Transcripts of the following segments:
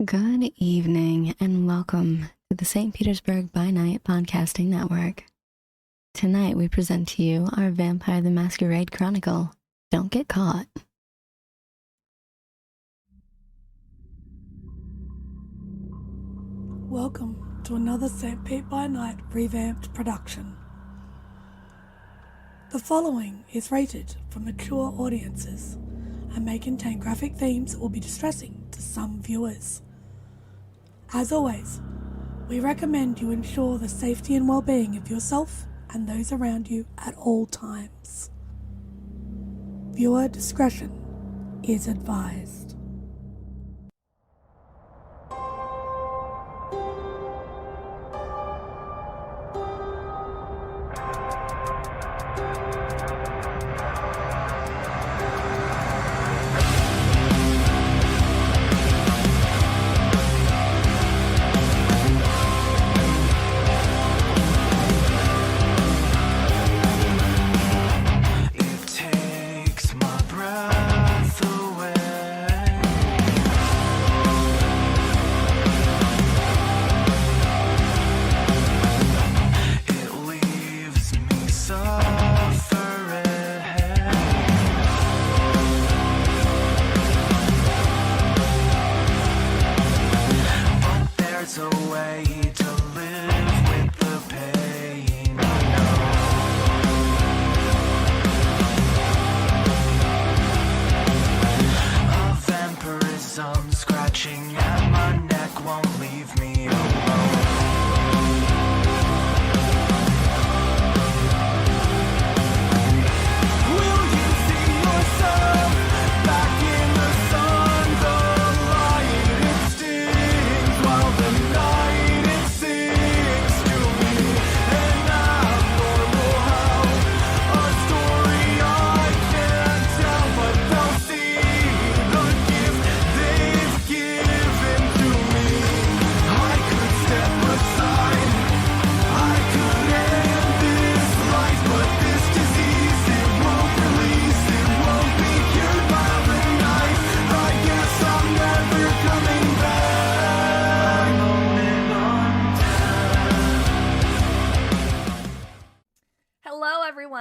Good evening and welcome to the St. Petersburg By Night podcasting network. Tonight we present to you our Vampire the Masquerade Chronicle, Don't Get Caught. Welcome to another St. Pete by Night revamped production. The following is rated for mature audiences and may contain graphic themes that will be distressing to some viewers. As always, we recommend you ensure the safety and well-being of yourself and those around you at all times. Viewer discretion is advised.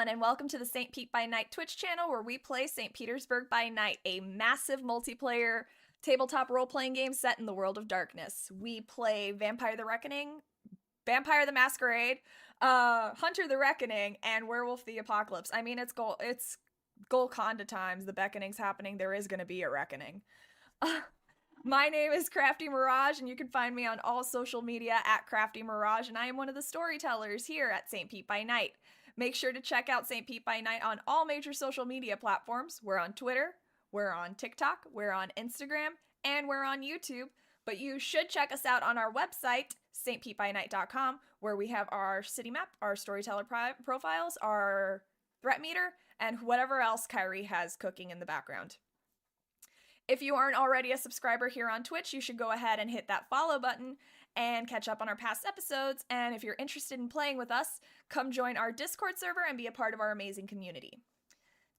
And welcome to the St. Pete by Night Twitch channel, where we play St. Petersburg by Night, a massive multiplayer tabletop role-playing game set in the world of darkness. We play Vampire the Reckoning, Vampire the Masquerade, Hunter the Reckoning, and Werewolf the Apocalypse. I mean, it's Golconda times. The beckoning's happening. There is going to be a reckoning. My name is Crafty Mirage, and you can find me on all social media at Crafty Mirage, and I am one of the storytellers here at St. Pete by Night. Make sure to check out St. Pete by Night on all major social media platforms. We're on Twitter, we're on TikTok, we're on Instagram, and we're on YouTube. But you should check us out on our website, stpetebynight.com, where we have our city map, our storyteller profiles, our threat meter, and whatever else Kyrie has cooking in the background. If you aren't already a subscriber here on Twitch, you should go ahead and hit that follow button and catch up on our past episodes. And if you're interested in playing with us, come join our Discord server and be a part of our amazing community.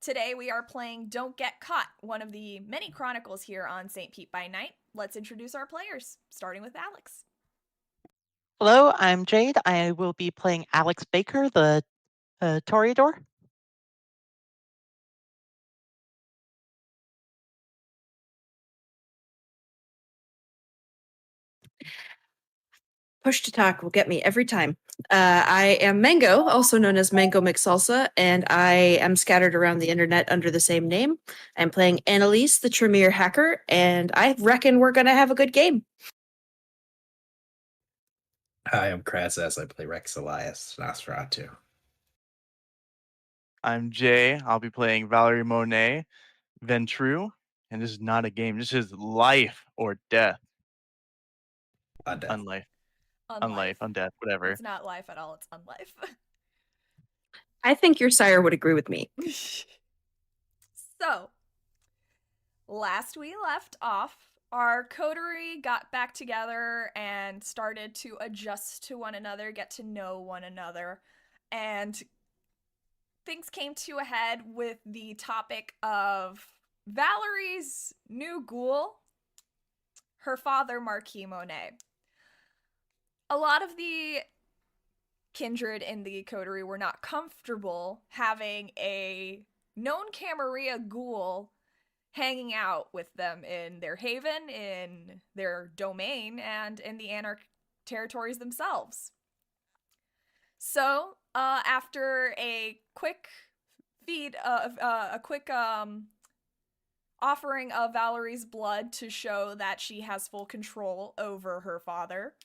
Today we are playing Don't Get Caught, one of the many chronicles here on St. Pete by Night. Let's introduce our players, starting with Alex. Hello, I'm Jade. I will be playing Alex Baker, the Toreador. Push to talk will get me every time. I am Mango, also known as Mango McSalsa, and I am scattered around the internet under the same name. I'm playing Annalise, the Tremere hacker, and I reckon we're going to have a good game. Hi, I'm Krazaz. I play Rex Elias, Nosferatu. I'm Jay. I'll be playing Valerie Monet, Ventru, and this is not a game. This is life or death. Undeath. Unlife. Unlife, undeath, whatever. It's not life at all, it's unlife. I think your sire would agree with me. So, last we left off, our coterie got back together and started to adjust to one another, get to know one another, and things came to a head with the topic of Valerie's new ghoul, her father, Marquis Monet. A lot of the kindred in the coterie were not comfortable having a known Camarilla ghoul hanging out with them in their haven, in their domain, and in the Anarch territories themselves. So, after a quick offering of Valerie's blood to show that she has full control over her father,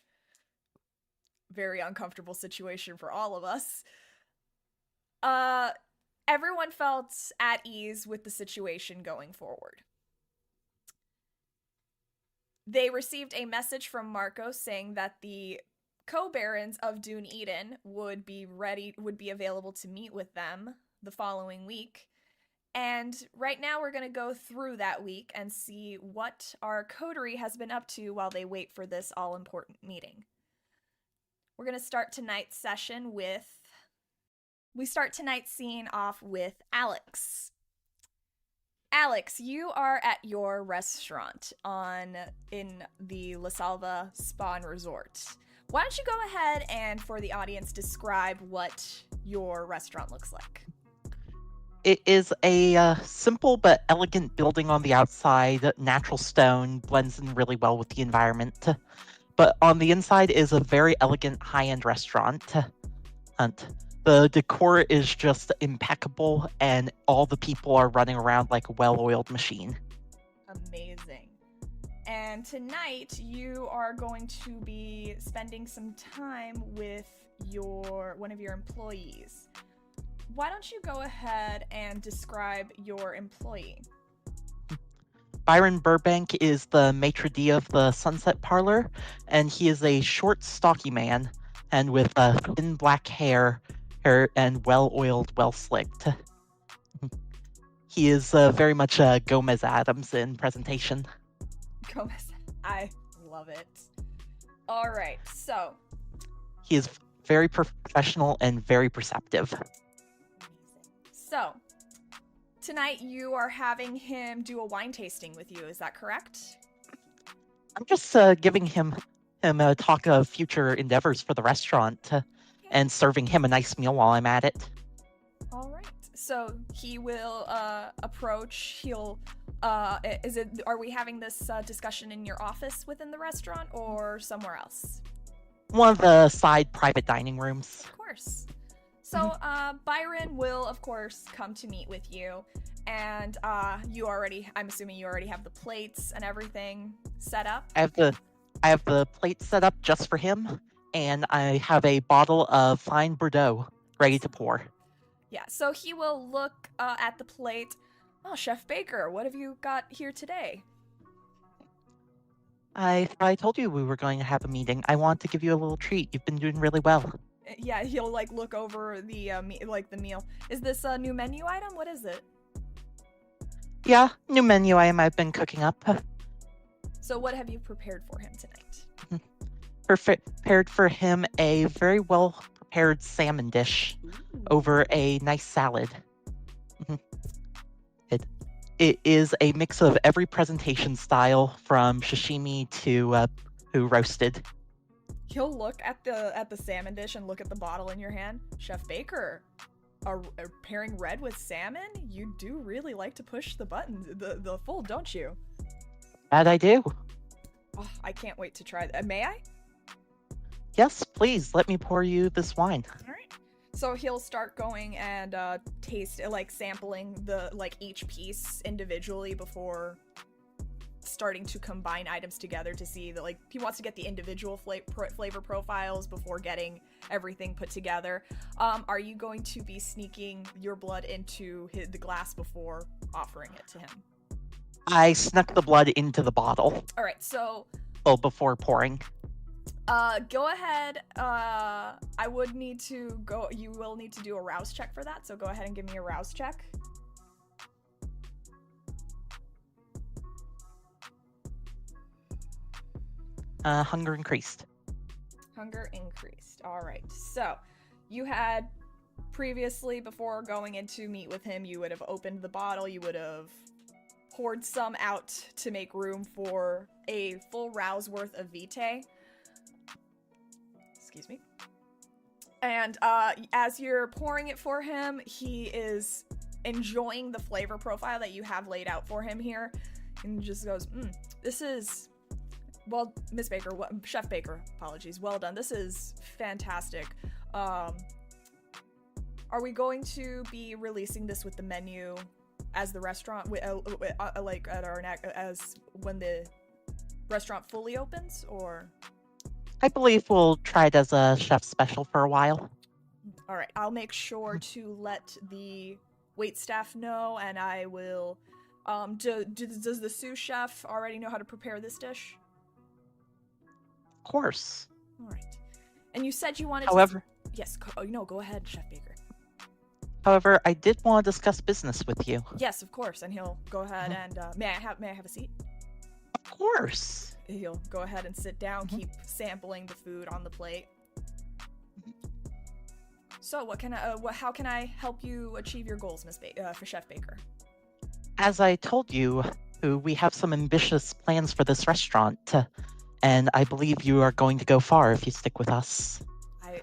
very uncomfortable situation for all of us, everyone felt at ease with the situation going forward. They received a message from Marco saying that the Co Barons of Dunedin would be available to meet with them the following week. And right now we're going to go through that week and see what our coterie has been up to while they wait for this all-important meeting. We're going to start tonight's session with... We start tonight's scene off with Alex. Alex, you are at your restaurant in the La Salva Spa and Resort. Why don't you go ahead and, for the audience, describe what your restaurant looks like? It is a simple but elegant building on the outside. Natural stone blends in really well with the environment. But on the inside is a very elegant high-end restaurant. The decor is just impeccable, and all the people are running around like a well-oiled machine. Amazing. And tonight, you are going to be spending some time with one of your employees. Why don't you go ahead and describe your employee? Byron Burbank is the maitre d' of the Sunset Parlor, and he is a short, stocky man, and with thin black hair and well-oiled, well-slicked. He is very much Gomez Adams in presentation. Gomez, I love it. All right, so... He is very professional and very perceptive. So, tonight you are having him do a wine tasting with you, is that correct? I'm just giving him a talk of future endeavors for the restaurant and serving him a nice meal while I'm at it. All right. So he will approach. Are we having this discussion in your office within the restaurant or somewhere else? One of the side private dining rooms. Of course. So Byron will, of course, come to meet with you, and I'm assuming you already have the plates and everything set up. I have the plate set up just for him, and I have a bottle of fine Bordeaux ready to pour. Yeah, so he will look at the plate. Oh, Chef Baker, what have you got here today? I told you we were going to have a meeting. I want to give you a little treat. You've been doing really well. Yeah, he'll look over the the meal. Is this a new menu item? What is it? Yeah, new menu item I've been cooking up. So what have you prepared for him tonight? Prepared for him a very well prepared salmon dish over a nice salad. It is a mix of every presentation style, from sashimi to roasted. He'll look at the salmon dish and look at the bottle in your hand. Chef Baker, are pairing red with salmon? You do really like to push the buttons, the full, don't you? That I do. Oh, I can't wait to try that. May I? Yes, please. Let me pour you this wine. All right. So he'll start going and taste, sampling each piece individually before starting to combine items together to see that, he wants to get the individual flavor profiles before getting everything put together. Are you going to be sneaking your blood into the glass before offering it to him? I snuck the blood into the bottle. All right, so... Oh, before pouring. Go ahead. You will need to do a rouse check for that, so go ahead and give me a rouse check. Hunger increased. Hunger increased. All right. So, you had previously, before going in to meet with him, you would have opened the bottle, you would have poured some out to make room for a full rouse worth of vitae. Excuse me. And as you're pouring it for him, he is enjoying the flavor profile that you have laid out for him here, and just goes, this is, well, Miss Baker, Chef Baker, apologies, well done. This is fantastic. Are we going to be releasing this with the menu as the restaurant, like at our as when the restaurant fully opens, or? I believe we'll try it as a chef special for a while. All right, I'll make sure to let the waitstaff know, and I will. Does the sous chef already know how to prepare this dish? Of course. All right. And you said you wanted. However, yes. Go ahead, Chef Baker. However, I did want to discuss business with you. Yes, of course. And he'll go ahead and may I have a seat? Of course. He'll go ahead and sit down, keep sampling the food on the plate. So, how can I help you achieve your goals, for Chef Baker? As I told you, we have some ambitious plans for this restaurant, and I believe you are going to go far if you stick with us.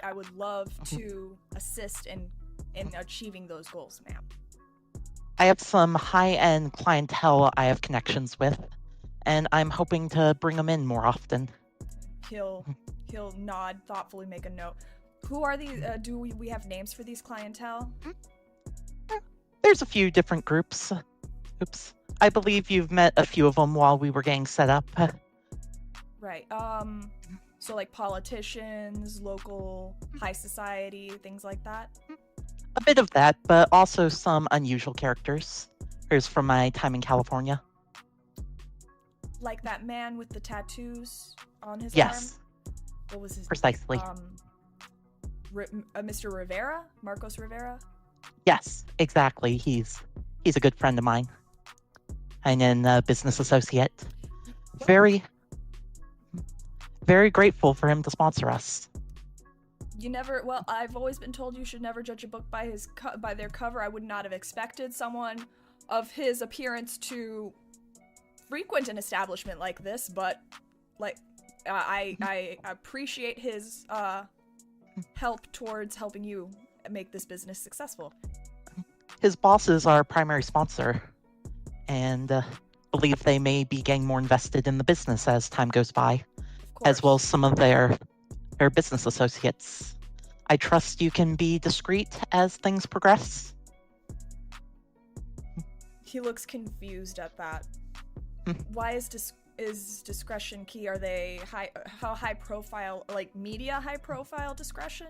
I would love to assist in achieving those goals, ma'am. I have some high-end clientele I have connections with, and I'm hoping to bring them in more often. He'll nod, thoughtfully make a note. Who are these? Do we have names for these clientele? There's a few different groups. Oops. I believe you've met a few of them while we were getting set up. Right. So like politicians, local high society, things like that? A bit of that, but also some unusual characters. Here's from my time in California. Like that man with the tattoos on his arm? Yes. What was his Precisely. Mr. Rivera? Marcos Rivera? Yes, exactly. He's a good friend of mine. And a business associate. Very grateful for him to sponsor us. I've always been told you should never judge a book by by their cover. I would not have expected someone of his appearance to frequent an establishment like this, but I appreciate his help towards helping you make this business successful. His boss is our primary sponsor, and believe they may be getting more invested in the business as time goes by, as well as some of their business associates. I trust you can be discreet as things progress. He looks confused at that. Why is discretion key? Are they high profile, like media high profile discretion?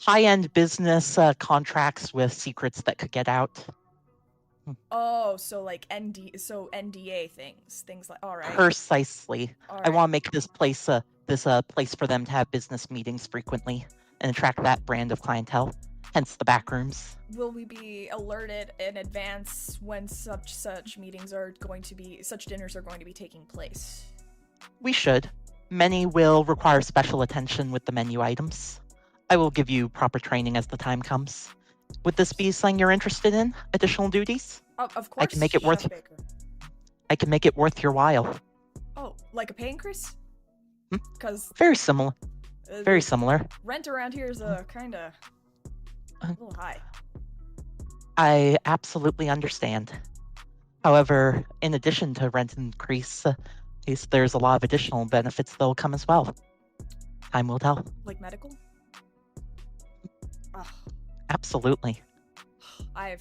High-end business contracts with secrets that could get out. Oh, so like NDA things like, all right. Precisely. All I right. want to make this place place for them to have business meetings frequently and attract that brand of clientele, hence the back rooms. Will we be alerted in advance when such meetings are going to be, such dinners are going to be taking place? We should. Many will require special attention with the menu items. I will give you proper training as the time comes. Would this be something you're interested in? Additional duties? Of course. I can make it worth. Chef Baker. I can make it worth your while. Oh, like a pay increase? Because Very similar. Very similar. rent around here is kind of a little high. I absolutely understand. However, in addition to rent increase, there's a lot of additional benefits that'll come as well. Time will tell. Like medical? Ugh. Absolutely. I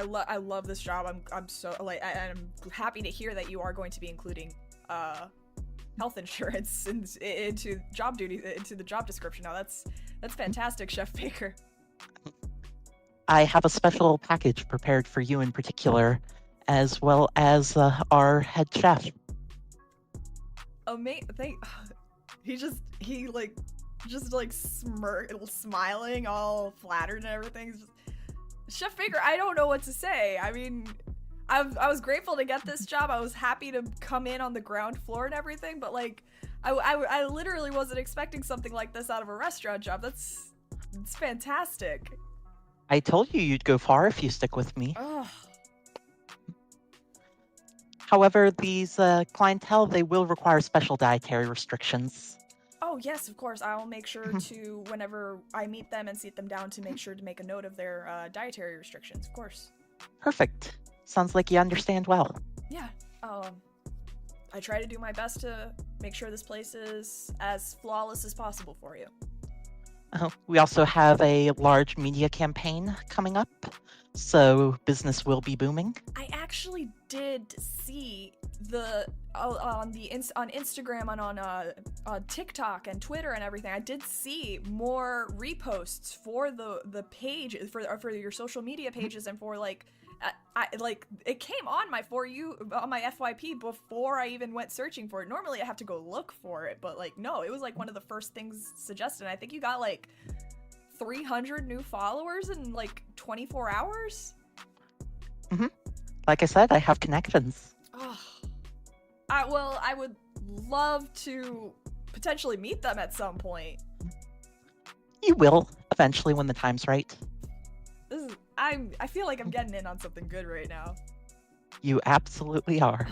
love this job. I'm so I'm happy to hear that you are going to be including health insurance into job duty, into the job description. Now that's fantastic, Chef Baker. I have a special package prepared for you in particular, as well as our head chef. He smiling, all flattered and everything. Chef Baker, I don't know what to say. I mean, I was grateful to get this job. I was happy to come in on the ground floor and everything, but like, I literally wasn't expecting something like this out of a restaurant job. It's fantastic. I told you you'd go far if you stick with me. Ugh. However, these clientele, they will require special dietary restrictions. Oh, yes, of course. I'll make sure to, whenever I meet them and sit them down, to make sure to make a note of their dietary restrictions, of course. Perfect. Sounds like you understand well. Yeah. I try to do my best to make sure this place is as flawless as possible for you. We also have a large media campaign coming up, so business will be booming. I actually did see on Instagram and on TikTok and Twitter and everything. I did see more reposts for the page for your social media pages and for like. It came on my FYP before I even went searching for it. Normally I have to go look for it, but like no, it was like one of the first things suggested. I think you got like 300 new followers in like 24 hours. Like I said, I have connections. Oh, I would love to potentially meet them at some point. You will eventually when the time's right. I feel like I'm getting in on something good right now. You absolutely are.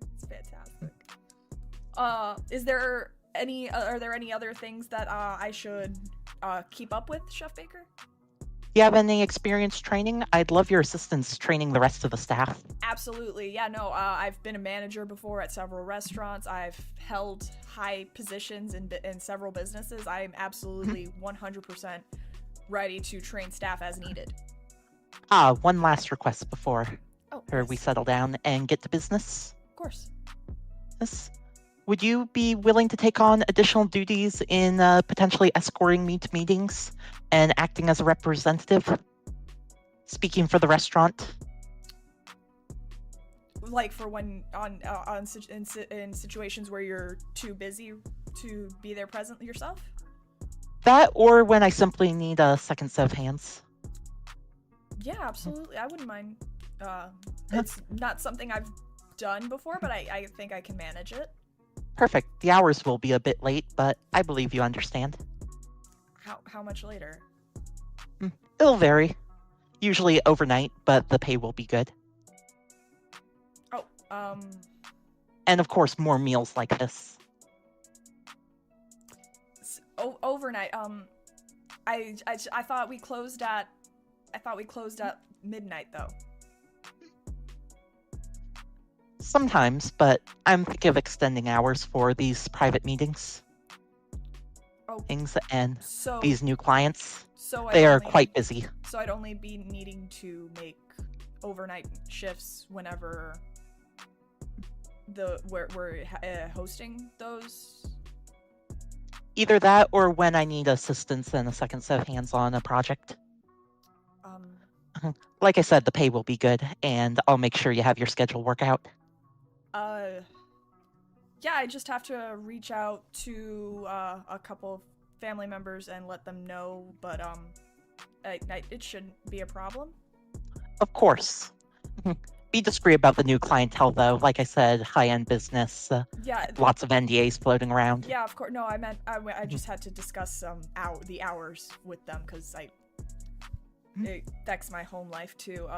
It's fantastic. Are there any other things that I should keep up with, Chef Baker? You have any experience training? I'd love your assistance training the rest of the staff. Absolutely. Yeah, no, I've been a manager before at several restaurants. I've held high positions in several businesses. I am absolutely 100% ready to train staff as needed. One last request before we Yes. settle down and get to business. Of course. Yes. Would you be willing to take on additional duties in potentially escorting me to meetings and acting as a representative? Speaking for the restaurant? Like for when in situations where you're too busy to be there present yourself? That, or when I simply need a second set of hands. Yeah, absolutely. I wouldn't mind. It's not something I've done before, but I think I can manage it. Perfect. The hours will be a bit late, but I believe you understand. How much later? It'll vary. Usually overnight, but the pay will be good. And of course, more meals like this. Overnight. I thought we closed at midnight though. Sometimes, but I'm thinking of extending hours for these private meetings. Things and these new clients. They are quite busy. So I'd only be needing to make overnight shifts whenever we're hosting those. Either that or when I need assistance and a second set of hands on a project. Like I said, the pay will be good, and I'll make sure you have your schedule work out. Yeah, I just have to reach out to a couple of family members and let them know, but it shouldn't be a problem. Of course. Be discreet about the new clientele, though. Like I said, high-end business. Yeah. Lots of NDAs floating around. Yeah, of course. No, I meant I just had to discuss the hours with them because it affects my home life too.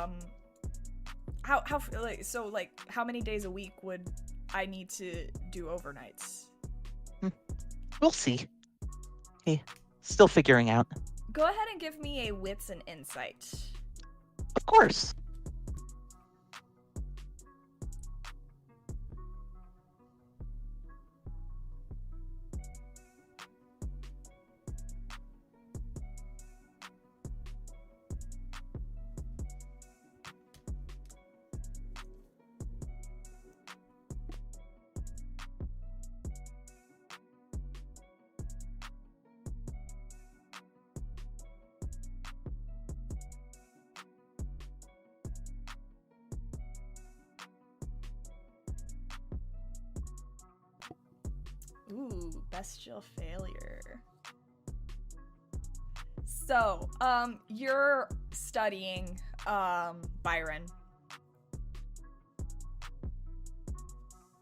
How many days a week would I need to do overnights? We'll see. Okay. Still figuring out. Go ahead and give me a wits and insight. Of course. Ooh, bestial failure. So, you're studying, Byron.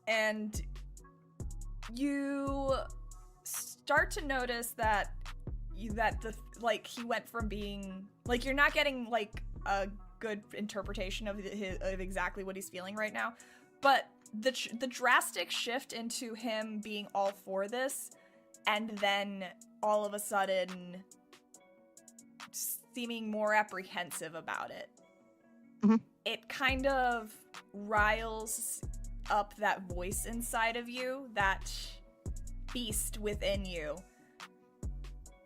And you start to notice that he went from being, like, you're not getting, like, a good interpretation of exactly what he's feeling right now. But the drastic shift into him being all for this, and then all of a sudden seeming more apprehensive about it, it kind of riles up that voice inside of you, that beast within you,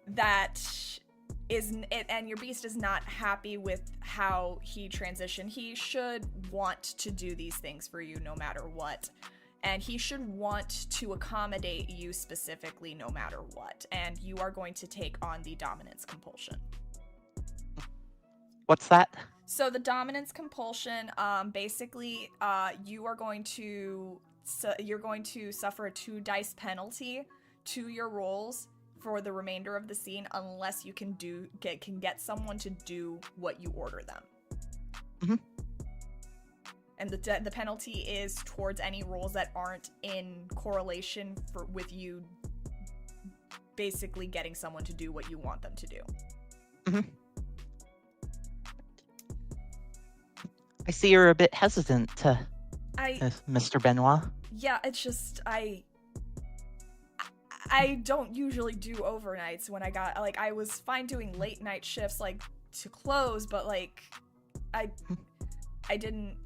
that is it, and your beast is not happy with how he transitioned. He should want to do these things for you no matter what, and he should want to accommodate you specifically no matter what, and you are going to take on the dominance compulsion. What's that? So the dominance compulsion, basically, you are going to you're going to suffer a 2 dice penalty to your rolls for the remainder of the scene, unless you can get someone to do what you order them. And the penalty is towards any rolls that aren't in correlation with you basically getting someone to do what you want them to do. I see you're a bit hesitant, Mr. Benoit. Yeah, it's just I don't usually do overnights. When I was fine doing late night shifts, like, to close, but, like, I didn't,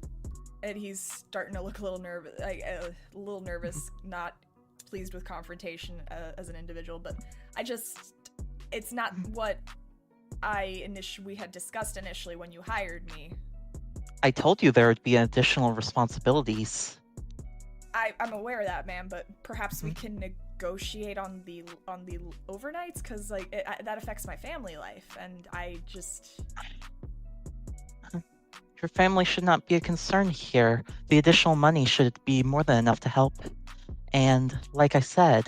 and he's starting to look a little nervous, not pleased with confrontation as an individual, but it's not what we had discussed initially when you hired me. I told you there would be additional responsibilities. I'm aware of that, man, but perhaps we can negotiate on the overnights, because that affects my family life, and Your family should not be a concern here. The additional money should be more than enough to help. And like I said,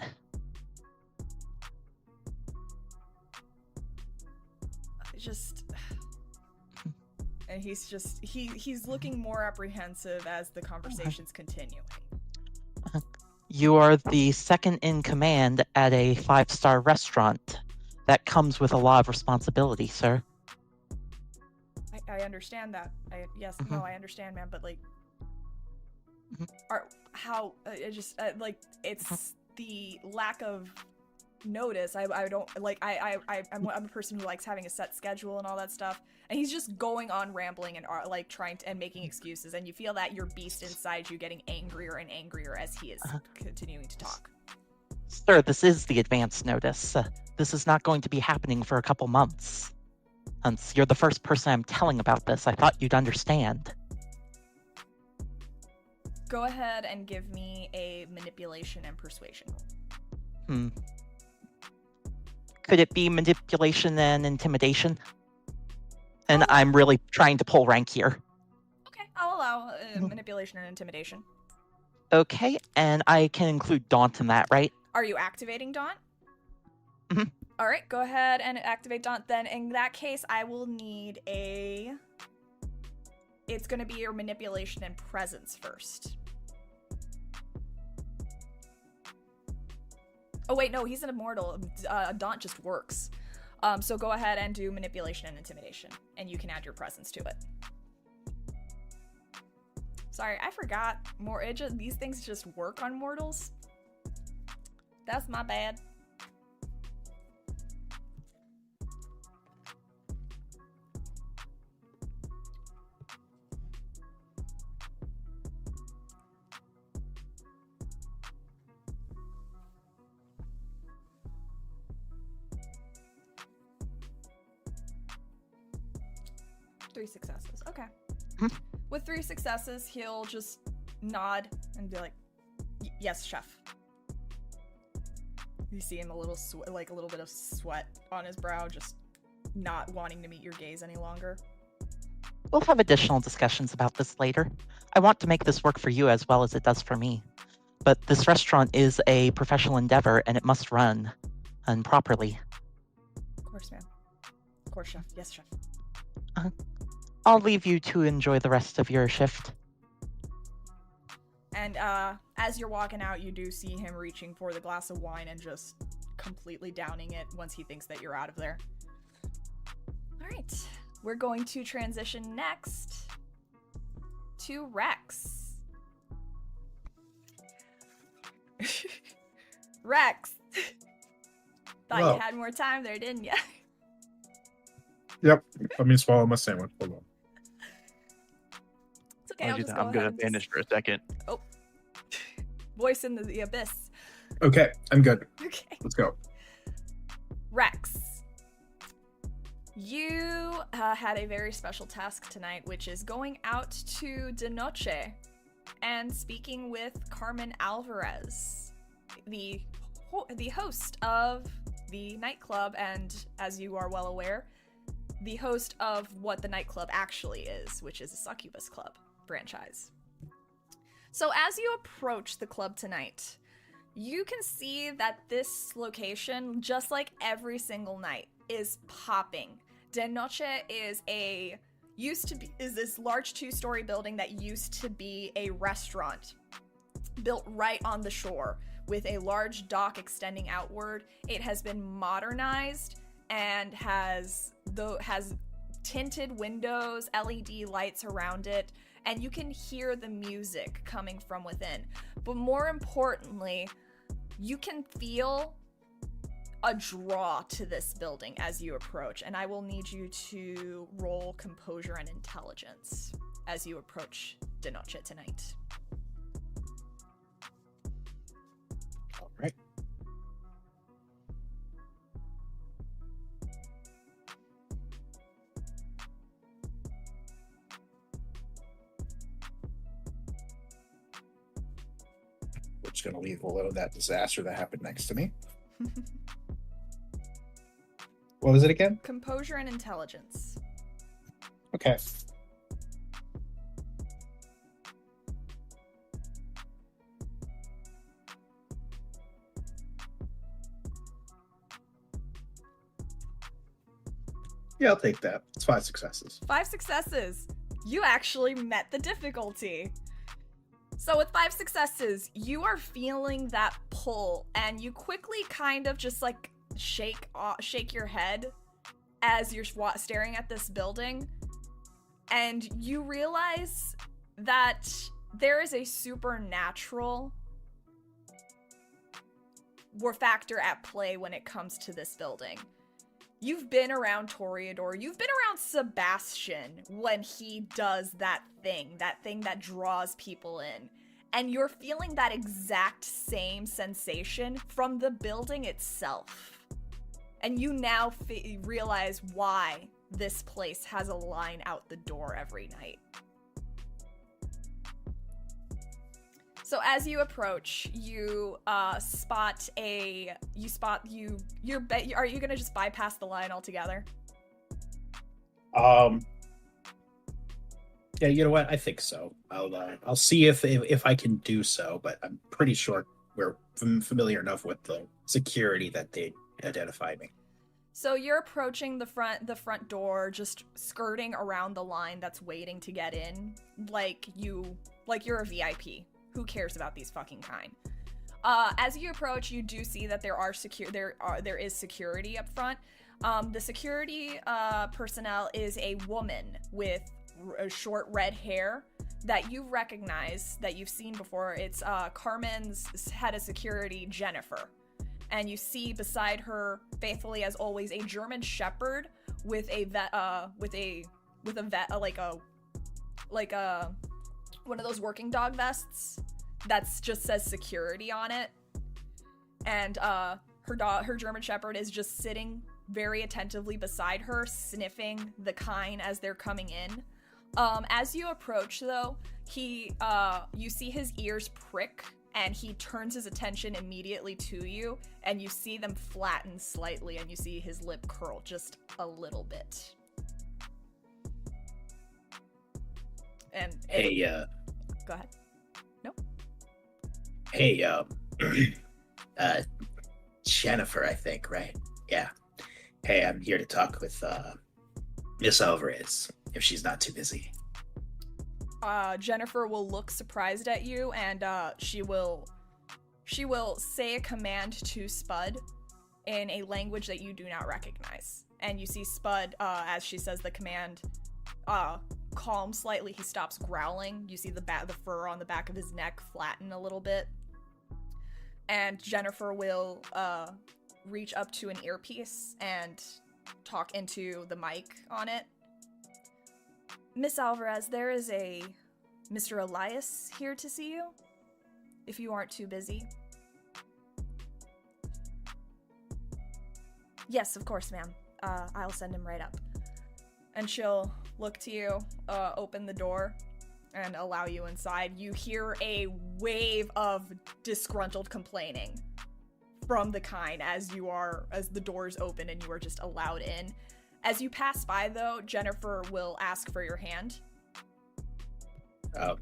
and he's looking more apprehensive as the conversation's continuing. You are the second in command at a 5-star restaurant. That comes with a lot of responsibility, sir. I understand that. I understand, man, but it's the lack of notice. I'm a person who likes having a set schedule and all that stuff, and he's just going on rambling and trying to and making excuses, and you feel that your beast inside you getting angrier and angrier as he is continuing to talk. Sir, this is the advance notice. This is not going to be happening for a couple months. Since you're the first person I'm telling about this, I thought you'd understand. Go ahead and give me a manipulation and persuasion roll. Could it be manipulation and intimidation? And I'm really trying to pull rank here. Okay, I'll allow manipulation and intimidation. Okay, and I can include Daunt in that, right? Are you activating Daunt? All right, go ahead and activate Daunt. Then in that case, I will need it's going to be your manipulation and presence first. Oh wait, no, he's an immortal. Daunt just works. So go ahead and do manipulation and intimidation, and you can add your presence to it. Sorry, I forgot. These things just work on mortals. That's my bad. Three successes. Okay. With 3 successes, he'll just nod and be like, "Yes, chef." You see him a little bit of sweat on his brow, just not wanting to meet your gaze any longer. We'll have additional discussions about this later. I want to make this work for you as well as it does for me. But this restaurant is a professional endeavor, and it must run properly. Of course, ma'am. Of course, chef. Yes, chef. I'll leave you to enjoy the rest of your shift. And as you're walking out, you do see him reaching for the glass of wine and just completely downing it once he thinks that you're out of there. All right, we're going to transition next to Rex. Rex. Thought Hello. you had more time there, didn't you? Yep. Let me swallow my sandwich. Hold on. It's okay. I'll just go I'm ahead gonna and vanish for a second. Oh. Voice in the abyss. Okay, I'm good. Okay. Let's go. Rex. You had a very special task tonight, which is going out to De Noche and speaking with Carmen Alvarez, the host of the nightclub, and as you are well aware, the host of what the nightclub actually is, which is a succubus club franchise. So as you approach the club tonight, you can see that this location, just like every single night, is popping. De Noche is this large 2-story building that used to be a restaurant built right on the shore with a large dock extending outward. It has been modernized and has tinted windows, LED lights around it, and you can hear the music coming from within. But more importantly, you can feel a draw to this building as you approach, and I will need you to roll composure and intelligence as you approach De Noche tonight. All right. We're just going to leave below that disaster that happened next to me. What was it again? Composure and intelligence. Okay. Yeah, I'll take that. It's 5 successes. 5 successes. You actually met the difficulty. So with 5 successes, you are feeling that pull, and you quickly kind of just like shake your head as you're staring at this building, and you realize that there is a supernatural factor at play when it comes to this building. You've been around Toreador, you've been around Sebastian when he does that thing that draws people in. And you're feeling that exact same sensation from the building itself. And you now realize why this place has a line out the door every night. So as you approach, you are you gonna just bypass the line altogether? Yeah, you know what? I think so. I'll see if I can do so, but I'm pretty sure we're familiar enough with the security that they identify me. So you're approaching the front door, just skirting around the line that's waiting to get in, like you're a VIP. Who cares about these fucking kind? As you approach, you do see that there is security up front. The security personnel is a woman with short red hair that you recognize, that you've seen before. It's Carmen's head of security, Jennifer. And you see beside her, faithfully as always, a German Shepherd with a one of those working dog vests that's just says security on it. And her German Shepherd is just sitting very attentively beside her, sniffing the kine as they're coming in. As you approach, though, you see his ears prick, and he turns his attention immediately to you, and you see them flatten slightly, and you see his lip curl just a little bit. And Hey, go ahead. No. Hey, Jennifer, I think, right? Yeah. Hey, I'm here to talk with Miss Alvarez, if she's not too busy. Jennifer will look surprised at you, and she will say a command to Spud in a language that you do not recognize. And you see Spud, as she says the command, calm slightly. He stops growling. You see the fur on the back of his neck flatten a little bit. and Jennifer will reach up to an earpiece and talk into the mic on it. Miss Alvarez, there is a Mr. Elias here to see you, if you aren't too busy. Yes, of course, ma'am. I'll send him right up. And she'll look to you, open the door, and allow you inside. You hear a wave of disgruntled complaining from the kind as the doors open and you are just allowed in. As you pass by, though, Jennifer will ask for your hand. I'll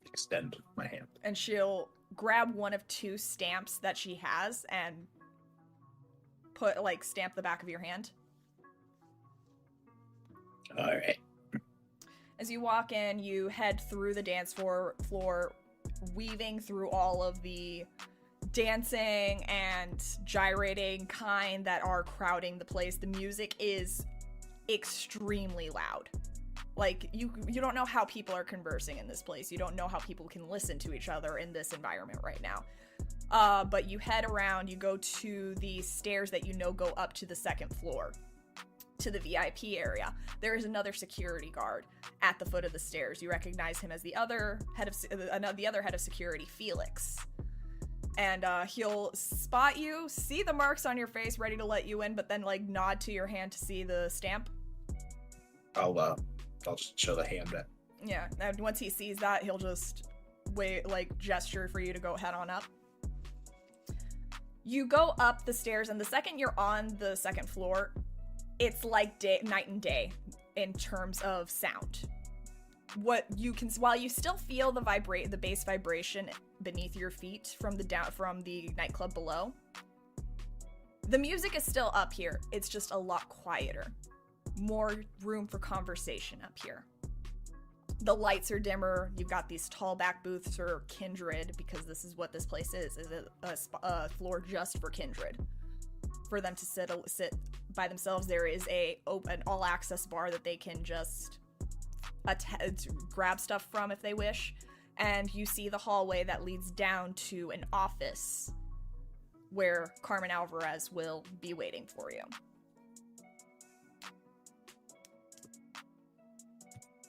extend my hand. And she'll grab one of 2 stamps that she has and stamp the back of your hand. All right. As you walk in, you head through the dance floor, weaving through all of the dancing and gyrating kind that are crowding the place. The music is extremely loud. Like, you don't know how people are conversing in this place. You don't know how people can listen to each other in this environment right now. But you head around, you go to the stairs that go up to the 2nd floor, to the VIP area. There is another security guard at the foot of the stairs. You recognize him as the other head of security, Felix. And he'll spot you, see the marks on your face, ready to let you in, but then nod to your hand to see the stamp. I'll just show the hand back. Yeah, and once he sees that, he'll just gesture for you to go head on up. You go up the stairs, and the second you're on the 2nd floor, it's like night and day in terms of sound. While you still feel the bass vibration beneath your feet from the nightclub below, the music is still up here. It's just a lot quieter. More room for conversation up here. The lights are dimmer. You've got these tall back booths for Kindred, because this is what this place is a floor just for Kindred. For them to sit by themselves. There is an all-access bar that they can just grab stuff from if they wish. And you see the hallway that leads down to an office where Carmen Alvarez will be waiting for you.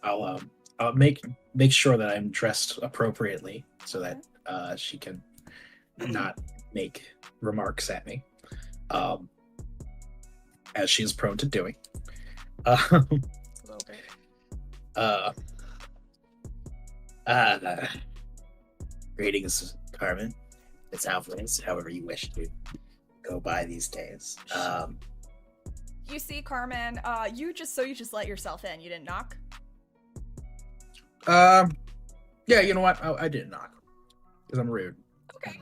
I'll make sure that I'm dressed appropriately so that she can not make remarks at me, as she is prone to doing. A little bit. Greetings, Carmen. It's Alvarez, however you wish to go by these days. You see Carmen, you just let yourself in. You didn't knock? Yeah, you know what? I didn't knock because I'm rude. Okay.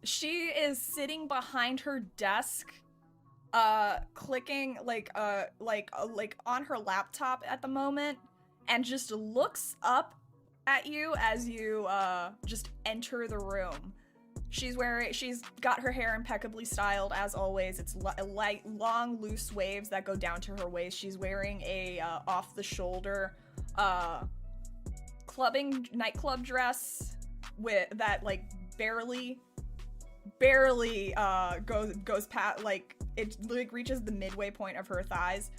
She is sitting behind her desk, clicking like on her laptop at the moment, and just looks up at you as you just enter the room. She's got her hair impeccably styled as always. It's light, long, loose waves that go down to her waist. She's wearing a off the shoulder nightclub dress with that barely goes past, it reaches the midway point of her thighs.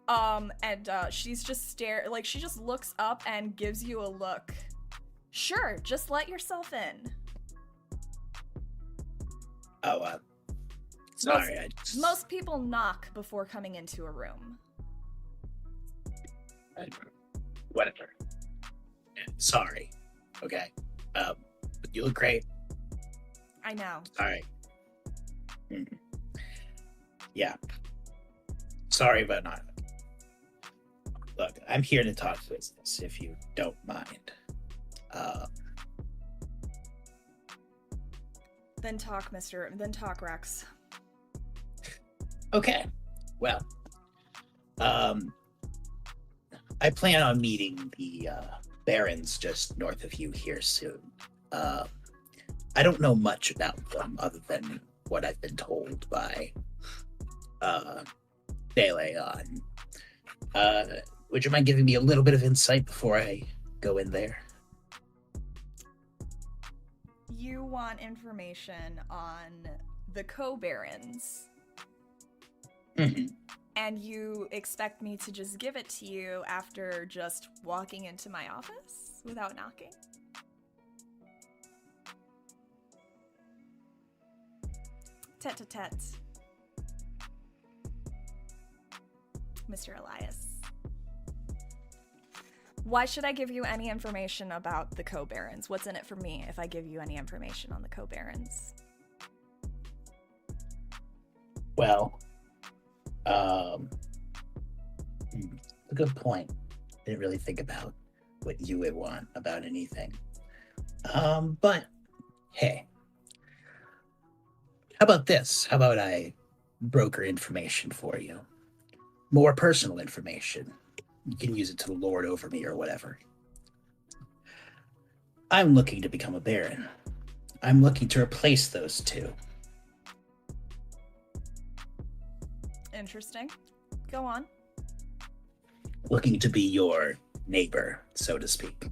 And she's just she just looks up and gives you a look. Sure, just let yourself in. Oh, sorry. Most people knock before coming into a room. Whatever. Sorry. Okay. But you look great. I know. Sorry. Mm-hmm. Yeah. Sorry, but not. Look, I'm here to talk business, if you don't mind. Then talk, Rex. Okay. Well, I plan on meeting the barons just north of you here soon. I don't know much about them other than what I've been told by De Leon. Would you mind giving me a little bit of insight before I go in there? you want information on the Co Barons. Mhm. And you expect me to just give it to you after just walking into my office without knocking? Tete-a-tete. Mr. Elias. Why should I give you any information about the Co Barons? What's in it for me if I give you any information on the Co Barons? Well, a good point. Didn't really think about what you would want about anything. But hey, how about this? How about I broker information for you? More personal information. You can use it to lord over me or whatever. I'm looking to become a baron. I'm looking to replace those two. Interesting. Go on. Looking to be your neighbor, so to speak.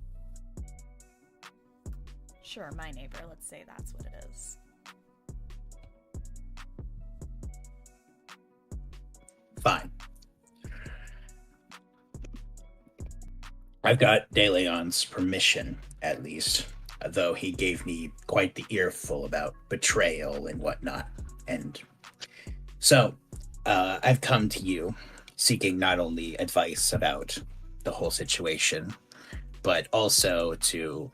Sure, my neighbor. Let's say that's what it is. Fine. I've got De Leon's permission, at least, though he gave me quite the earful about betrayal and whatnot. And so, I've come to you seeking not only advice about the whole situation, but also to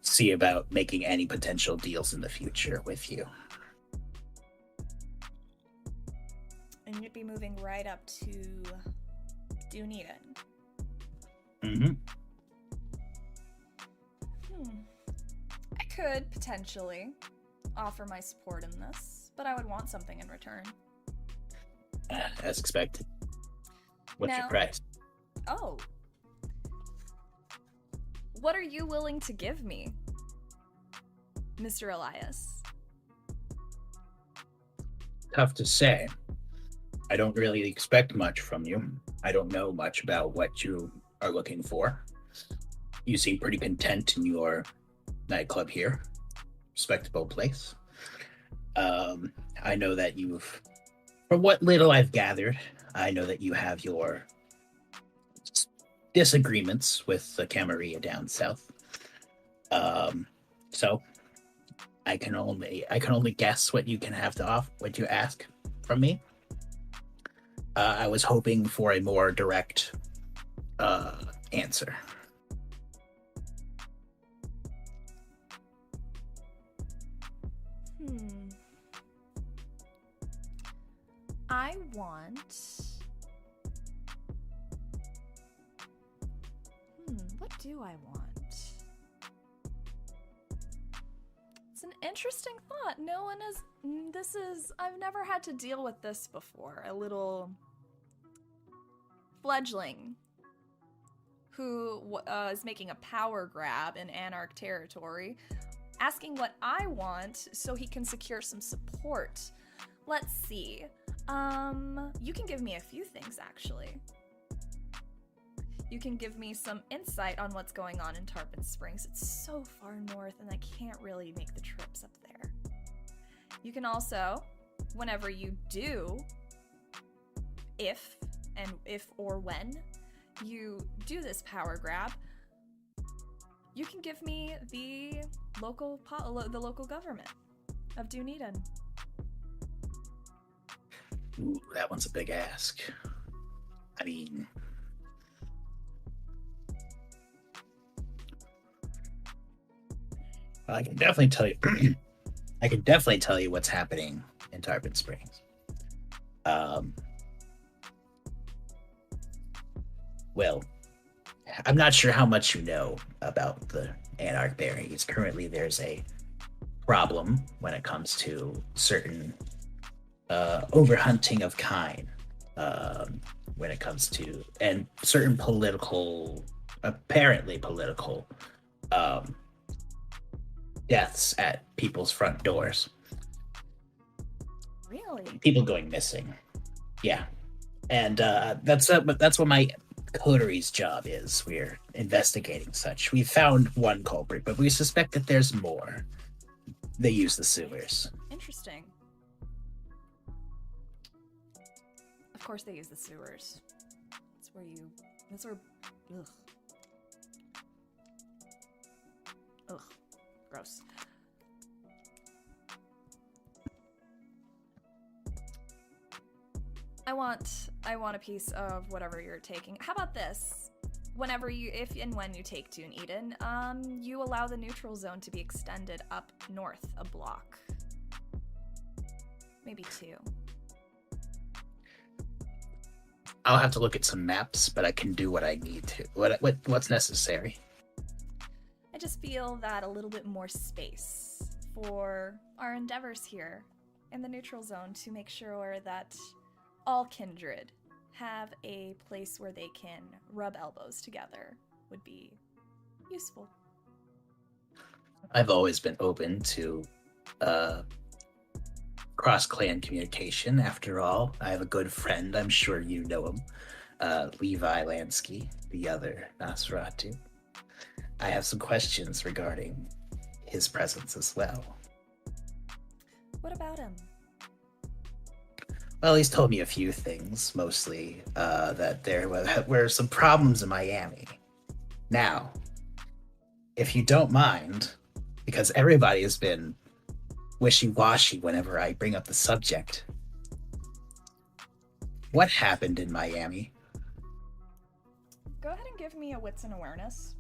see about making any potential deals in the future with you. And you'd be moving right up to Dunedin. Mm-hmm. I could potentially offer my support in this, but I would want something in return. As expected. What's your Now- price? Oh. What are you willing to give me, Mr. Elias? Tough to say. I don't really expect much from you. I don't know much about what you are looking for. You seem pretty content in your nightclub here. Respectable place. I know that from what little I've gathered, I know that you have your disagreements with the Camarilla down south. So I can only guess what you can have to offer, what you ask from me. I was hoping for a more direct answer. I want... what do I want? It's an interesting thought. No one is... I've never had to deal with this before. A little fledgling who is making a power grab in Anarch territory, asking what I want so he can secure some support. Let's see. You can give me a few things, actually. You can give me some insight on what's going on in Tarpon Springs. It's so far north and I can't really make the trips up there. You can also, whenever you do, if or when you do this power grab, you can give me the local government of Dunedin. Ooh, that one's a big ask. I mean, I can definitely tell you. I can definitely tell you what's happening in Tarpon Springs. Well, I'm not sure how much you know about the Anarch Baronies. Currently, there's a problem when it comes to certain overhunting of kine. When it comes to and certain apparently political deaths at people's front doors. Really? People going missing. Yeah, and that's what my coterie's job is. We're investigating such. We found one culprit, but we suspect that there's more. They use the sewers. Interesting. Of course they use the sewers. That's where, ugh. Ugh, gross. I want a piece of whatever you're taking. How about this? If and when you take Dunedin, you allow the neutral zone to be extended up north a block. Maybe 2. I'll have to look at some maps, but I can do what I need to. What's necessary? I just feel that a little bit more space for our endeavors here in the neutral zone to make sure that all kindred have a place where they can rub elbows together would be useful. I've always been open to cross-clan communication. After all, I have a good friend. I'm sure you know him. Levi Lansky, the other Nosferatu. I have some questions regarding his presence as well. What about him? Well, he's told me a few things, mostly that there were some problems in Miami. Now, if you don't mind, because everybody has been wishy-washy whenever I bring up the subject, what happened in Miami? Go ahead and give me a wits and awareness.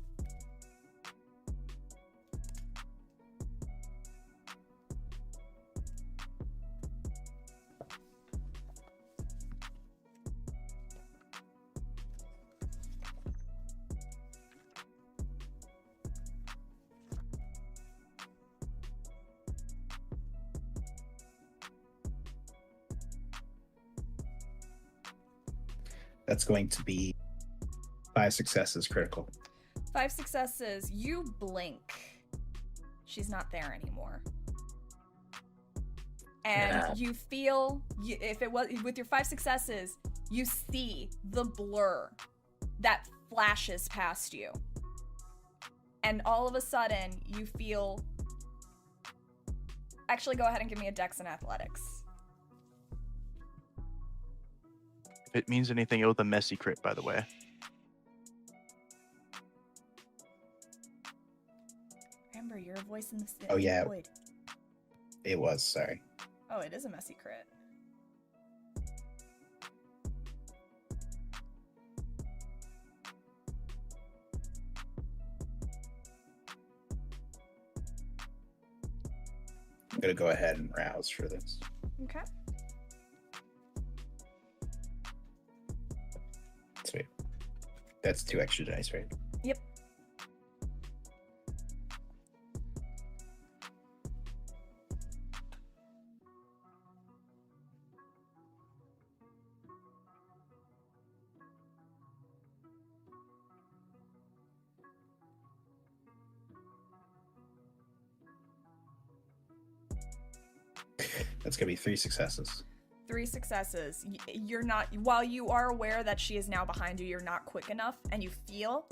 That's going to be 5 successes critical. 5 successes. You blink. She's not there anymore. And you feel, if it was with your 5 successes, you see the blur that flashes past you. And all of a sudden, you feel... Actually, go ahead and give me a Dex and Athletics. If it means anything, it was a messy crit, by the way. Remember, you're a voice in the Oh, yeah. void. It was, sorry. Oh, it is a messy crit. I'm going to go ahead and rouse for this. Okay. Sweet. That's 2 extra dice, right? Yep. That's going to be 3 successes. 3 successes. You're not, while you are aware that she is now behind you, you're not quick enough, and you feel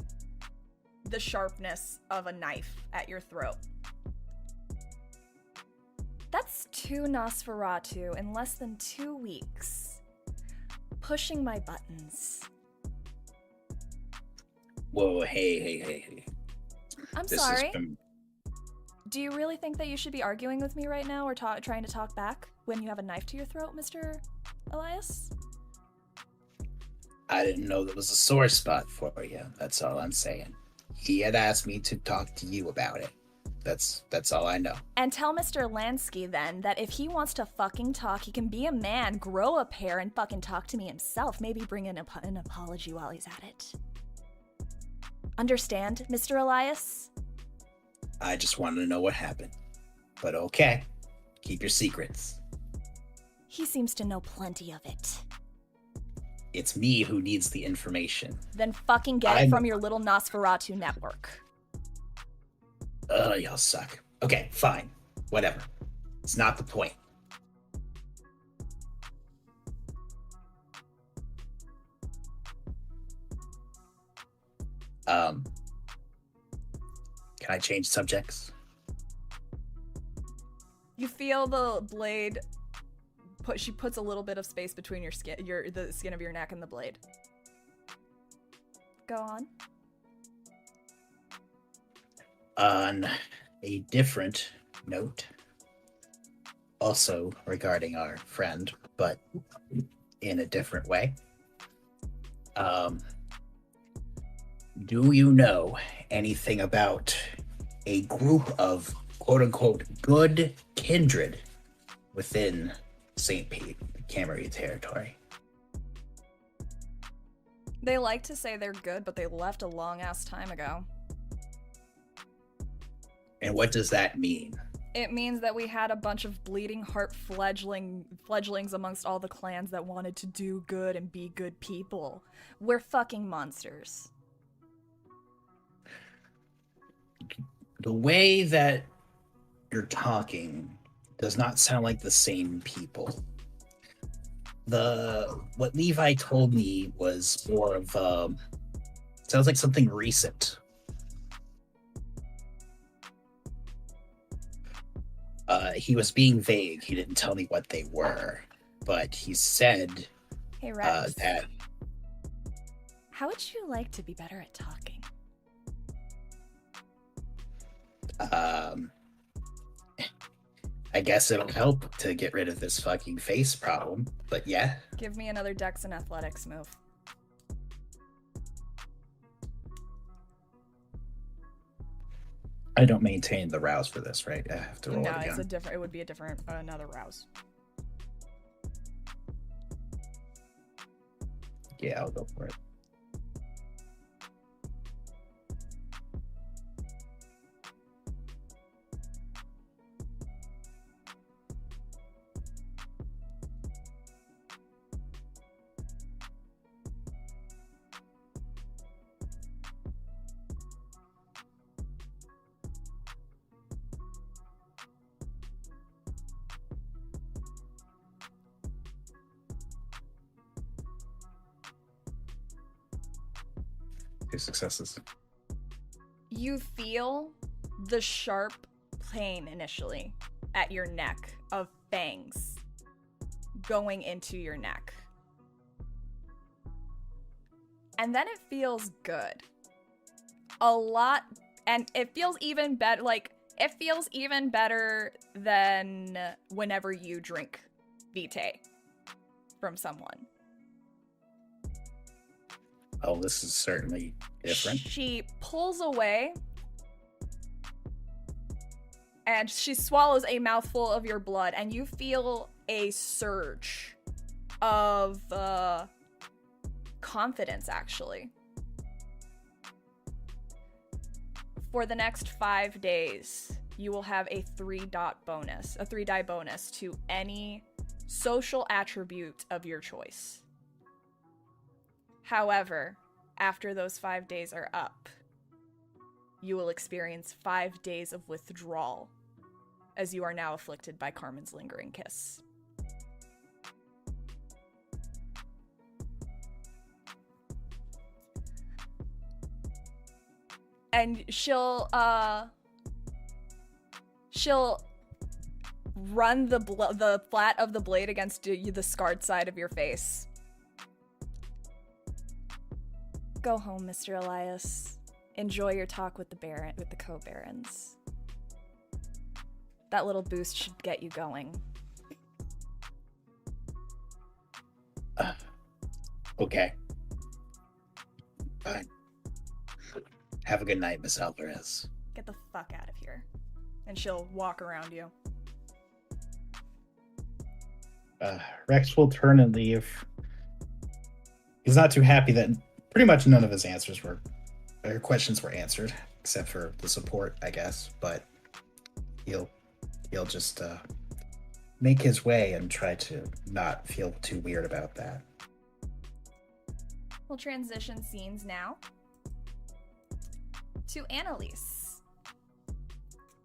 the sharpness of a knife at your throat. That's 2 Nosferatu in less than 2 weeks. Pushing my buttons. Whoa, hey. I'm This sorry. has been... Do you really think that you should be arguing with me right now or trying to talk back when you have a knife to your throat, Mr. Elias? I didn't know there was a sore spot for you. That's all I'm saying. He had asked me to talk to you about it. That's all I know. And tell Mr. Lansky then that if he wants to fucking talk, he can be a man, grow a pair, and fucking talk to me himself. Maybe bring in an apology while he's at it. Understand, Mr. Elias? I just wanted to know what happened. But okay, keep your secrets. He seems to know plenty of it. It's me who needs the information. Then fucking get it from your little Nosferatu network. Y'all suck. Okay, fine. Whatever. It's not the point. Can I change subjects? You feel the blade. She puts a little bit of space between the skin of your neck and the blade. Go on. On a different note, also regarding our friend, but in a different way. Do you know anything about a group of quote-unquote good kindred within St. Pete, Camry territory? They like to say they're good, but they left a long-ass time ago. And what does that mean? It means that we had a bunch of bleeding heart fledglings amongst all the clans that wanted to do good and be good people. We're fucking monsters. The way that you're talking does not sound like the same people. What Levi told me was more of sounds like something recent. He was being vague. He didn't tell me what they were, but he said Hey Rex, that. how would you like to be better at talking? I guess it'll help to get rid of this fucking face problem, but yeah. Give me another Dex and Athletics move. I don't maintain the rouse for this, right? I have to roll No, it again. it would be another rouse. Yeah, I'll go for it. Two successes. You feel the sharp pain initially at your neck of fangs going into your neck. And then it feels good. A lot, and it feels even better, it feels even better than whenever you drink Vitae from someone. Oh, this is certainly different. She pulls away and she swallows a mouthful of your blood, and you feel a surge of confidence, actually. For the next 5 days, you will have a 3-die bonus to any social attribute of your choice. However, after those 5 days are up, you will experience 5 days of withdrawal, as you are now afflicted by Carmen's lingering kiss. And she'll run the flat of the blade against the scarred side of your face. Go home, Mr. Elias. Enjoy your talk with the Co Barons. That little boost should get you going. Okay. Fine. Have a good night, Miss Alvarez. Get the fuck out of here. And she'll walk around you. Rex will turn and leave. He's not too happy that pretty much none of his questions were answered, except for the support, I guess. But he'll just make his way and try to not feel too weird about that. We'll transition scenes now to Annalise.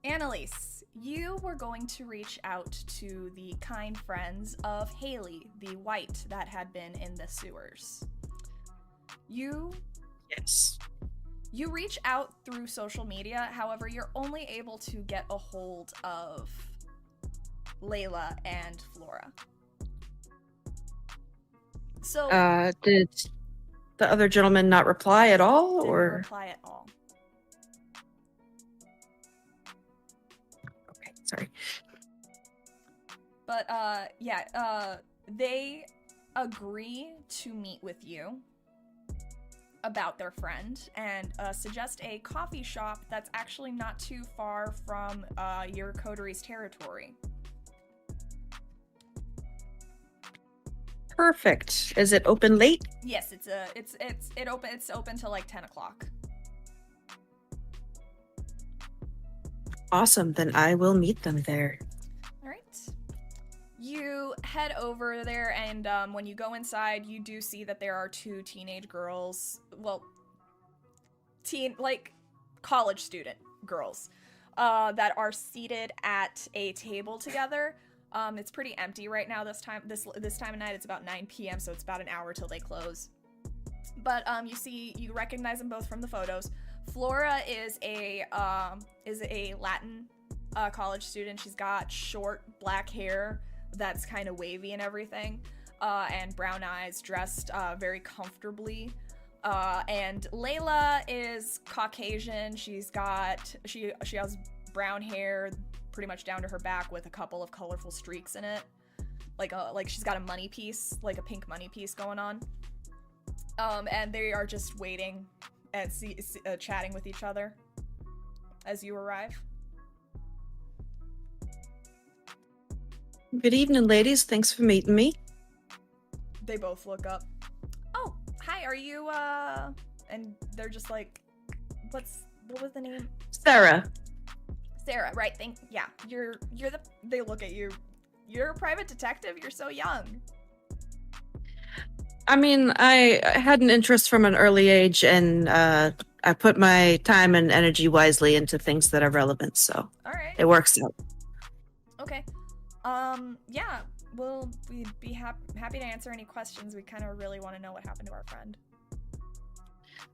Annalise, you were going to reach out to the kind friends of Haley, the white that had been in the sewers. Yes. You reach out through social media, however, you're only able to get a hold of Layla, and Flora. So Did the other gentleman not reply at all, didn't or reply at all. okay, sorry. But they agree to meet with you about their friend and suggest a coffee shop that's actually not too far from your coterie's territory. Perfect. Is it open late? Yes, it's open till like 10 o'clock. Awesome. Then I will meet them there. All right. You head over there, and when you go inside, you do see that there are two teenage girls. Well, college student girls that are seated at a table together. It's pretty empty right now. This time of night, it's about 9 p.m., so it's about an hour till they close. But you recognize them both from the photos. Flora is a Latin college student. She's got short black hair that's kind of wavy and everything, and brown eyes, dressed very comfortably. And Layla is Caucasian. She has brown hair pretty much down to her back with a couple of colorful streaks in it, like she's got a money piece, like a pink money piece going on. And they are just waiting and chatting with each other as you arrive. Good evening, ladies. Thanks for meeting me. They both look up. Oh, hi, are you, and they're just like, what was the name? Sarah. Sarah, right, they look at you. You're a private detective, you're so young. I mean, I had an interest from an early age, and I put my time and energy wisely into things that are relevant, so All right. it works out. Okay. Yeah, we'd be happy to answer any questions. We kind of really want to know what happened to our friend.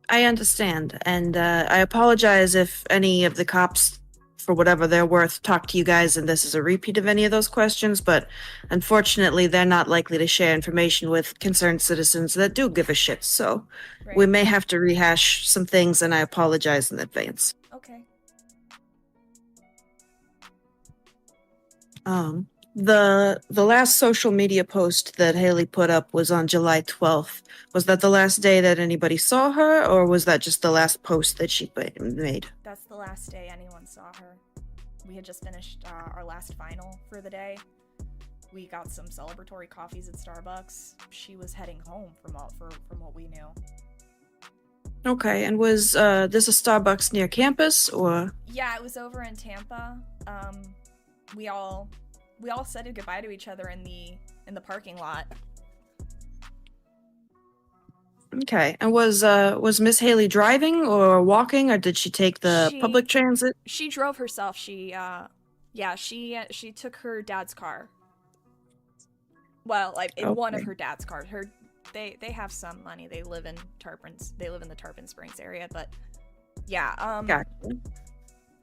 I understand, and I apologize if any of the cops, for whatever they're worth, talk to you guys and this is a repeat of any of those questions, but unfortunately they're not likely to share information with concerned citizens that do give a shit, so Right. we may have to rehash some things, and I apologize in advance. Okay. The last social media post that Haley put up was on July 12th. Was that the last day that anybody saw her, or was that just the last post that she made? That's the last day anyone saw her. We had just finished our last final for the day. We got some celebratory coffees at Starbucks. She was heading home from what we knew. Okay, and was this a Starbucks near campus, or? Yeah, it was over in Tampa. We all said goodbye to each other in the parking lot. Okay, and was Miss Haley driving or walking, or did she take the public transit? She drove herself. She took her dad's car. Well, like in one of her dad's cars. They have some money. They live in Tarpons. They live in the Tarpon Springs area, but yeah. Gotcha.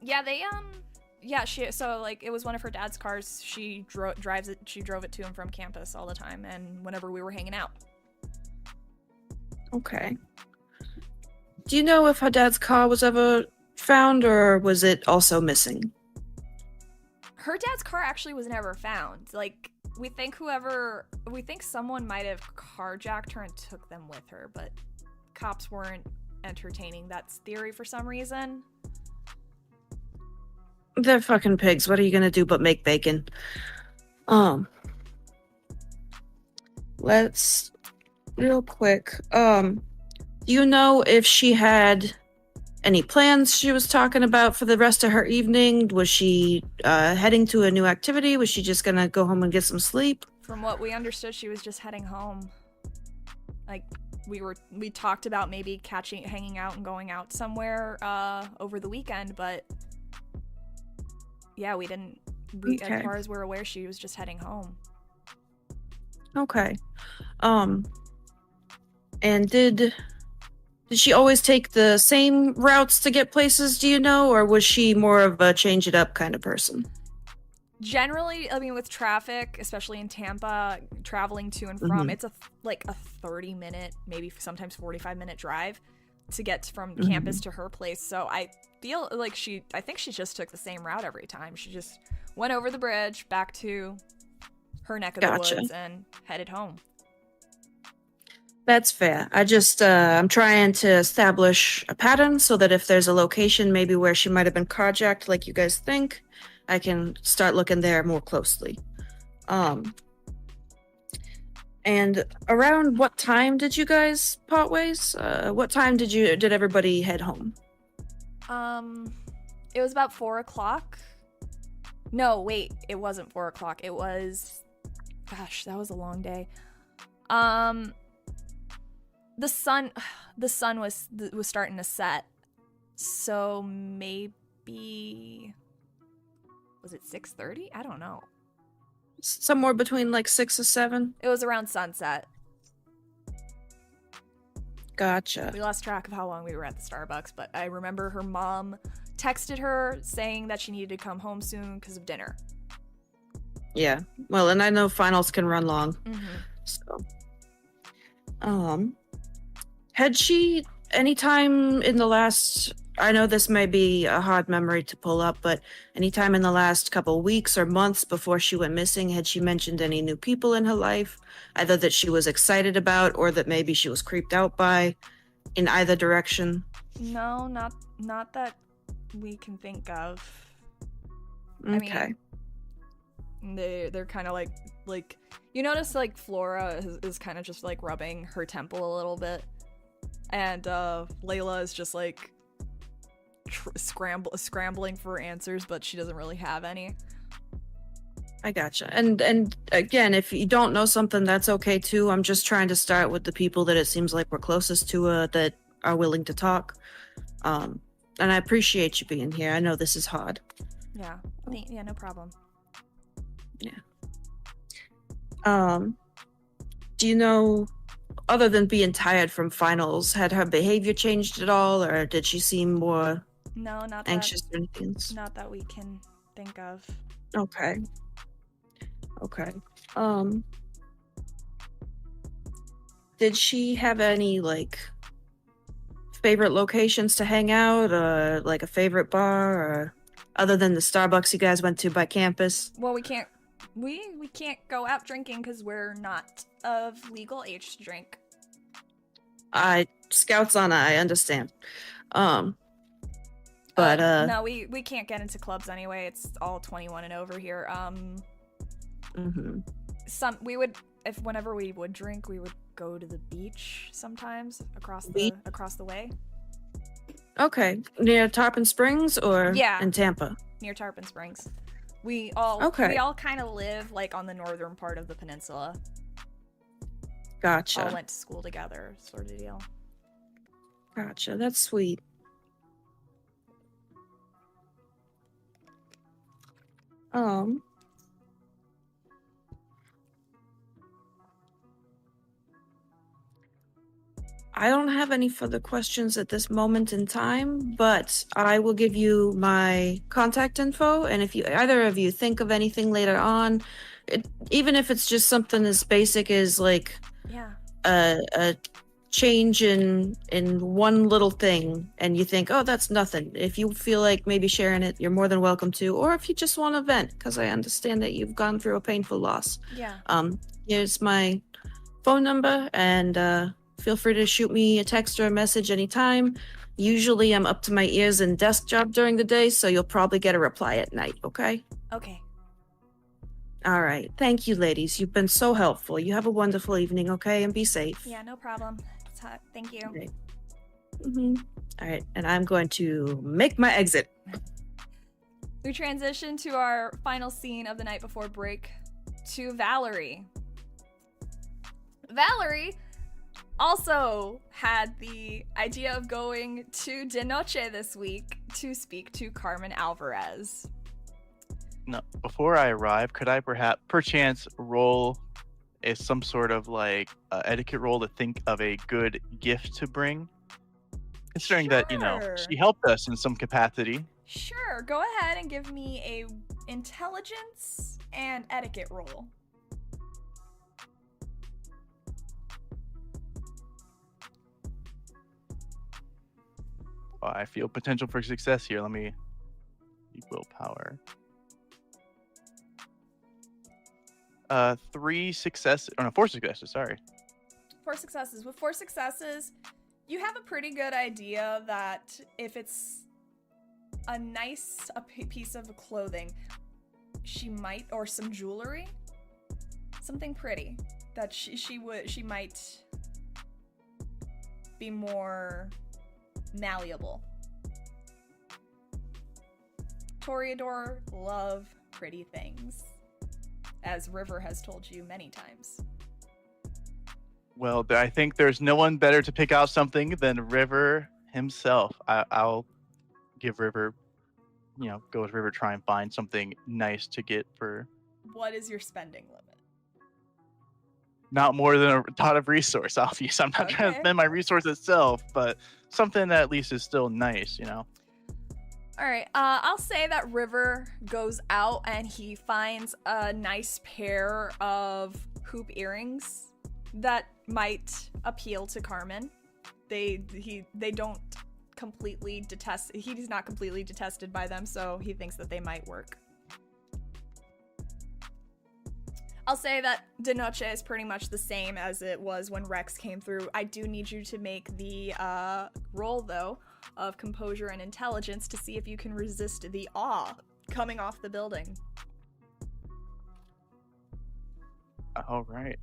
Yeah, it was one of her dad's cars. She drove it to him from campus all the time, and whenever we were hanging out. Okay. Do you know if her dad's car was ever found, or was it also missing? Her dad's car actually was never found. Like, we think someone might have carjacked her and took them with her, but cops weren't entertaining that theory for some reason. They're fucking pigs. What are you gonna do but make bacon? Let's real quick. Do you know if she had any plans she was talking about for the rest of her evening? Was she heading to a new activity? Was she just gonna go home and get some sleep? From what we understood, she was just heading home. Like, we talked about maybe hanging out and going out somewhere over the weekend, but yeah, we didn't. Okay. As far as we're aware, she was just heading home. Okay. And did she always take the same routes to get places, do you know, or was she more of a change it up kind of person? Generally, I mean, with traffic, especially in Tampa, traveling to and from, it's a 30-minute, maybe sometimes 45-minute drive to get from campus to her place. So I feel like I think she just took the same route every time. She just went over the bridge back to her neck of the woods and headed home. That's fair. I just, I'm trying to establish a pattern so that if there's a location maybe where she might have been carjacked like you guys think, I can start looking there more closely. And around what time did you guys part ways? What time did everybody head home? It was about 4 o'clock. No, wait, it wasn't 4 o'clock. It was, gosh, that was a long day. The sun was starting to set, so maybe, was it 6:30? I don't know. Somewhere between like 6 or 7. It was around sunset. Gotcha. We lost track of how long we were at the Starbucks, but I remember her mom texted her saying that she needed to come home soon because of dinner. Yeah. Well, and I know finals can run long. So, had she any time in the last, I know this may be a hard memory to pull up, but any time in the last couple weeks or months before she went missing, had she mentioned any new people in her life, either that she was excited about or that maybe she was creeped out by, in either direction? No, not that we can think of. Okay. I mean, they're kind of like you notice like Flora is kind of just like rubbing her temple a little bit, and Layla is just like scrambling for answers, but she doesn't really have any. I gotcha. And again, if you don't know something, that's okay too. I'm just trying to start with the people that it seems like we're closest to that are willing to talk. And I appreciate you being here. I know this is hard. Yeah, no problem. Yeah. Do you know, other than being tired from finals, had her behavior changed at all, or did she seem more anxious or anything? Not that we can think of. Okay. Did she have any like favorite locations to hang out, or like a favorite bar, or other than the Starbucks you guys went to by campus? Well, we can't go out drinking because we're not of legal age to drink. Scouts on I understand. But no, we can't get into clubs anyway. It's all 21 and over here. Whenever we would drink, we would go to the beach sometimes across the way. Okay, near Tarpon Springs or in Tampa? Near Tarpon Springs. We all kind of live like on the northern part of the peninsula. Gotcha. All went to school together, sort of deal. Gotcha. That's sweet. I don't have any further questions at this moment in time, but I will give you my contact info, and if either of you think of anything later on, even if it's just something as basic as like a change in one little thing, and you think, oh, that's nothing, if you feel like maybe sharing it, you're more than welcome to, or if you just want to vent, because I understand that you've gone through a painful loss. Here's my phone number, and feel free to shoot me a text or a message anytime. Usually I'm up to my ears in desk job during the day, so you'll probably get a reply at night, okay? Okay. All right. Thank you, ladies. You've been so helpful. You have a wonderful evening, okay? And be safe. Yeah, no problem. Thank you. Okay. All right. And I'm going to make my exit. We transition to our final scene of the night before break to Valerie. Valerie also had the idea of going to De Noche this week to speak to Carmen Alvarez. No, before I arrive, could I perchance roll some sort of like etiquette roll to think of a good gift to bring? Considering that, she helped us in some capacity. Sure, go ahead and give me a intelligence and etiquette roll. Oh, I feel potential for success here. Let me willpower. 4 successes. Sorry. 4 successes. With 4 successes, you have a pretty good idea that if it's a nice piece of clothing, she might, or some jewelry, something pretty, that she might be more malleable. Toreador love pretty things, as River has told you many times. Well, I think there's no one better to pick out something than River himself. I'll give River, go with River, try and find something nice to get for... What is your spending limit? Not more than a tot of resource, obviously. I'm not trying to spend my resource itself, but something that at least is still nice, All right, I'll say that River goes out and he finds a nice pair of hoop earrings that might appeal to Carmen. They don't completely detest. He's not completely detested by them, so he thinks that they might work. I'll say that De Noche is pretty much the same as it was when Rex came through. I do need you to make the roll, though, of composure and intelligence to see if you can resist the awe coming off the building. All right.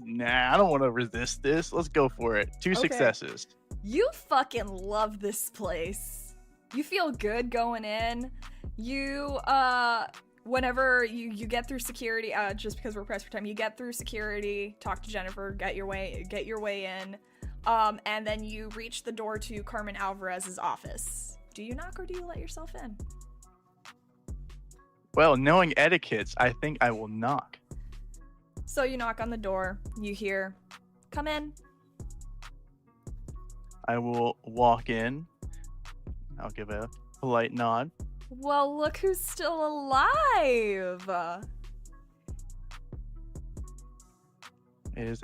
Nah, I don't want to resist this. Let's go for it. 2 successes. You fucking love this place. You feel good going in. You, whenever you get through security, just because we're pressed for time, you get through security, talk to Jennifer, get your way in, and then you reach the door to Carmen Alvarez's office. Do you knock or do you let yourself in? Well, knowing etiquettes, I think I will knock. So you knock on the door, you hear, "Come in." I will walk in. I'll give a polite nod. Well, look who's still alive! It is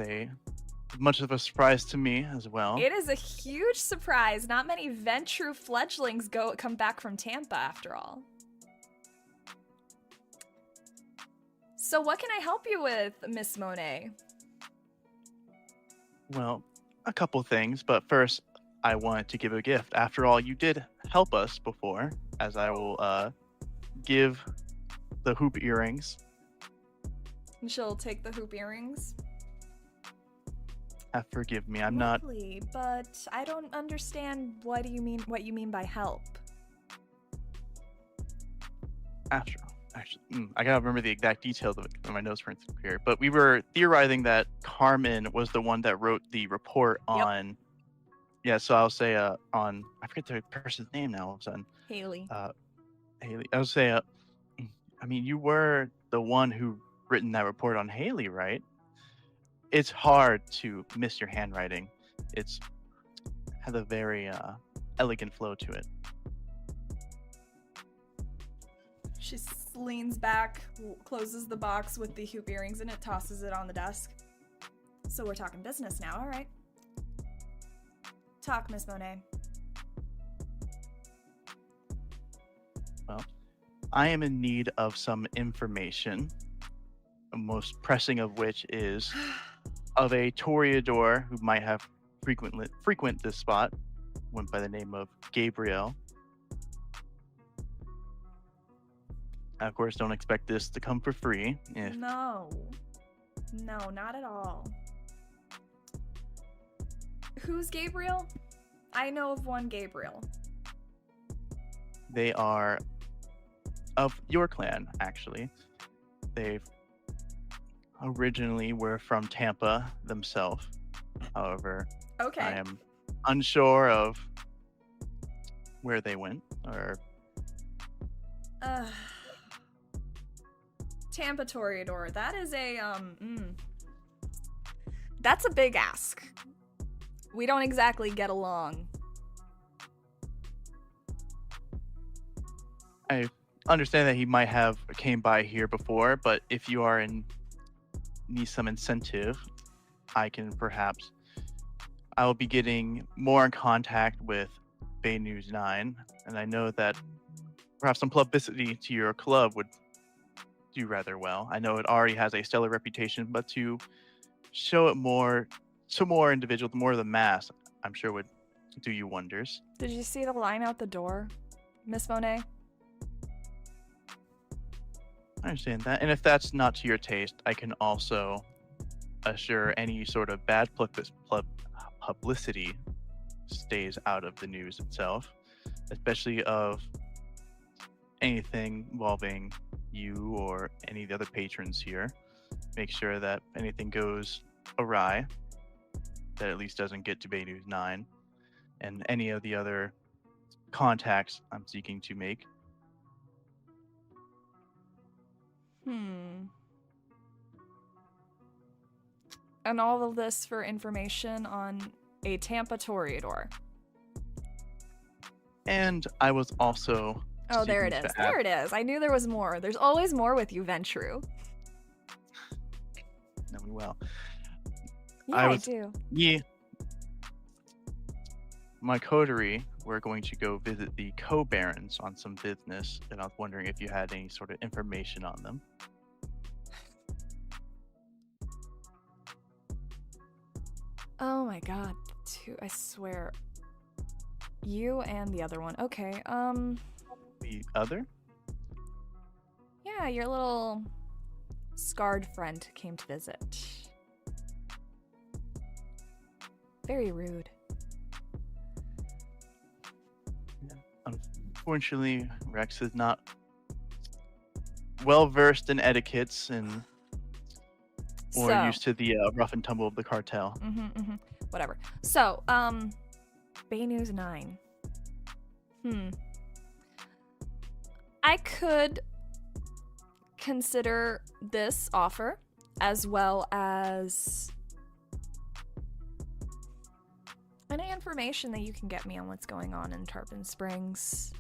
much of a surprise to me as well. It is a huge surprise. Not many Ventrue fledglings come back from Tampa, after all. So what can I help you with, Miss Monet? Well, a couple things, but first, I wanted to give a gift. After all, you did help us before, as I will give the hoop earrings. And she'll take the hoop earrings. Forgive me, I'm not... Lovely, but I don't understand what you mean by help. Actually, I gotta remember the exact details of it because my notes weren't clear. But we were theorizing that Carmen was the one that wrote the report on... Yep. Yeah, so I'll say I forget the person's name now all of a sudden. Haley. Haley. I would say, you were the one who written that report on Haley, right? It's hard to miss your handwriting. It's has a very elegant flow to it. She leans back, closes the box with the hoop earrings in it, tosses it on the desk. So we're talking business now, all right. Talk, Miss Monet. Well, I am in need of some information, the most pressing of which is of a toreador who might have frequent this spot, went by the name of Gabriel. I, of course, don't expect this to come for free. No, not at all. Who's Gabriel? I know of one Gabriel. They are of your clan, actually. They originally were from Tampa themselves. However, I am unsure of where they went or... Tampa Toreador. That is a, that's a big ask. We don't exactly get along. I understand that he might have came by here before, but if you are in need some incentive, I will be getting more in contact with Bay News 9, and I know that perhaps some publicity to your club would do rather well. I know it already has a stellar reputation, but to show it more to more individuals, more of the mass, I'm sure would do you wonders. Did you see the line out the door, Miss Monet? I understand that. And if that's not to your taste, I can also assure any sort of bad publicity stays out of the news itself, especially of anything involving you or any of the other patrons here. Make sure that anything goes awry, that at least doesn't get to Bay News 9 and any of the other contacts I'm seeking to make. And all of this for information on a Tampa Toreador. And I was also... Oh, there it is. There it is. I knew there was more. There's always more with you, Ventru. No, we will. Yeah, I do. Yeah. My coterie, we're going to go visit the Co Barons on some business, and I was wondering if you had any sort of information on them. Oh my god. I swear. You and the other one. Okay, The other? Yeah, your little scarred friend came to visit. Very rude. Unfortunately, Rex is not well versed in etiquettes and or used to the rough and tumble of the cartel. Whatever. So, Bay News 9. I could consider this offer as well as any information that you can get me on what's going on in Tarpon Springs.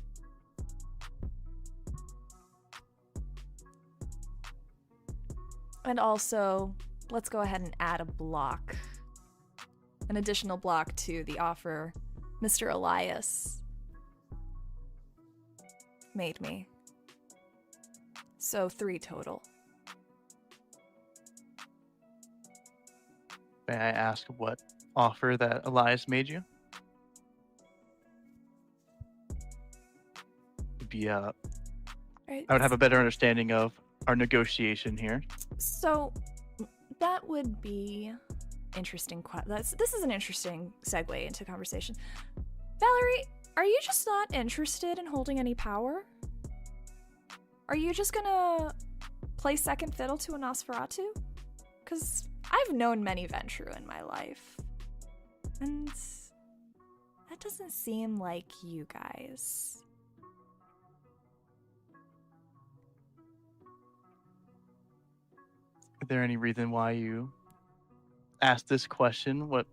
And also, let's go ahead and add a block. An additional block to the offer Mr. Elias made me. So 3 total. May I ask what offer that Elias made you? I would have a better understanding of our negotiation here. So that would be interesting. This is an interesting segue into conversation. Valerie, are you just not interested in holding any power? Are you just gonna play second fiddle to a Nosferatu? Because I've known many Ventru in my life, and that doesn't seem like you guys. Is there any reason why you asked this question? What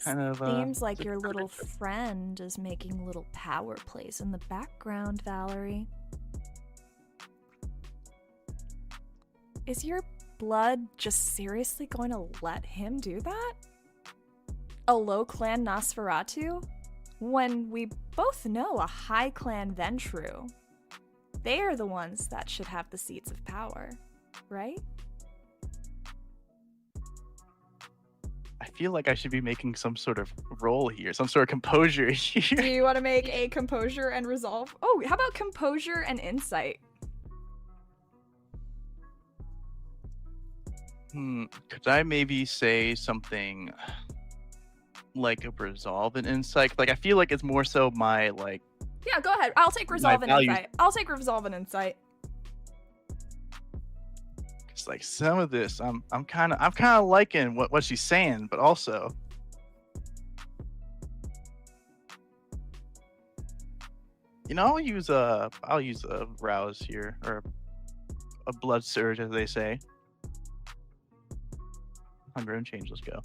kind of seems like your little friend is making little power plays in the background, Valerie. Is your blood just seriously going to let him do that? A low clan Nosferatu? When we both know a high clan Ventru. They are the ones that should have the seats of power, right? I feel like I should be making some sort of role here, some sort of composure here. Do you want to make a composure and resolve? Oh, how about composure and insight? Could I maybe say something like a resolve and insight? Like, I feel like it's more so my, like... Yeah, go ahead. I'll take resolve and insight. I'll take resolve and insight. It's like some of this, I'm kind of liking what she's saying, but also... You know, I'll use a rouse here, or a blood surge, as they say. Hunger and change, let's go.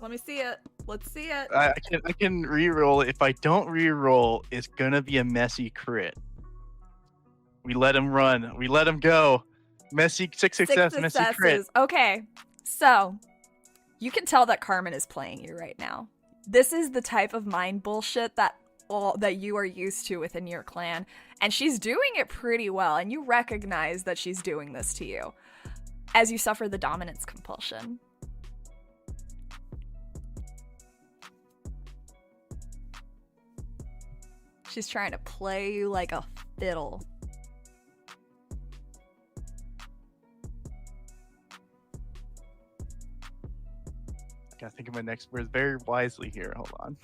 Let me see it. Let's see it. I can reroll. If I don't reroll, it's gonna be a messy crit. We let him run. We let him go. Messy six success, messy crit. Okay, so you can tell that Carmen is playing you right now. This is the type of mind bullshit that you are used to within your clan, and she's doing it pretty well, and you recognize that she's doing this to you as you suffer the dominance compulsion. She's trying to play you like a fiddle. I gotta think of my next words very wisely here. Hold on.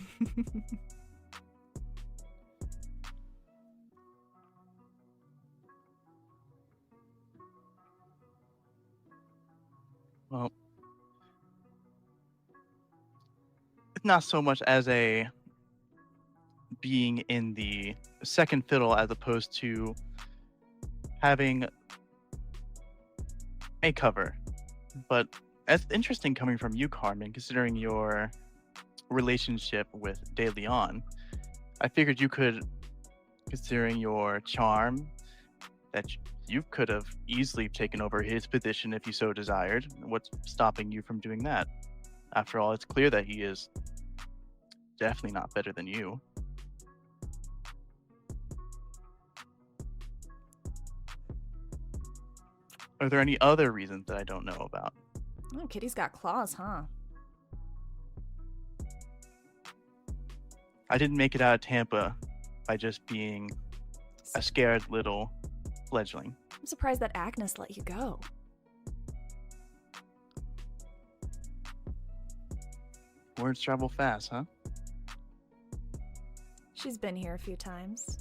Well, it's not so much as a being in the second fiddle as opposed to having a cover. But that's interesting coming from you, Carmen, considering your relationship with De Leon. I figured you could, considering your charm, that you could have easily taken over his position if you so desired. What's stopping you from doing that? After all, it's clear that he is definitely not better than you. Are there any other reasons that I don't know about? Oh, Kitty's got claws, huh? I didn't make it out of Tampa by just being a scared little fledgling. I'm surprised that Agnes let you go. Words travel fast, huh? She's been here a few times.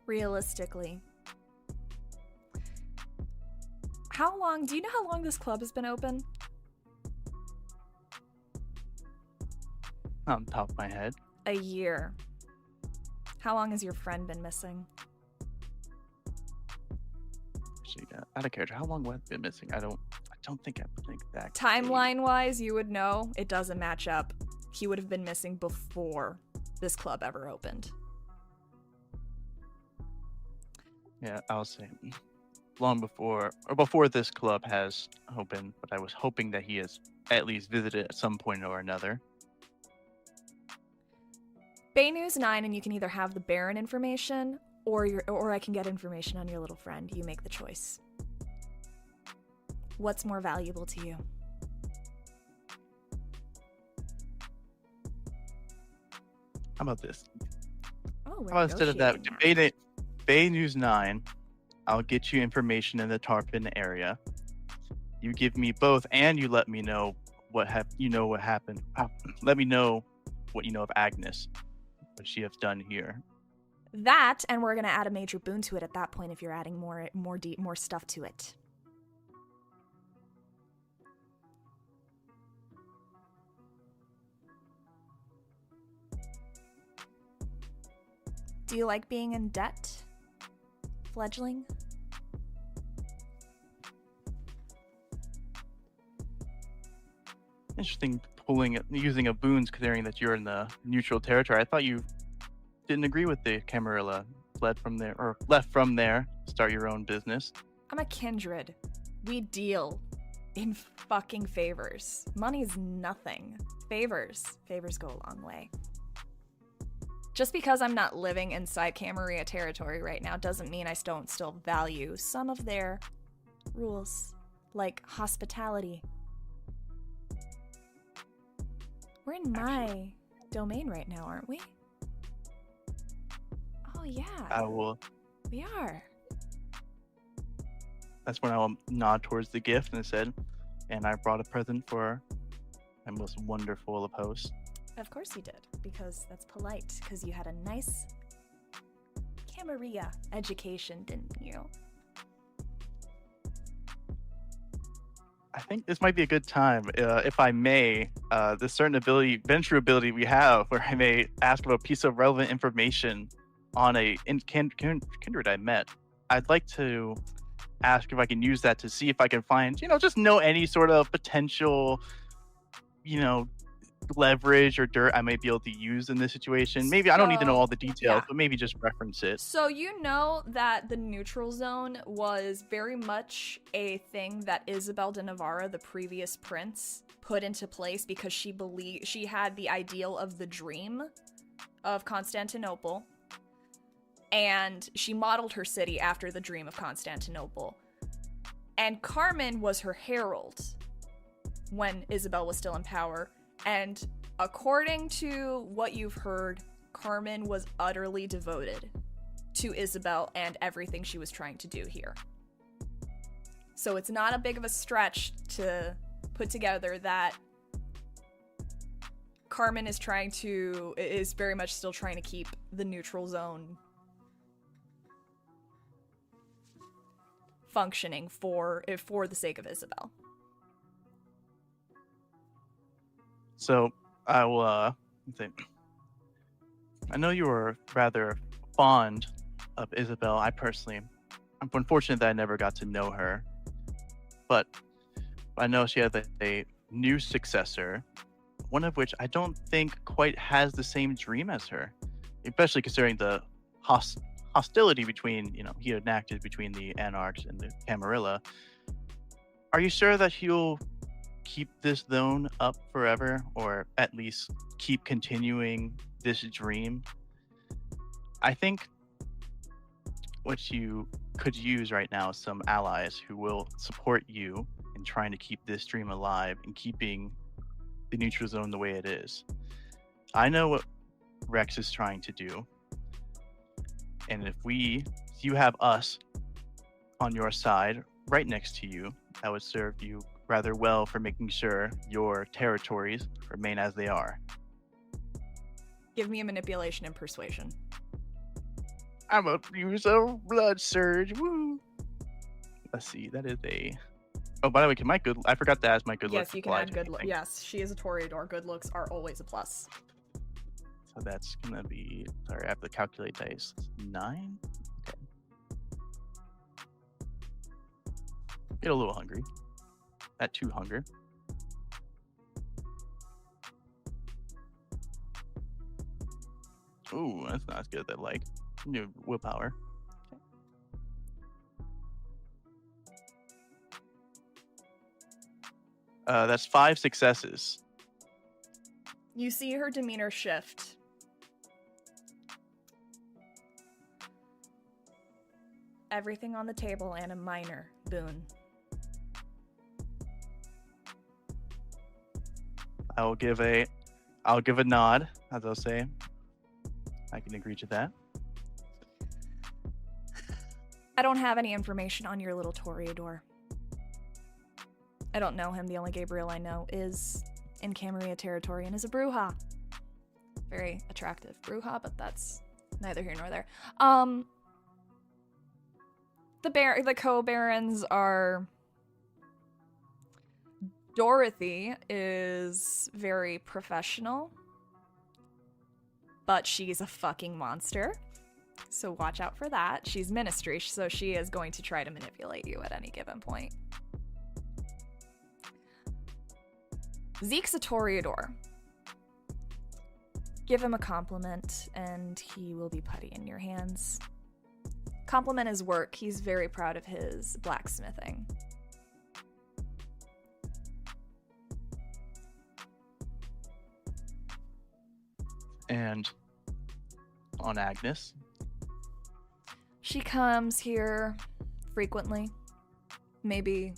Realistically. Do you know how long this club has been open? Not on top of my head. A year. How long has your friend been missing? Actually, out of character, how long have I been missing? I don't think I think that. Timeline-wise, you would know. It doesn't match up. He would have been missing before this club ever opened. Yeah, I'll say long before, or before this club has opened, but I was hoping that he has at least visited at some point or another. Bay News 9, and you can either have the Baron information, or I can get information on your little friend. You make the choice. What's more valuable to you? How about this? Oh, we're How about instead of that, negotiating now. Bay News 9, I'll get you information in the Tarpon area. You give me both, and you let me know what happened. Let me know what you know of Agnes, what she has done here. That, and we're gonna add a major boon to it at that point if you're adding more stuff to it. Do you like being in debt, fledgling? Interesting using a boons considering that you're in the neutral territory. I thought you didn't agree with the Camarilla, left from there, start your own business. I'm a kindred. We deal in fucking favors. Money's nothing. Favors go a long way. Just because I'm not living inside Camarilla territory right now doesn't mean I don't still value some of their rules, like hospitality. We're in my domain right now, aren't we? Oh, yeah. I will. We are. That's when I will nod towards the gift and said, and I brought a present for my most wonderful of hosts. Of course you did, because that's polite, because you had a nice Camarilla education, didn't you? I think this might be a good time, if I may, this certain venture ability we have, where I may ask of a piece of relevant information on a kindred I met. I'd like to ask if I can use that to see if I can find, just know any sort of potential, leverage or dirt I might be able to use in this situation. Maybe I don't need to know all the details, but maybe just reference it. So you know that the neutral zone was very much a thing that Isabel de Navarra, the previous prince, put into place because she believed she had the ideal of the dream of Constantinople, and she modeled her city after the dream of Constantinople. And Carmen was her herald when Isabel was still in power. And according to what you've heard, Carmen was utterly devoted to Isabel and everything she was trying to do here. So it's not a big of a stretch to put together that Carmen is very much still trying to keep the neutral zone functioning for the sake of Isabel. So I will think. I know you were rather fond of Isabel. I'm unfortunate that I never got to know her, but I know she has a new successor, one of which I don't think quite has the same dream as her, especially considering the hostility between, he enacted between the Anarchs and the Camarilla. Are you sure that he'll keep this zone up forever, or at least keep continuing this dream? I think what you could use right now is some allies who will support you in trying to keep this dream alive and keeping the neutral zone the way it is. I know what Rex is trying to do, and if you have us on your side right next to you, that would serve you rather well for making sure your territories remain as they are. Give me a manipulation and persuasion. I'm a use of blood surge. Woo! Let's see, that is a... Oh, by the way, I forgot to ask my good looks. Yes, you can add good looks. Yes, she is a Toreador. Good looks are always a plus. So that's gonna be... Sorry, I have to calculate dice. 9? Okay. Get a little hungry. At 2 hunger. Ooh, that's not as good as I like. New willpower. That's 5 successes. You see her demeanor shift. Everything on the table and a minor boon. I'll give a nod, as I'll say. I can agree to that. I don't have any information on your little Toreador. I don't know him. The only Gabriel I know is in Camarilla territory and is a Bruja. Very attractive Bruja, but that's neither here nor there. The Co Barons are... Dorothy is very professional, but she's a fucking monster. So watch out for that. She's ministry, so she is going to try to manipulate you at any given point. Zeke's a Toreador. Give him a compliment, and he will be putty in your hands. Compliment his work. He's very proud of his blacksmithing. And on Agnes? She comes here frequently, maybe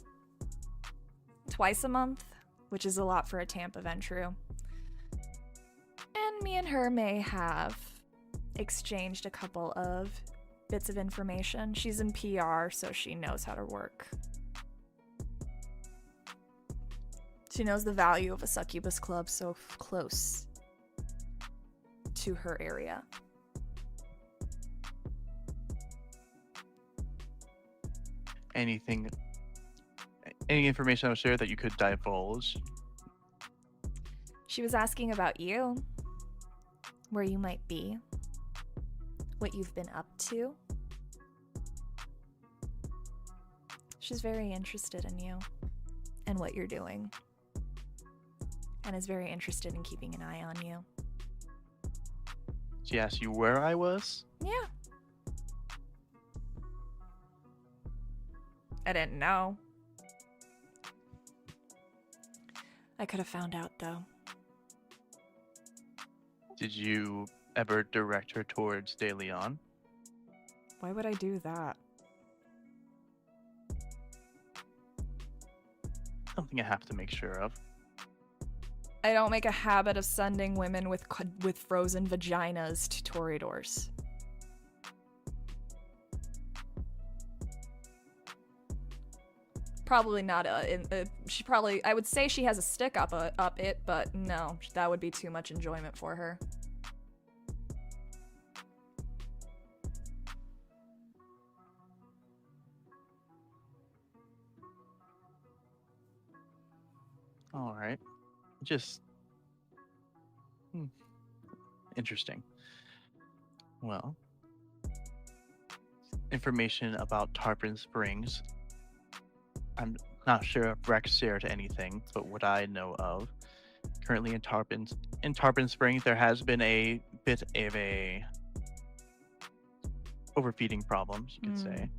twice a month, which is a lot for a Tampa Ventru. And me and her may have exchanged a couple of bits of information. She's in PR, so she knows how to work. She knows the value of a succubus club so close to her area. Any information I was share that you could divulge? She was asking about you, where you might be, what you've been up to. She's very interested in you and what you're doing. And is very interested in keeping an eye on you. She asked you where I was? Yeah. I didn't know. I could have found out, though. Did you ever direct her towards De Leon? Why would I do that? Something I have to make sure of. I don't make a habit of sending women with frozen vaginas to Toreadors. Probably not she probably, I would say she has a stick up it, but no, that would be too much enjoyment for her. All right. Just interesting. Well, information about Tarpon Springs. I'm not sure if Rex shared anything, but what I know of, currently in Tarpon Springs, there has been a bit of a overfeeding problems, you could say.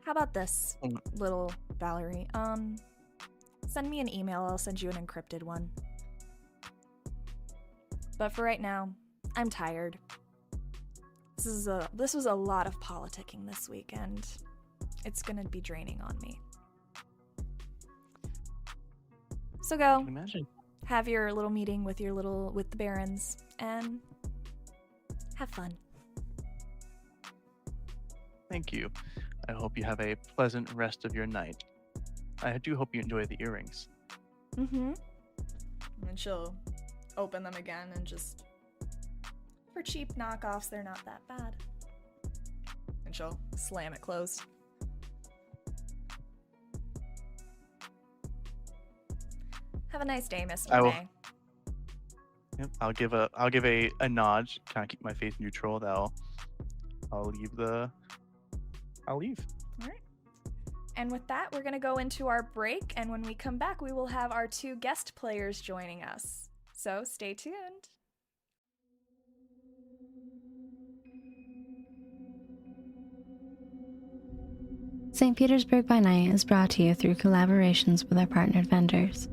How about this, little Valerie? Send me an email. I'll send you an encrypted one. But for right now, I'm tired. This was a lot of politicking this weekend. It's gonna be draining on me. So go. I can imagine. Have your little meeting with the Barons and have fun. Thank you. I hope you have a pleasant rest of your night. I do hope you enjoy the earrings. Mm-hmm. And she'll open them again and just, for cheap knockoffs, they're not that bad. And she'll slam it closed. Have a nice day, Miss Monet. Yep, I'll give a nod, kind of keep my face neutral. I'll leave. All right. And with that, we're gonna go into our break, and when we come back, we will have our 2 guest players joining us. So stay tuned. St. Petersburg by Night is brought to you through collaborations with our partnered vendors: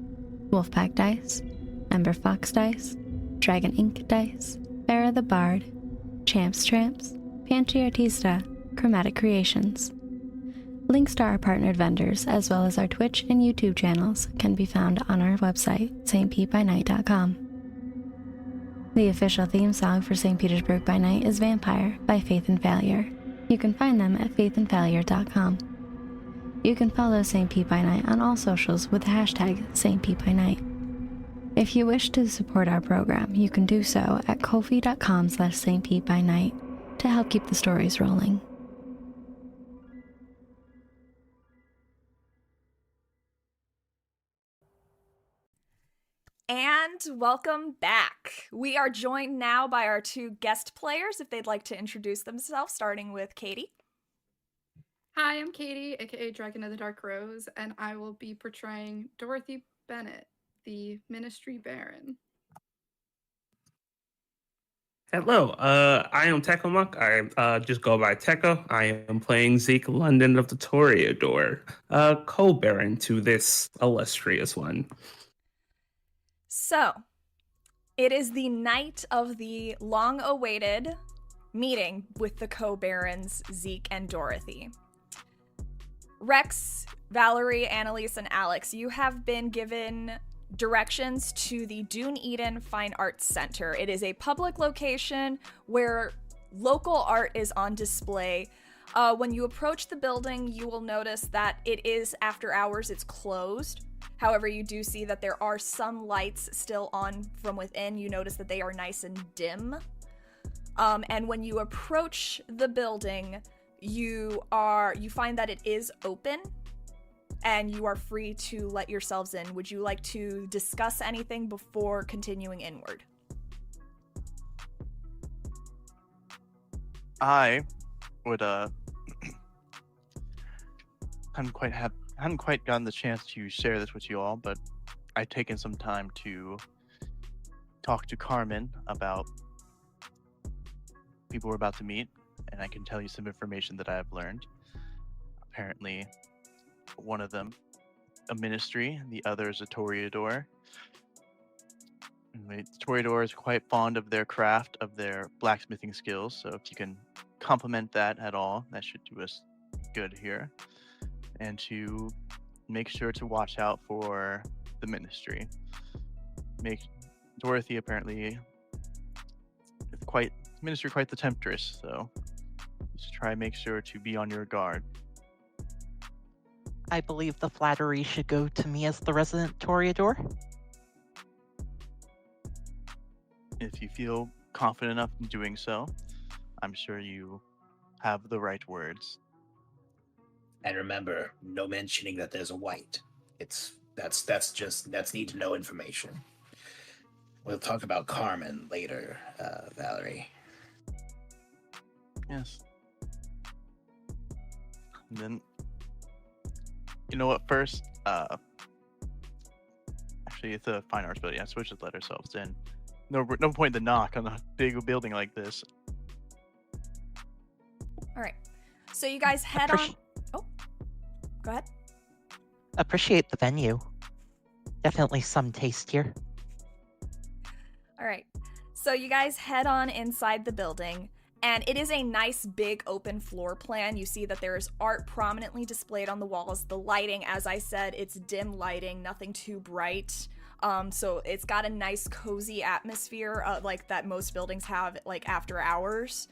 Wolfpack Dice, Ember Fox Dice, Dragon Ink Dice, Farrah the Bard, Champs Tramps, Pantry Artista, Chromatic Creations. Links to our partnered vendors, as well as our Twitch and YouTube channels, can be found on our website, stpbynight.com. The official theme song for St. Petersburg by Night is Vampire by Faith and Failure. You can find them at faithandfailure.com. You can follow St. Pete by Night on all socials with the hashtag St. Pete by Night. If you wish to support our program, you can do so at ko-fi.com/St. Pete by Night to help keep the stories rolling. And welcome back. We are joined now by our 2 guest players, if they'd like to introduce themselves, starting with Katie. Hi, I'm Katie, aka Dragon of the Dark Rose, and I will be portraying Dorothy Bennett, the Ministry Baron. Hello, I am Tekomuck. I just go by Teko. I am playing Zeke London of the Toreador, Co Baron to this illustrious one. So, it is the night of the long-awaited meeting with the Co Barons, Zeke and Dorothy. Rex, Valerie, Annalise, and Alex, you have been given directions to the Dunedin Fine Arts Center. It is a public location where local art is on display. When you approach the building, you will notice that it is after hours, it's closed. However, you do see that there are some lights still on from within. You notice that they are nice and dim. And when you approach the building, you find that it is open and you are free to let yourselves in. Would you like to discuss anything before continuing inward? I would hadn't quite gotten the chance to share this with you all, but I've taken some time to talk to Carmen about people we're about to meet, and I can tell you some information that I have learned. Apparently, one of them a ministry, the other is a toreador. The toreador is quite fond of their craft, of their blacksmithing skills, so if you can complement that at all, that should do us good here. And to make sure to watch out for the ministry. Dorothy apparently is quite the temptress, so just try and make sure to be on your guard. I believe the flattery should go to me as the resident toreador. If you feel confident enough in doing so, I'm sure you have the right words. And remember, no mentioning that there's a white. That's need to know information. We'll talk about Carmen later, Valerie. Yes. And then, you know what? First, actually, it's a fine arts building. Yeah, so we'll just let ourselves in. No point to knock on a big building like this. All right. So you guys head on. Oh, go ahead. Appreciate the venue. Definitely some taste here. All right. So you guys head on inside the building, and it is a nice big open floor plan. You see that there is art prominently displayed on the walls. The lighting, as I said, it's dim lighting, nothing too bright. So it's got a nice cozy atmosphere, like that most buildings have, like after hours.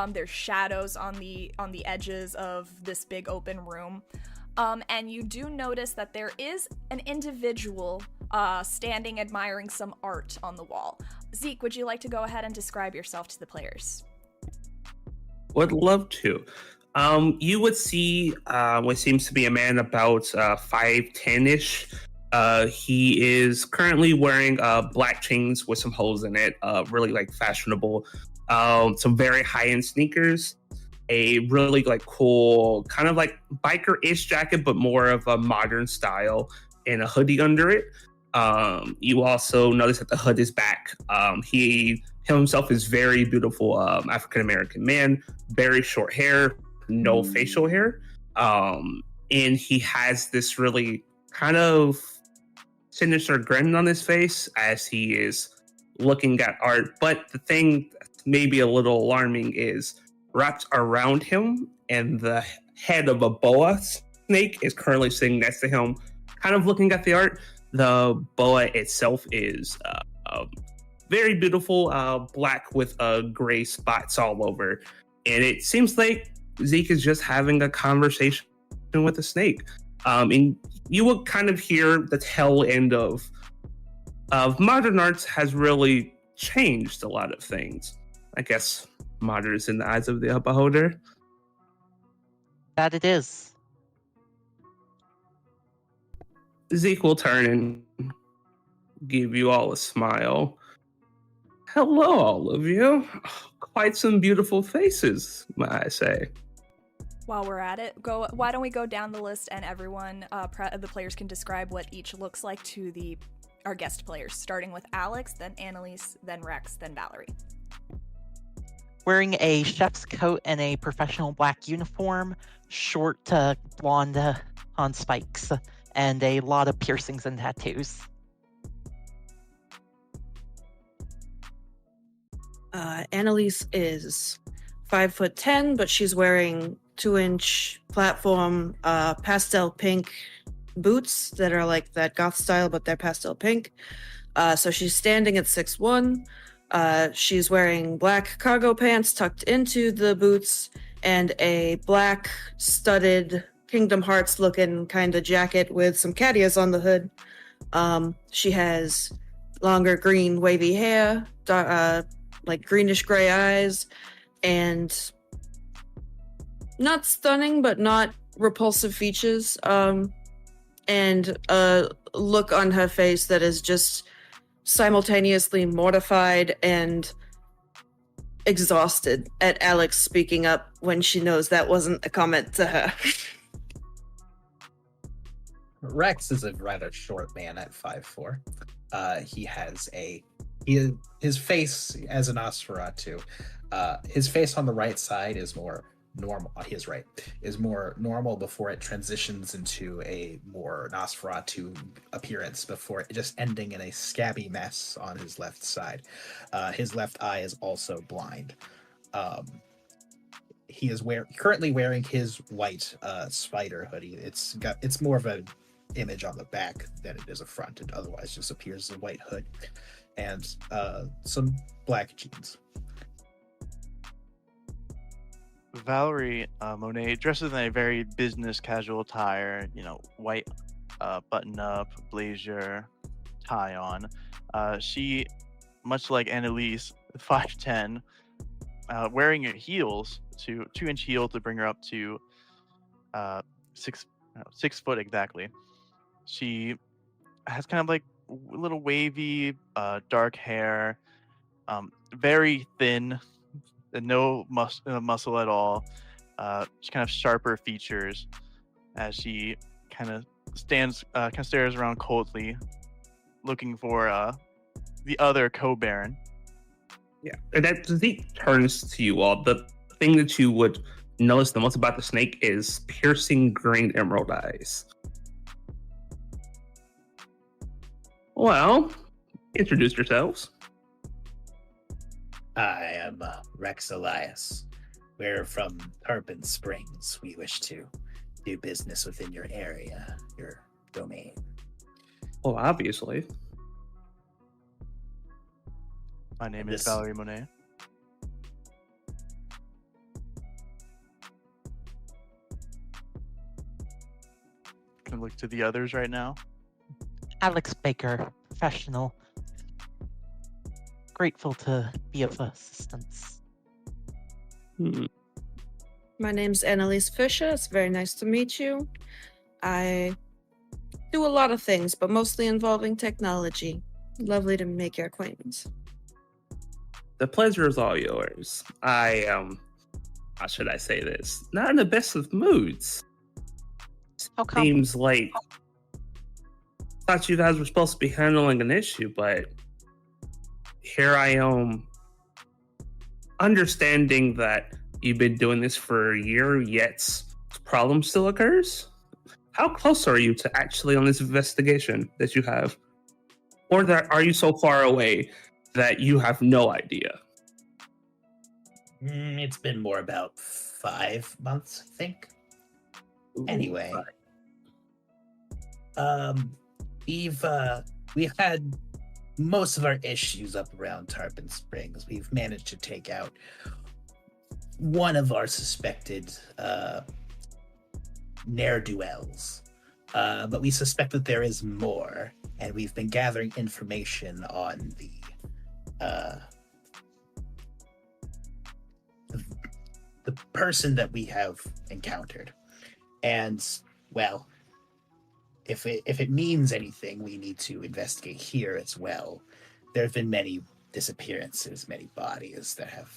There's shadows on the edges of this big open room. And you do notice that there is an individual standing admiring some art on the wall. Zeke, would you like to go ahead and describe yourself to the players? Would love to. You would see what seems to be a man about 5'10"-ish. He is currently wearing black chains with some holes in it, really like fashionable. Some very high-end sneakers, a really like cool kind of like biker-ish jacket, but more of a modern style, and a hoodie under it. You also notice that the hood is back. He himself is very beautiful African-American man, very short hair, no facial hair. And he has this really kind of sinister grin on his face as he is looking at art. But the thing that's maybe a little alarming is wrapped around him, and the head of a boa snake is currently sitting next to him, kind of looking at the art. The boa itself is very beautiful, black with gray spots all over. And it seems like Zeke is just having a conversation with the snake. And you will kind of hear the tail end of modern arts has really changed a lot of things. I guess modern is in the eyes of the beholder. That it is. Zeke will turn and give you all a smile. Hello, all of you. Quite some beautiful faces, may I say. While we're at it, why don't we go down the list, and everyone, the players can describe what each looks like to our guest players, starting with Alex, then Annalise, then Rex, then Valerie. Wearing a chef's coat and a professional black uniform, short blonde on spikes, and a lot of piercings and tattoos. Annalise is 5'10", but she's wearing 2-inch platform pastel pink boots that are like that goth style, but they're pastel pink. So she's standing at 6'1". She's wearing black cargo pants tucked into the boots and a black studded Kingdom Hearts looking kind of jacket with some cat ears on the hood. She has longer green wavy hair, like greenish gray eyes, and not stunning but not repulsive features, and a look on her face that is just simultaneously mortified and exhausted at Alex speaking up when she knows that wasn't a comment to her. Rex is a rather short man at 5'4". He has his face as an Nosferatu. His face on the right side is more normal. His right is more normal before it transitions into a more Nosferatu appearance, before it just ending in a scabby mess on his left side. His left eye is also blind. He is currently wearing his white spider hoodie. It's more of an image on the back than it is a front. It otherwise just appears as a white hood and some black jeans. Valerie Monet dresses in a very business casual attire, white button up, blazer, tie on. She, much like Annalise, 5'10", wearing heels, 2-inch heel to bring her up to 6 foot exactly. She has kind of like a little wavy, dark hair, very thin, and no muscle at all. Just kind of sharper features as she kind of stares around coldly, looking for the other Co Baron. Yeah, and that Zeke turns to you all. The thing that you would notice the most about the snake is piercing green emerald eyes. Well, introduce yourselves. I am Rex Elias. We're from Tarpon Springs. We wish to do business within your area, your domain. Well, obviously. My name is Valerie Monet. Can look to the others right now. Alex Baker, professional. Grateful to be of assistance. My name's Annalise Fisher. It's very nice to meet you. I do a lot of things, but mostly involving technology. Lovely to make your acquaintance. The pleasure is all yours. I how should I say this? Not in the best of moods. How come? Seems like thought you guys were supposed to be handling an issue, but here I am understanding that you've been doing this for a year, yet problem still occurs? How close are you to actually on this investigation that you have? Or that are you so far away that you have no idea? It's been more about 5 months, I think. Anyway, we've had most of our issues up around Tarpon Springs. We've managed to take out one of our suspected ne'er-do-wells, but we suspect that there is more, and we've been gathering information on the person that we have encountered. And, well, if it means anything, we need to investigate here as well. There have been many disappearances, many bodies that have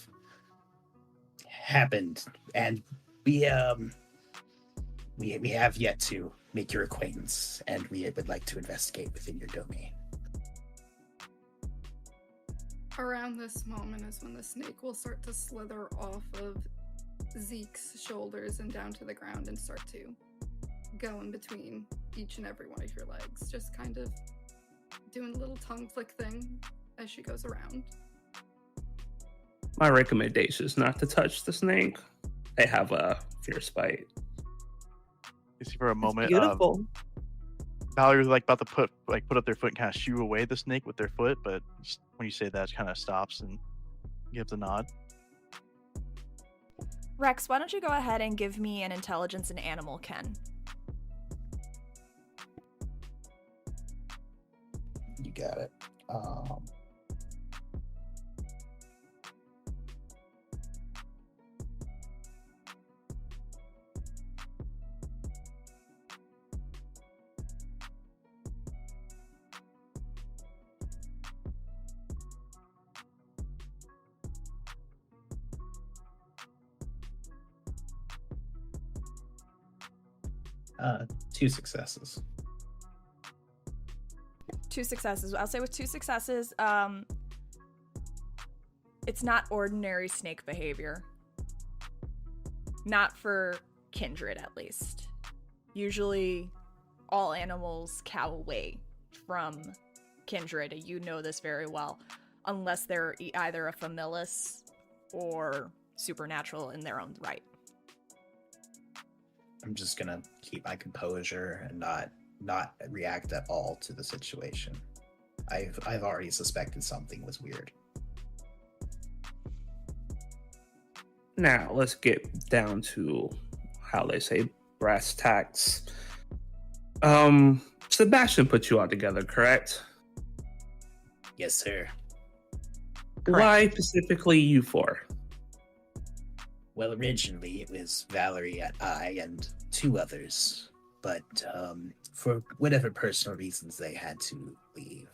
happened, and we have yet to make your acquaintance, and we would like to investigate within your domain. Around this moment is when the snake will start to slither off of Zeke's shoulders and down to the ground and start to go in between each and every one of your legs, just kind of doing a little tongue flick thing as she goes around. My recommendation is not to touch the snake. They have a fierce bite. You see for a moment, Beautiful. Valerie was like about to put up their foot and kind of shoo away the snake with their foot, but when you say that, it kind of stops and gives a nod. Rex, why don't you go ahead and give me an intelligence and animal ken? You got it. Two successes. 2 successes. I'll say with 2 successes, it's not ordinary snake behavior. Not for kindred, at least. Usually, all animals cow away from kindred. You know this very well. Unless they're either a familis or supernatural in their own right. I'm just gonna keep my composure and not react at all to the situation. I've already suspected something was weird. Now, let's get down to how they say brass tacks. Sebastian put you all together, correct? Yes, sir. Why specifically you four? Well, originally it was Valerie, I, and 2 others, but for whatever personal reasons they had to leave.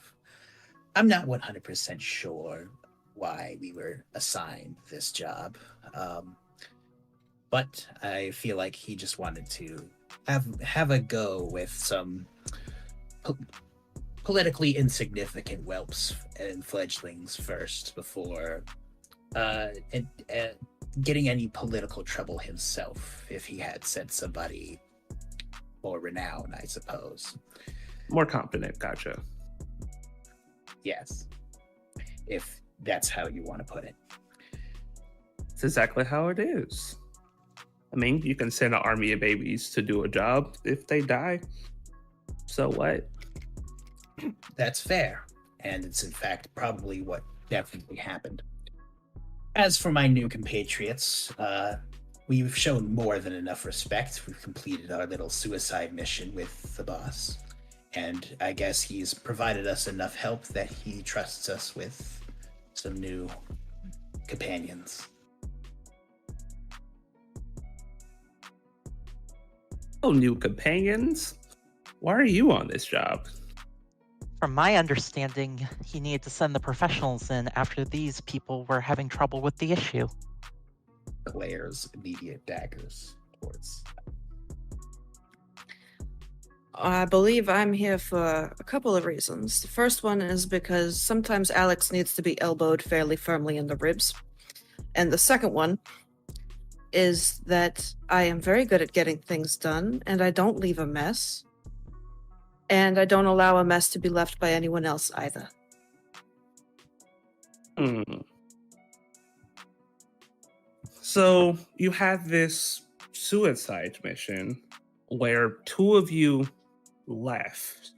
I'm not 100% sure why we were assigned this job, but I feel like he just wanted to have a go with some politically insignificant whelps and fledglings first before getting any political trouble himself, if he had sent somebody more renowned, I suppose. More competent, gotcha. Yes, if that's how you want to put it. It's exactly how it is. I mean, you can send an army of babies to do a job. If they die, so what? That's fair, and it's in fact probably what definitely happened. As for my new compatriots, we've shown more than enough respect. We've completed our little suicide mission with the boss, and I guess he's provided us enough help that he trusts us with some new companions. Oh, new companions? Why are you on this job? From my understanding, he needed to send the professionals in after these people were having trouble with the issue. Claire's immediate daggers towards. I believe I'm here for a couple of reasons. The first one is because sometimes Alex needs to be elbowed fairly firmly in the ribs. And the second one is that I am very good at getting things done, and I don't leave a mess. And I don't allow a mess to be left by anyone else either. So you had this suicide mission where 2 of you left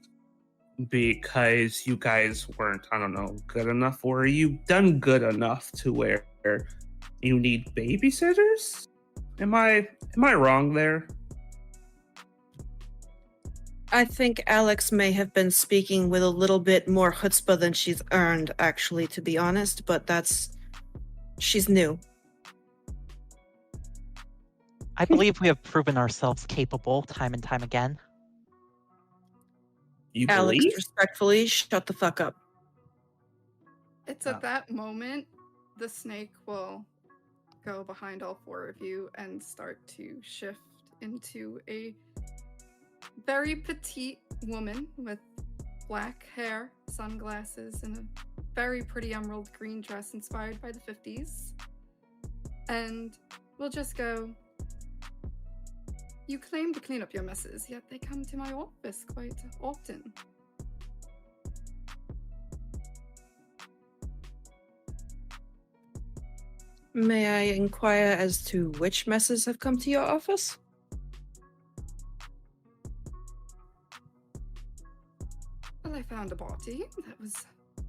because you guys weren't, I don't know, good enough, or are you done good enough to where you need babysitters? Am I wrong there? I think Alex may have been speaking with a little bit more chutzpah than she's earned, actually, to be honest, but she's new. I believe we have proven ourselves capable time and time again. You Alex, believe? respectfully, shut the fuck up. It's at that moment the snake will go behind all 4 of you and start to shift into a very petite woman with black hair, sunglasses, and a very pretty emerald green dress inspired by the 50s. And we'll just go, "You claim to clean up your messes, yet they come to my office quite often. May I inquire as to which messes have come to your office? Well, I found a body that was,"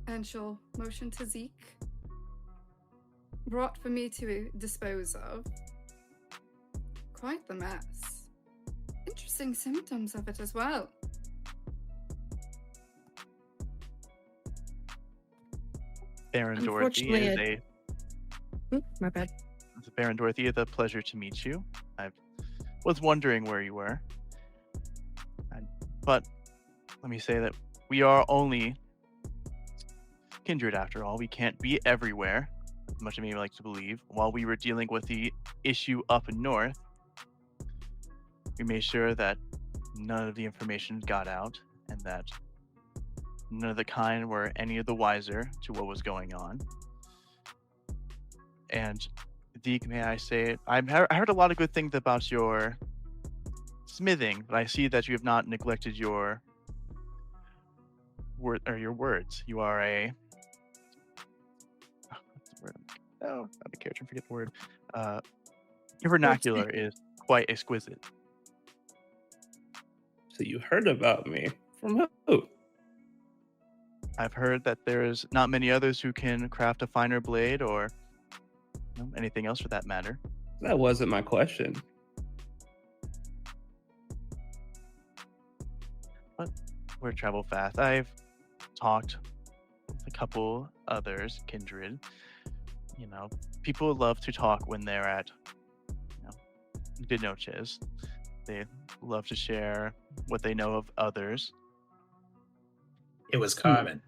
and she'll motion to Zeke, "brought for me to dispose of. Quite the mess. Interesting symptoms of it as well." Baron Dorothy is my bad. Baron Dorothy, it's a pleasure to meet you. I was wondering where you were. But let me say that we are only kindred after all. We can't be everywhere, as much as I may like to believe. While we were dealing with the issue up north, we made sure that none of the information got out and that none of the kind were any of the wiser to what was going on. And Deke, may I say, I heard a lot of good things about your smithing, but I see that you have not neglected your words. You are a what's the word? Oh, not a character. Forget the word. Your vernacular is quite exquisite. So you heard about me from who? I've heard that there's not many others who can craft a finer blade or anything else for that matter. That wasn't my question. But we're travel fast. I've talked with a couple others, kindred. People love to talk when they're at, de noches. They love to share what they know of others. It was Carmen.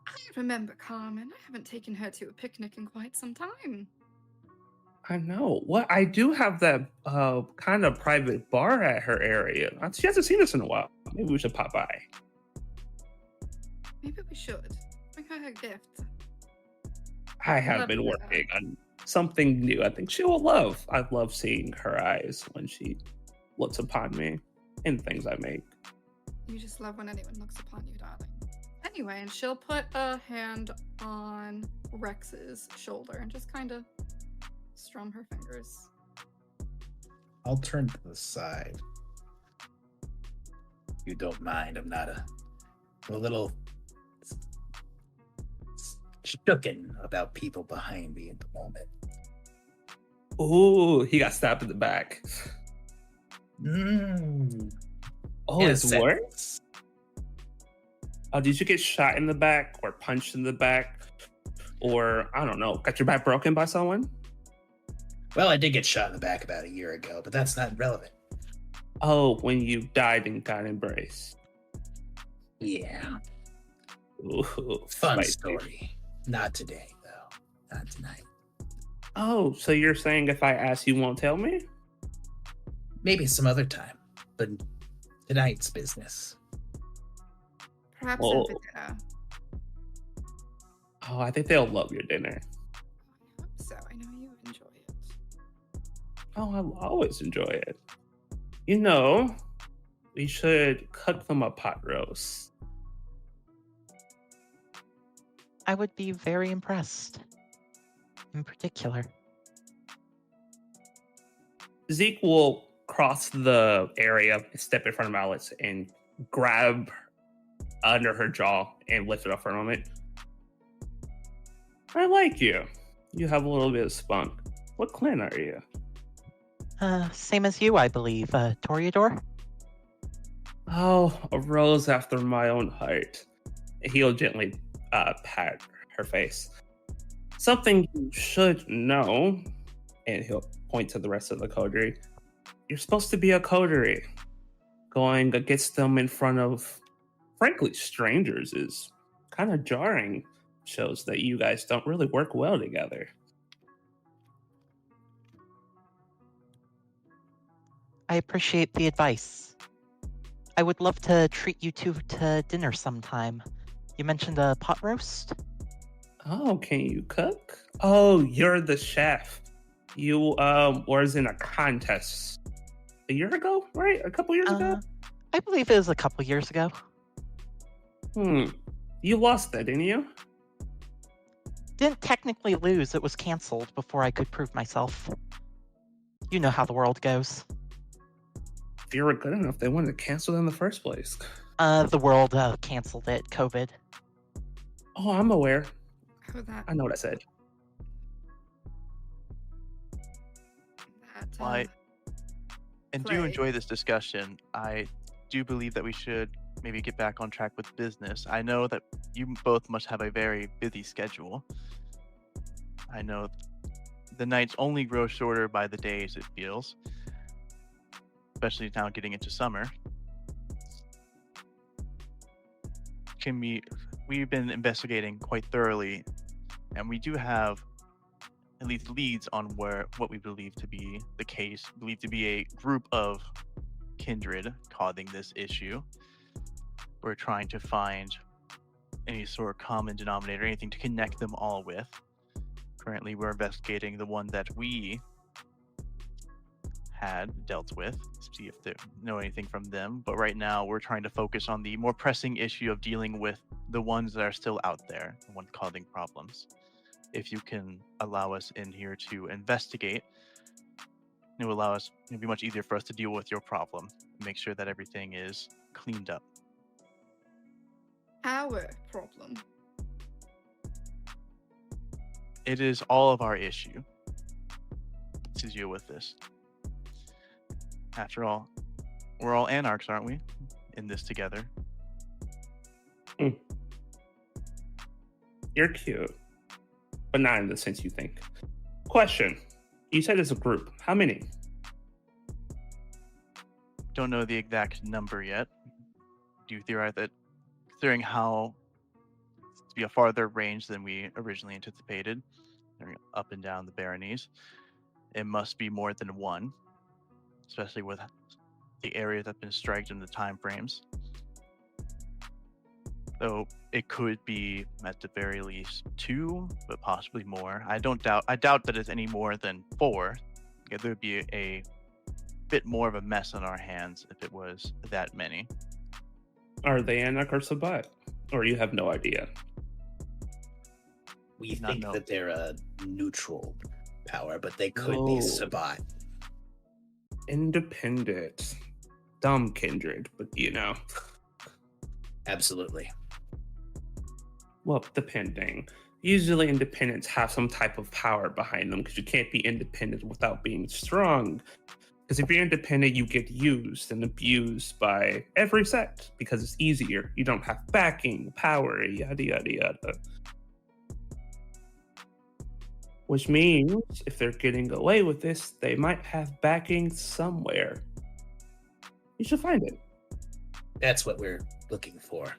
I remember Carmen. I haven't taken her to a picnic in quite some time. I know. Well, I do have that kind of private bar at her area. She hasn't seen us in a while. Maybe we should pop by. Maybe we should. Bring her a gift. I have been working on something new. I think she will love. I love seeing her eyes when she looks upon me and things I make. You just love when anyone looks upon you, darling. Anyway, and she'll put a hand on Rex's shoulder and just kind of strum her fingers. I'll turn to the side. You don't mind. I'm not I'm a little shooken about people behind me at the moment. Ooh, he got stabbed in the back. Oh, it's worse? Did you get shot in the back or punched in the back? Or, I don't know, got your back broken by someone? Well, I did get shot in the back about a year ago, but that's not relevant. Oh, when you died and got embraced. Yeah. Ooh, fun spicy. story. Not today, though. Not tonight. Oh, so you're saying if I ask, you won't tell me? Maybe some other time, but tonight's business. Perhaps Well, over dinner. Oh, I think they'll love your dinner. I hope so. I know you enjoy it. Oh, I'll always enjoy it. We should cook them a pot roast. I would be very impressed. In particular. Zeke will cross the area, step in front of Alex, and grab under her jaw and lift it up for a moment. I like you. You have a little bit of spunk. What clan are you? Same as you, I believe. Toreador? Oh, a rose after my own heart. He'll gently pat her face. Something you should know, and he'll point to the rest of the coterie. You're supposed to be a coterie. Going against them in front of, frankly, strangers is kind of jarring. Shows that you guys don't really work well together. I appreciate the advice. I would love to treat you two to dinner sometime. You mentioned a pot roast? Oh, can you cook? Oh, you're the chef. You was in a contest a year ago, right? A couple years ago? I believe it was a couple years ago. You lost that, didn't you? Didn't technically lose, it was cancelled before I could prove myself. You know how the world goes. If you were good enough, they wouldn't have canceled in the first place. The world canceled it, COVID. Oh, I'm aware. That, I know what I said. And do enjoy this discussion. I do believe that we should maybe get back on track with business. I know that you both must have a very busy schedule. I know the nights only grow shorter by the days, it feels. Especially now getting into summer. We've been investigating quite thoroughly, and we do have at least leads on what we believe to be the case, believed to be a group of kindred causing this issue. we're trying to find any sort of common denominator, anything to connect them all with. Currently, we're investigating the one that we had dealt with, see if they know anything from them. But right now, we're trying to focus on the more pressing issue of dealing with the ones that are still out there, the ones causing problems. If you can allow us in here to investigate, it will allow us, it'll be much easier for us to deal with your problem and make sure that everything is cleaned up. Our problem. It is all of our issue to deal with this. After all, we're all anarchs, aren't we? In this together. You're cute, but not in the sense you think. Question. You said it's a group. How many? Don't know the exact number yet. Do you theorize that, considering how to be a farther range than we originally anticipated, up and down the baronies, it must be more than one, especially with the areas that have been striked in the time frames. So it could be at the very least 2, but possibly more. I doubt that it's any more than 4. There would be a bit more of a mess on our hands if it was that many. Are they Anak or Sabat? Or you have no idea? We Not think know. that they're a neutral power, but they could be Oh. Sabat. Independent. Dumb kindred, but Absolutely. Well, depending. Usually independents have some type of power behind them because you can't be independent without being strong. Because if you're independent, you get used and abused by every sect because it's easier. You don't have backing, power, yada, yada, yada. Which means if they're getting away with this, they might have backing somewhere. You should find it. That's what we're looking for.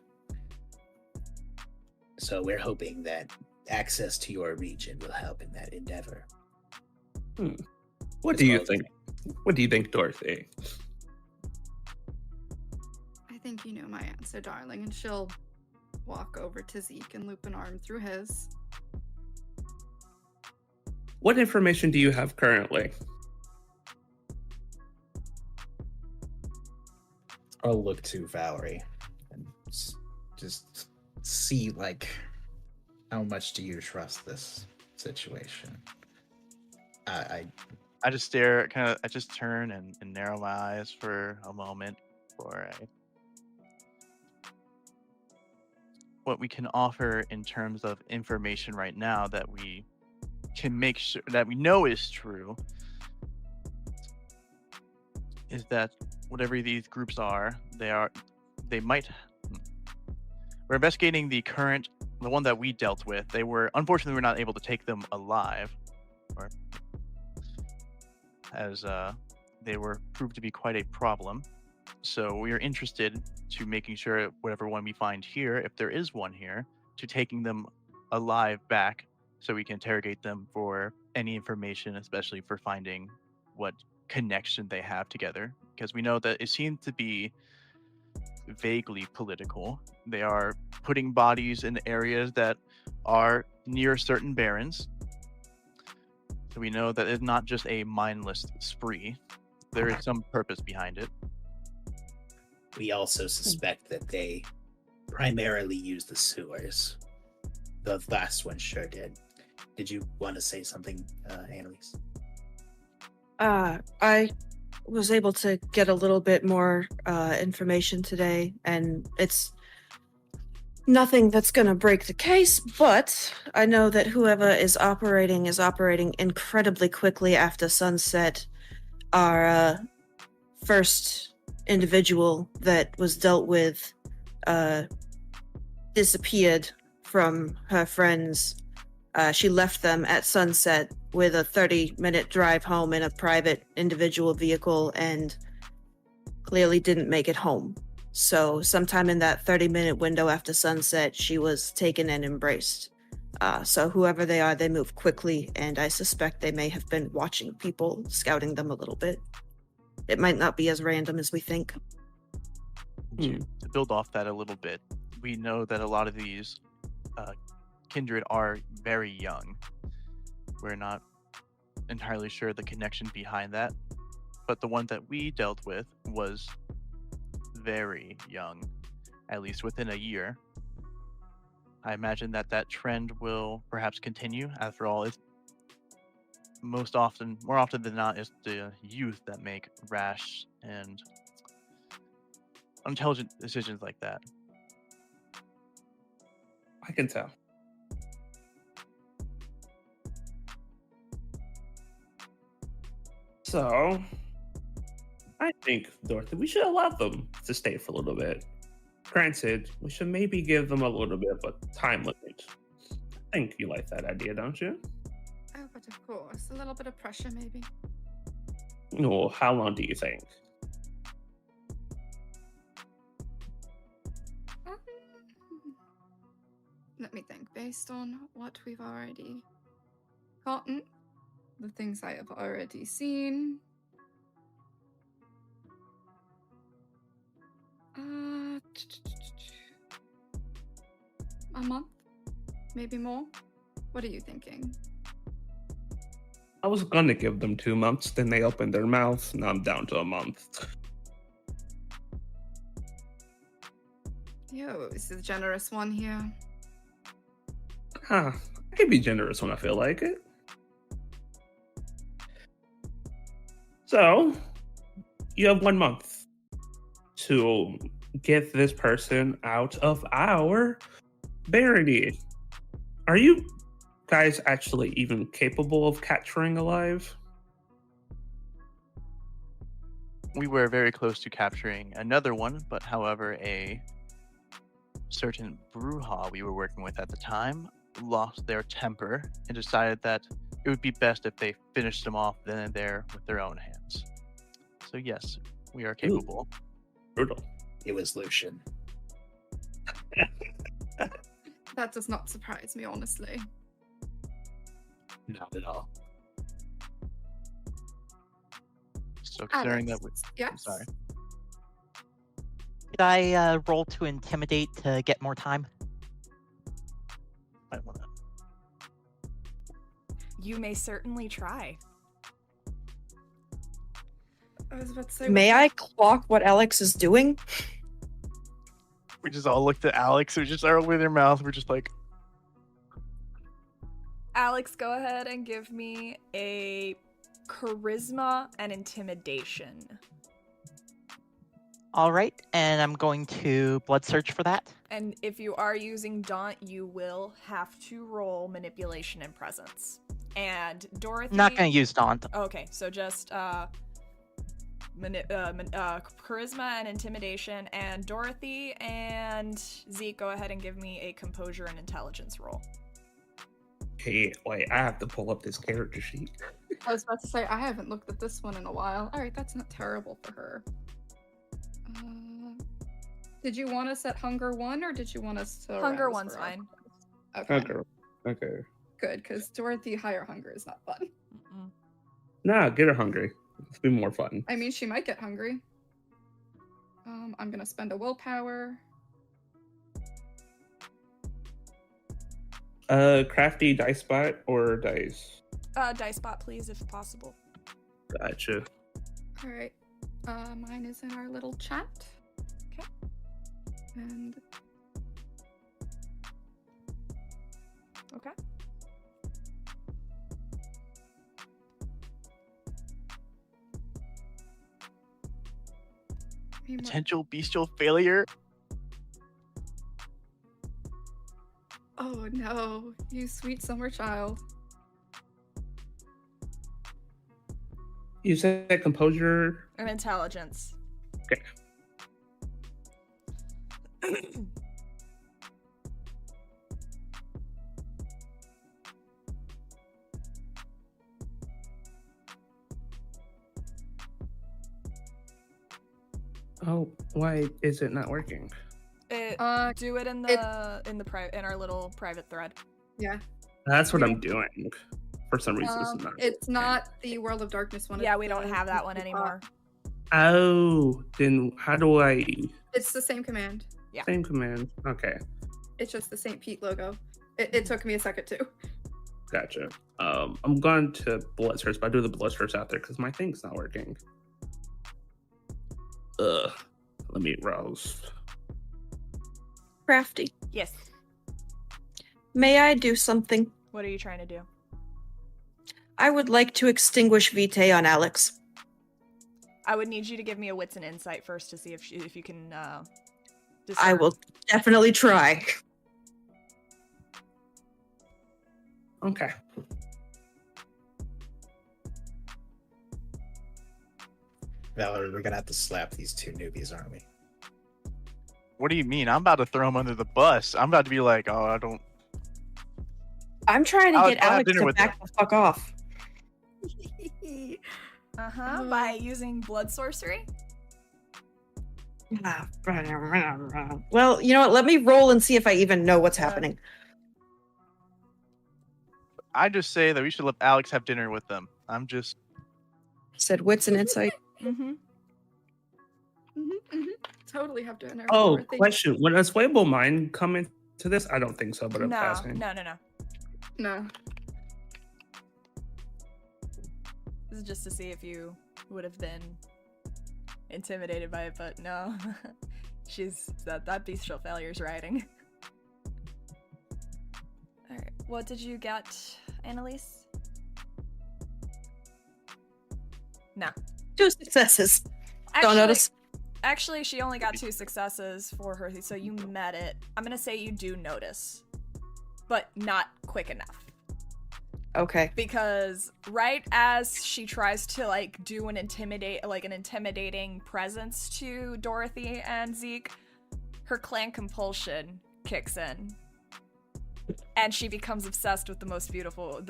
So we're hoping that access to your region will help in that endeavor. What As do you well as- think? What do you think, Dorothy? I think you know my answer, darling, and she'll walk over to Zeke and loop an arm through his. What information do you have currently? I'll look to Valerie and just see, like, how much do you trust this situation? I just stare, I just turn and narrow my eyes for a moment before what we can offer in terms of information right now that we can make sure that we know is true is that whatever these groups are, we're investigating the one that we dealt with. Unfortunately, we're not able to take them alive, as they were proved to be quite a problem. So we are interested to making sure whatever one we find here, if there is one here, to taking them alive back so we can interrogate them for any information, especially for finding what connection they have together. Because we know that it seems to be vaguely political. They are putting bodies in areas that are near certain barons. So we know that it's not just a mindless spree. There is some purpose behind it. We also suspect that they primarily use the sewers. The last one sure did. Did you want to say something, Annalise? I was able to get a little bit more information today, and it's nothing that's going to break the case, but I know that whoever is operating incredibly quickly after sunset. Our first individual that was dealt with disappeared from her friends. She left them at sunset with a 30-minute drive home in a private individual vehicle and clearly didn't make it home. So sometime in that 30-minute window after sunset, she was taken and embraced. So whoever they are, they move quickly, and I suspect they may have been watching people, scouting them a little bit. It might not be as random as we think. To build off that a little bit, we know that a lot of these kindred are very young. We're not entirely sure the connection behind that, but the one that we dealt with was very young, at least within a year. I imagine that trend will perhaps continue. After all, it's more often than not, it's the youth that make rash and unintelligent decisions like that. I can tell. So, I think, Dorothy, we should allow them to stay for a little bit. Granted, we should maybe give them a little bit of a time limit. I think you like that idea, don't you? Oh, but of course, a little bit of pressure, maybe. No, how long do you think? Let me think. Based on what we've already gotten, the things I have already seen. A month? Maybe more? What are you thinking? I was gonna give them 2 months, then they opened their mouths, now I'm down to a month. Yo, this is a generous one here. I can be generous when I feel like it. So, you have 1 month to get this person out of our barony. Are you guys actually even capable of capturing alive? We were very close to capturing another one, but however, a certain Bruja we were working with at the time lost their temper and decided that it would be best if they finished them off then and there with their own hands. So yes, we are capable. Ooh, brutal. It was Lucian. That does not surprise me, honestly. Not at all. So considering that Alex, I'm yes? sorry. Did I roll to intimidate to get more time? Might wanna... You may certainly try. I was about to say. May I clock what Alex is doing? We just all looked at Alex, who just opened their mouth. We're just like, Alex, go ahead and give me a charisma and intimidation. All right, and I'm going to blood search for that. And if you are using Daunt, you will have to roll manipulation and presence. And Dorothy... Not going to use Daunt. Okay, so just charisma and intimidation. And Dorothy and Zeke, go ahead and give me a composure and intelligence roll. Hey, wait, I have to pull up this character sheet. I was about to say, I haven't looked at this one in a while. Alright, that's not terrible for her. Did you want us at Hunger 1, or did you want us to... Hunger 1's fine. Okay. Okay. Good, because Dorothy higher hunger is not fun. Nah, get her hungry. It'll be more fun. I mean, she might get hungry. I'm gonna spend a willpower. Crafty dice spot or dice? Dice spot, please, if possible. Gotcha. Alright. Mine is in our little chat. Okay. And... Okay. potential bestial failure. Oh no, you sweet summer child. You said composure and intelligence. Okay. Oh, why is it not working? Do it in our little private thread. Yeah. That's what I'm doing. For some reason, It's not the World of Darkness one. Yeah, we don't have that one anymore. Oh, then how do I? It's the same command. Yeah. Same command. Okay, It's just the St. Pete logo. It took me a second too. gotcha. I'm going to blood source, but I do the blood source out there because my thing's not working. Let me rouse. Crafty. Yes. May I do something? What are you trying to do? I would like to extinguish Vitae on Alex. I would need you to give me a wits and insight first to see if you can. I will definitely try. Okay. Valerie, we're gonna have to slap these two newbies, aren't we? What do you mean? I'm about to throw him under the bus. I'm about to be like, oh, I don't. I'm trying to I'll get have Alex dinner to with back the fuck off. By using blood sorcery. Well, you know what? Let me roll and see if I even know what's happening. I just say that we should let Alex have dinner with them. I'm just. Said wits and insight. Mm-hmm. Totally have to. Oh, question. Would a swayable mind come into this? I don't think so, but I'm No, asking. No. This is just to see if you would have been intimidated by it, but no. She's that bestial failure's riding. Alright, what did you get, Annalise? No. 2 successes. Actually, Don't notice. Actually, she only got 2 successes for her, so you met it. I'm gonna say you do notice, but not quick enough. Okay. Because right as she tries to do an intimidating presence to Dorothy and Zeke, her clan compulsion kicks in. And she becomes obsessed with the most beautiful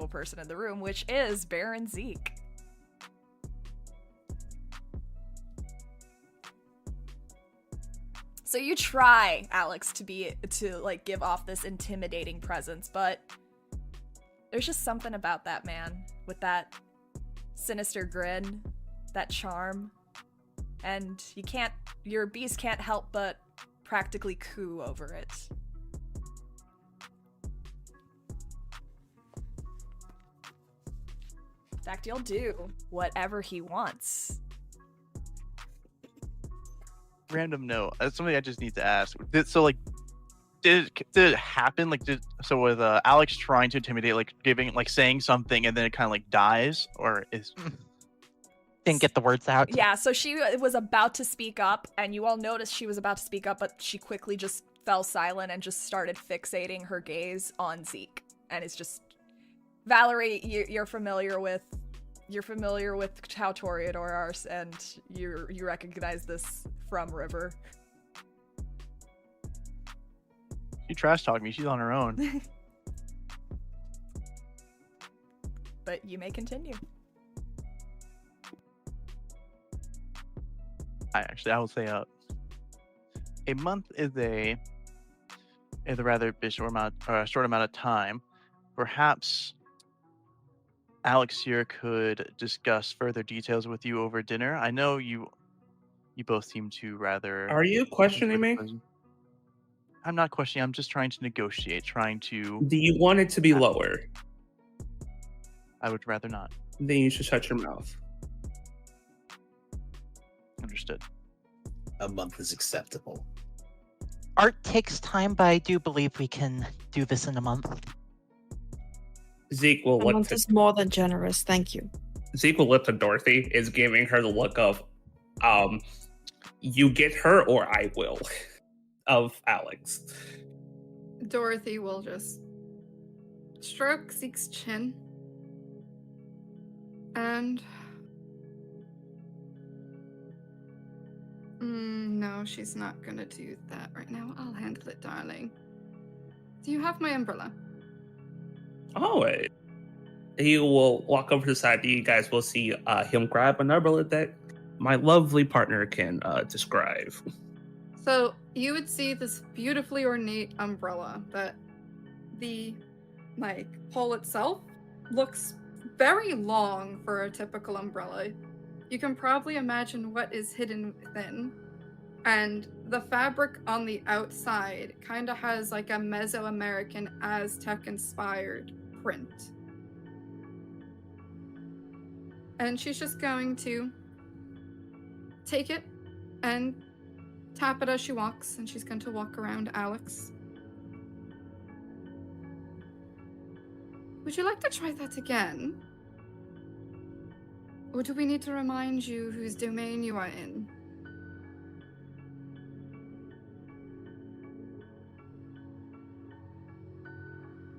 person in the room, which is Baron Zeke. So you try, Alex, to give off this intimidating presence, but there's just something about that man with that sinister grin, that charm, and your beast can't help but practically coo over it. In fact, you'll do whatever he wants. Random note. That's something I just need to ask. Did it happen? With Alex trying to intimidate, saying something and then it kind of dies, or is Didn't get the words out. Yeah, so she was about to speak up, and you all noticed she was about to speak up, but she quickly just fell silent and just started fixating her gaze on Zeke. And it's just Valerie, you're familiar with how Toreador are, and you recognize this from River. she trash talked me? She's on her own. But you may continue. I would say a month is a rather short amount of time. Perhaps Alex here could discuss further details with you over dinner. I know you both seem to rather. Are you questioning me? I'm not questioning. I'm just trying to negotiate. Do you want it to be lower? I would rather not. Then you should shut your mouth. Understood. A month is acceptable. Art takes time, but I do believe we can do this in a month. Zeke will A look month to is more than generous. Thank you. Zeke will look to Dorothy, is giving her the look of, you get her or I will, of Alex. Dorothy will just stroke Zeke's chin. And no, she's not gonna do that right now. I'll handle it, darling. Do you have my umbrella? Oh, wait. He will walk over to the side. You guys will see him grab an umbrella that my lovely partner can describe. So you would see this beautifully ornate umbrella that the pole itself looks very long for a typical umbrella. you can probably imagine what is hidden within. And the fabric on the outside kind of has like a Mesoamerican Aztec-inspired print. And she's just going to take it and tap it as she walks, and she's going to walk around Alex. Would you like to try that again? Or do we need to remind you whose domain you are in?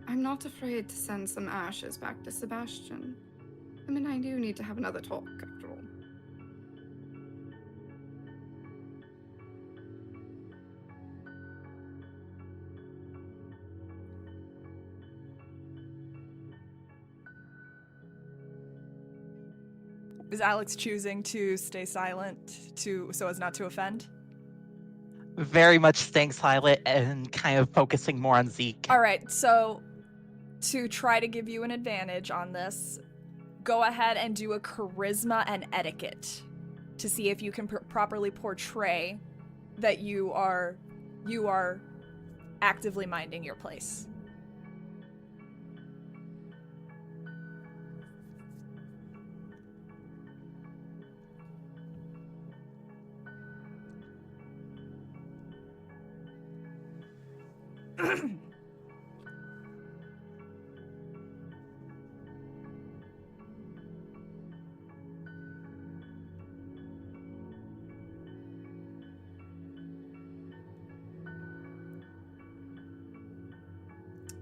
I'm not afraid to send some ashes back to Sebastian. I mean, I do need to have another talk, after all. Is Alex choosing to stay silent so as not to offend? Very much staying silent and kind of focusing more on Zeke. All right, so to try to give you an advantage on this, go ahead and do a charisma and etiquette to see if you can properly portray that you are actively minding your place.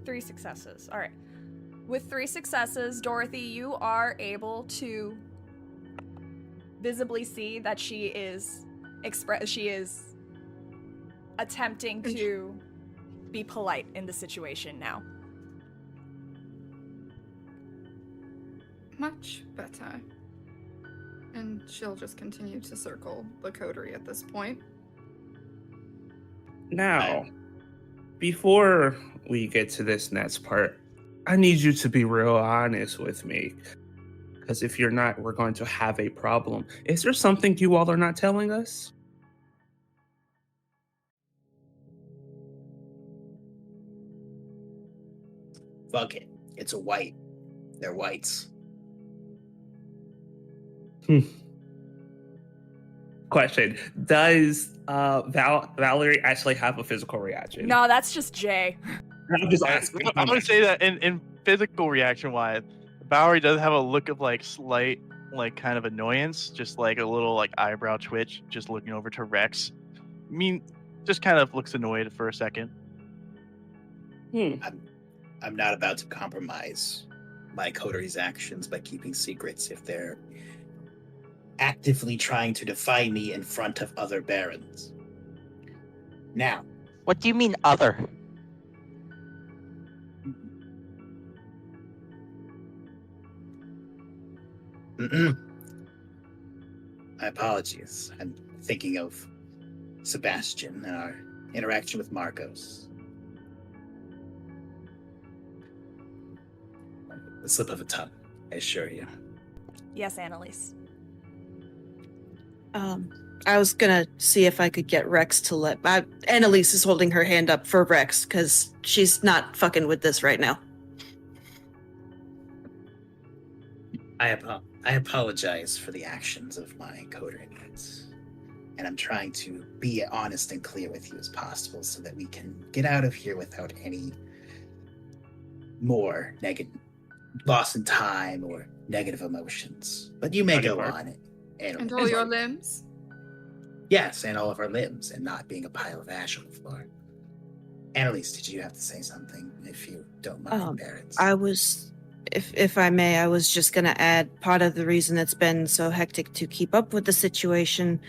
Three successes. All right. With 3 successes, Dorothy, you are able to visibly see that she is attempting to be polite in the situation now. Much better. And she'll just continue to circle the coterie at this point. Now, before we get to this next part, I need you to be real honest with me. Because if you're not, we're going to have a problem. Is there something you all are not telling us? Fuck it. It's a white. They're whites. Question. Does Valerie actually have a physical reaction? No, that's just Jay. I'm just asking. I'm gonna say that in physical reaction wise, Valerie does have a look of like slight, like kind of annoyance, just like a little like eyebrow twitch, just looking over to Rex. I mean, just kind of looks annoyed for a second. I'm not about to compromise my coterie's actions by keeping secrets if they're actively trying to defy me in front of other barons. Now, What do you mean other? my apologies. I'm thinking of Sebastian and our interaction with Marcos. The slip of a tongue, I assure you. Yes, Annalise. I was gonna see if I could get Rex to let. Annalise is holding her hand up for Rex because she's not fucking with this right now. I apologize for the actions of my coterie mates, and I'm trying to be honest and clear with you as possible so that we can get out of here without any more negative loss in time or negative emotions. But you may go on. And all your limbs? Yes, and all of our limbs, and not being a pile of ash on the floor. Annalise, did you have to say something, if you don't mind, Barons? I was, if I may, I was just going to add part of the reason it's been so hectic to keep up with the situation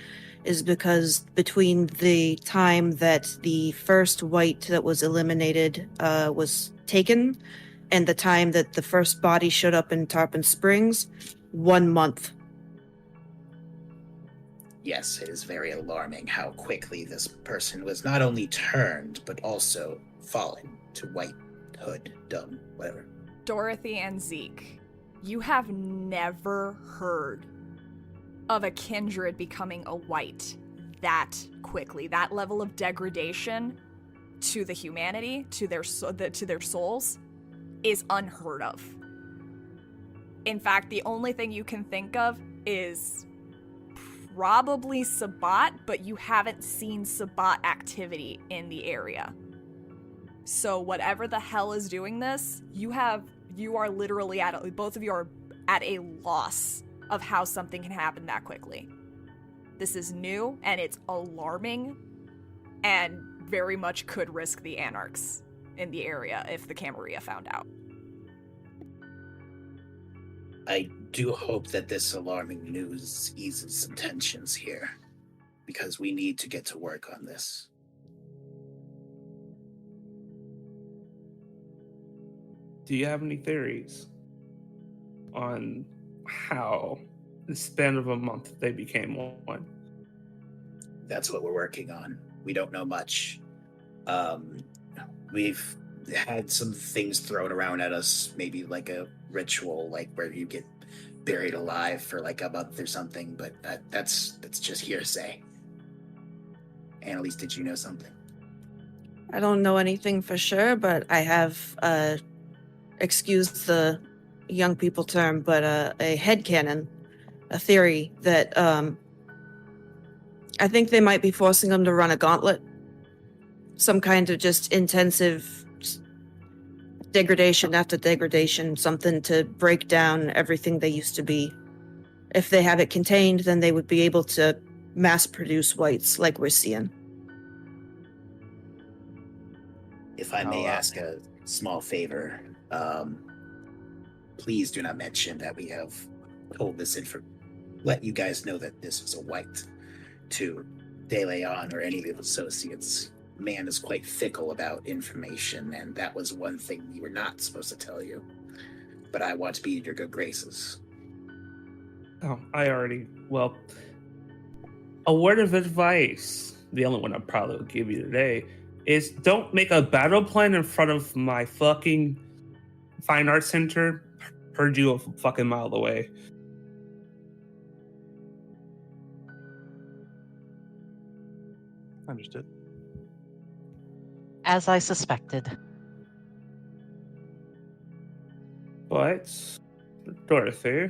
is because between the time that the first white that was eliminated was taken and the time that the first body showed up in Tarpon Springs, 1 month. Yes, it is very alarming how quickly this person was not only turned, but also fallen to whitehood, dumb, whatever. Dorothy and Zeke, you have never heard of a kindred becoming a white that quickly. That level of degradation to the humanity, to their souls, is unheard of. In fact, the only thing you can think of is probably Sabbat, but you haven't seen Sabbat activity in the area. So whatever the hell is doing this, you are literally both of you are at a loss of how something can happen that quickly. This is new, and it's alarming, and very much could risk the Anarchs in the area if the Camarilla found out. I do hope that this alarming news eases some tensions here, because we need to get to work on this. Do you have any theories on how, in the span of a month, they became one? That's what we're working on. We don't know much. We've had some things thrown around at us, maybe like a ritual, like where you get buried alive for like a month or something, but that's just hearsay. Annalise, did you know something? I don't know anything for sure, but I have, excuse the young people term, but a headcanon, a theory that I think they might be forcing them to run a gauntlet. Some kind of just intensive degradation after degradation, something to break down everything they used to be. If they have it contained, then they would be able to mass produce whites like we're seeing. If I may ask a small favor, please do not mention that we have told this let you guys know that this was a white to De Leon or any of the associates. Man is quite fickle about information, and that was one thing we were not supposed to tell you. But I want to be in your good graces. Oh, well, a word of advice, the only one I probably will give you today, is don't make a battle plan in front of my fucking fine arts center. Heard you a fucking mile away. Understood. As I suspected. But, Dorothy,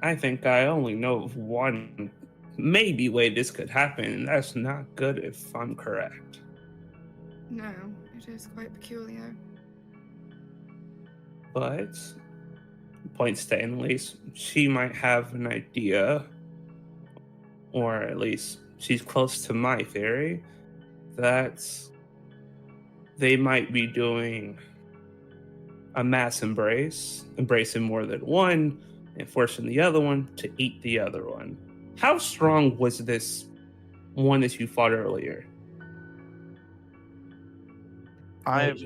I think I only know of one maybe way this could happen, and that's not good if I'm correct. No, it is quite peculiar. But, points to Annalise, she might have an idea, or at least she's close to my theory, that they might be doing a mass embrace, embracing more than one, and forcing the other one to eat the other one. How strong was this one that you fought earlier? I would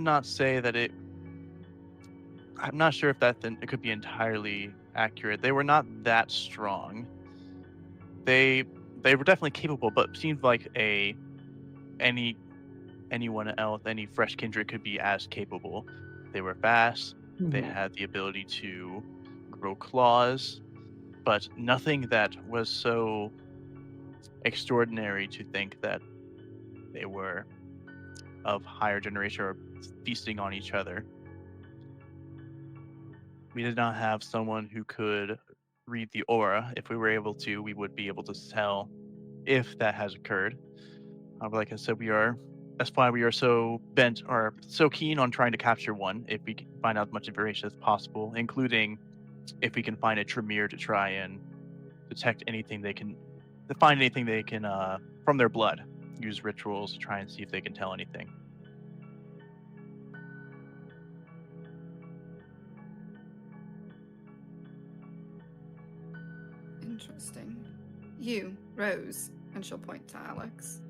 not say that it. I'm not sure if it could be entirely accurate. They were not that strong. They were definitely capable, but seemed like anyone else, any fresh kindred could be as capable. They were fast. Mm-hmm. They had the ability to grow claws, but nothing that was so extraordinary to think that they were of higher generation or feasting on each other. We did not have someone who could read the aura. If we were able to, we would be able to tell if that has occurred. Like I said, that's why we are so bent or so keen on trying to capture one, if we can find out as much information as possible, including if we can find a Tremere to try and detect anything they can, to find anything they can from their blood. Use rituals to try and see if they can tell anything. Interesting. You, Rose, and she'll point to Alex.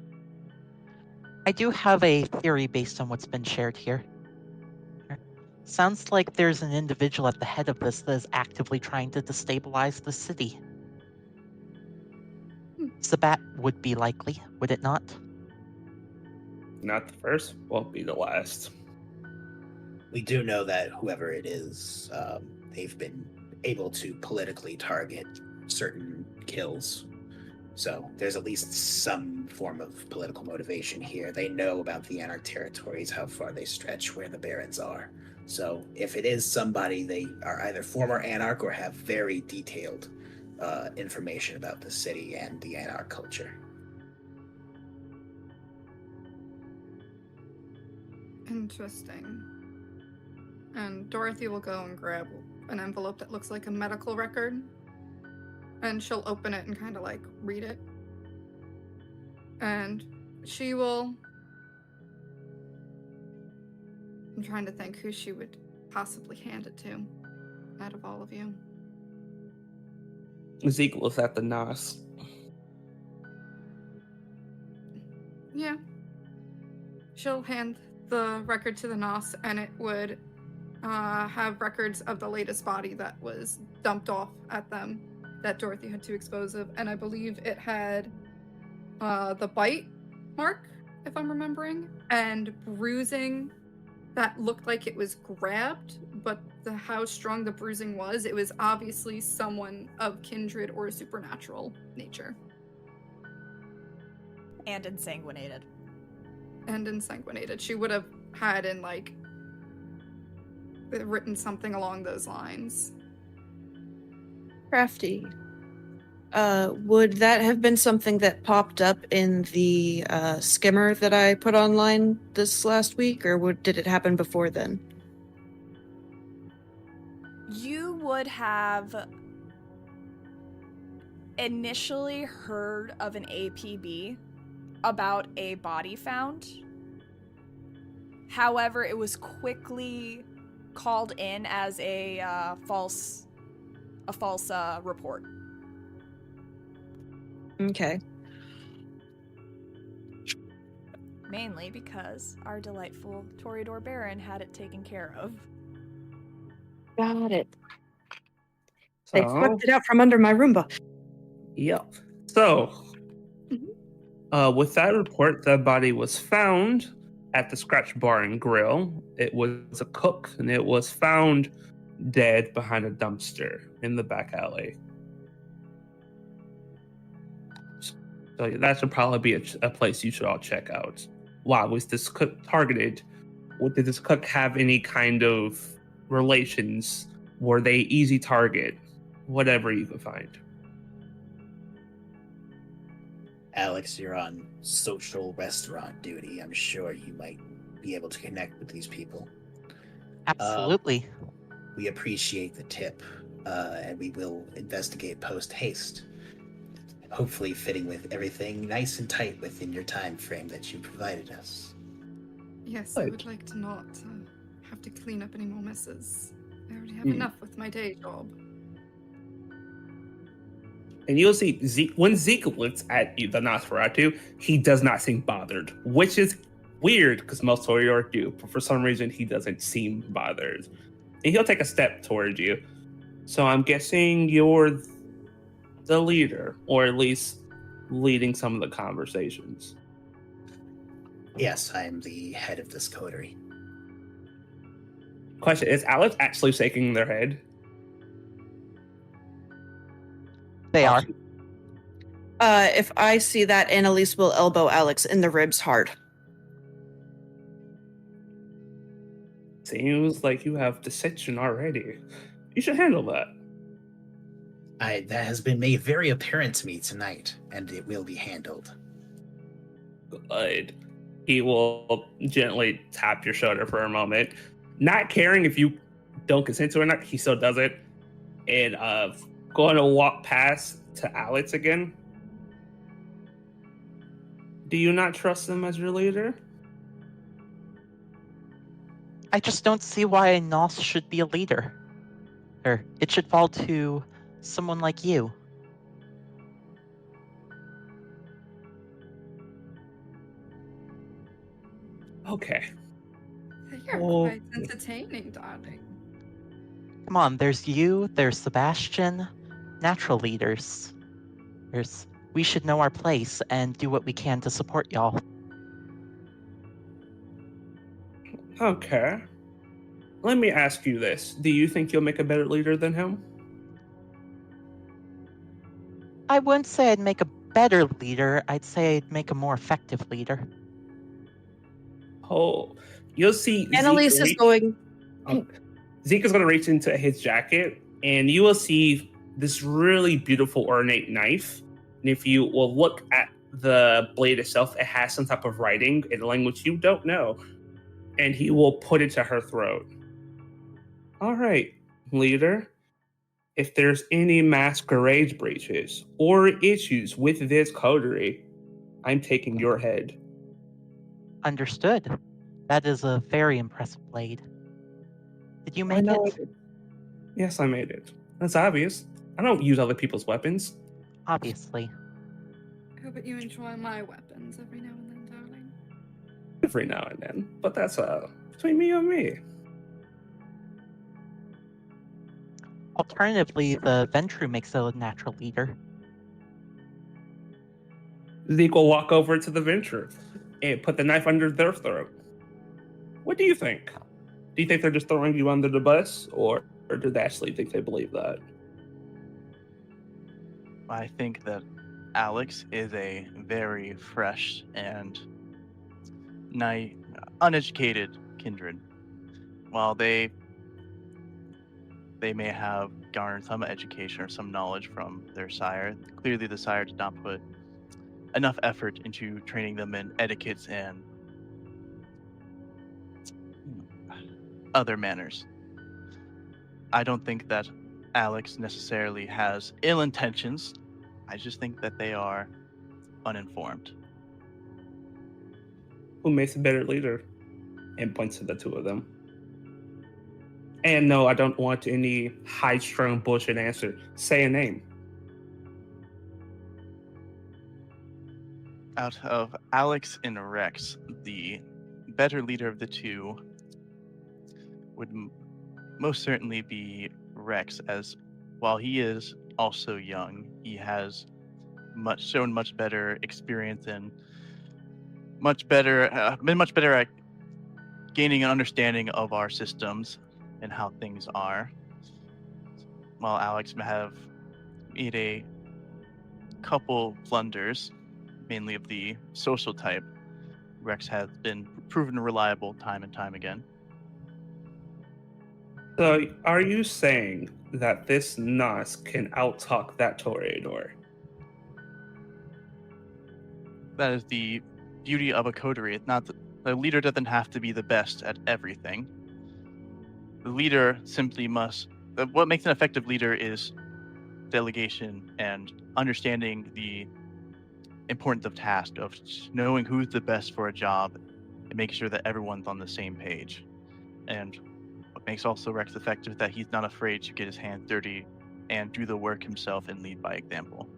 I do have a theory based on what's been shared here. Sounds like there's an individual at the head of this that is actively trying to destabilize the city. Sabbat would be likely, would it not? Not the first, won't be the last. We do know that whoever it is, they've been able to politically target certain kills. So there's at least some form of political motivation here. They know about the Anarch territories, how far they stretch, where the Barons are. So if it is somebody, they are either former Anarch or have very detailed information about the city and the Anarch culture. Interesting. And Dorothy will go and grab an envelope that looks like a medical record. And she'll open it and kind of like read it. And she will... I'm trying to think who she would possibly hand it to out of all of you. Zeke was at the NOS. Yeah. She'll hand the record to the NOS, and it would have records of the latest body that was dumped off at them that Dorothy had to expose of. And I believe it had the bite mark, if I'm remembering, and bruising that looked like it was grabbed, but how strong the bruising was, it was obviously someone of kindred or supernatural nature. And ensanguinated. And ensanguinated. She would have had in, like, written something along those lines. Crafty. Would that have been something that popped up in the skimmer that I put online this last week, or did it happen before then? You would have initially heard of an APB about a body found. However, it was quickly called in as a false report. Okay. Mainly because our delightful Toreador Baron had it taken care of. Got it. They So, swept it out from under my Roomba. yep. So, with that report, the body was found at the Scratch Bar and Grill. It was a cook, and it was found dead behind a dumpster in the back alley. So that should probably be a place you should all check out. Why was this cook targeted? Did this cook have any kind of relations? Were they easy target? Whatever you could find. Alex, you're on social restaurant duty. I'm sure you might be able to connect with these people. Absolutely. We appreciate the tip, and we will investigate post-haste. Hopefully fitting with everything nice and tight within your time frame that you provided us. Yes, I would like to not have to clean up any more messes. I already have enough with my day job. And you'll see Zeke, when Zeke looks at you, the Nosferatu, he does not seem bothered, which is weird because most Toreador do, but for some reason he doesn't seem bothered. And he'll take a step towards you. So I'm guessing you're the leader, or at least leading some of the conversations. Yes, I am the head of this coterie. Question, is Alex actually shaking their head? They are. If I see that, Annalise will elbow Alex in the ribs hard. Seems like you have dissension already. You should handle that. That has been made very apparent to me tonight, and it will be handled. Good. He will gently tap your shoulder for a moment, not caring if you don't consent to it or not. He still does it, and going to walk past to Alex again. Do you not trust him as your leader? I just don't see why a Nos should be a leader. Or it should fall to someone like you. Okay. You're Oh. quite entertaining, darling. Come on, there's you, there's Sebastian, natural leaders. We should know our place and do what we can to support y'all. Okay. let me ask you this. Do you think you'll make a better leader than him? I wouldn't say I'd make a better leader. I'd say I'd make a more effective leader. Oh, you'll see Annalise is going. Zeke is going to reach into his jacket, and you will see this really beautiful ornate knife. And if you will look at the blade itself, it has some type of writing in a language you don't know. And he will put it to her throat. All right, leader. If there's any masquerade breaches or issues with this coterie, I'm taking your head. Understood. That is a very impressive blade. Did you I make know it? I did. Yes, I made it. That's obvious. I don't use other people's weapons. Obviously. I hope that you enjoy my weapons every now and then, darling. Every now and then. But that's between me and me. Alternatively, the Ventru makes a natural leader. Zeke will walk over to the venture and put the knife under their throat. What do you think? Do you think they're just throwing you under the bus, or do they actually think they believe that? I think that Alex is a very fresh and uneducated kindred. While they may have garnered some education or some knowledge from their sire, clearly the sire did not put enough effort into training them in etiquettes and other manners. I don't think that Alex necessarily has ill intentions. I just think that they are uninformed. Who makes a better leader? And points to the two of them. And no, I don't want any high-strung bullshit answer. Say a name. Out of Alex and Rex, the better leader of the two would most certainly be Rex, as while he is also young, he has shown much better experience and been much better at gaining an understanding of our systems and how things are. While Alex have made a couple blunders, mainly of the social type, Rex has been proven reliable time and time again. So, are you saying that this Nos can outtalk that Toreador? That is the beauty of a coterie. It's not the leader doesn't have to be the best at everything. The leader simply must. What makes an effective leader is delegation and understanding the importance of task, of knowing who's the best for a job, and making sure that everyone's on the same page. And what makes also Rex effective is that he's not afraid to get his hands dirty and do the work himself and lead by example.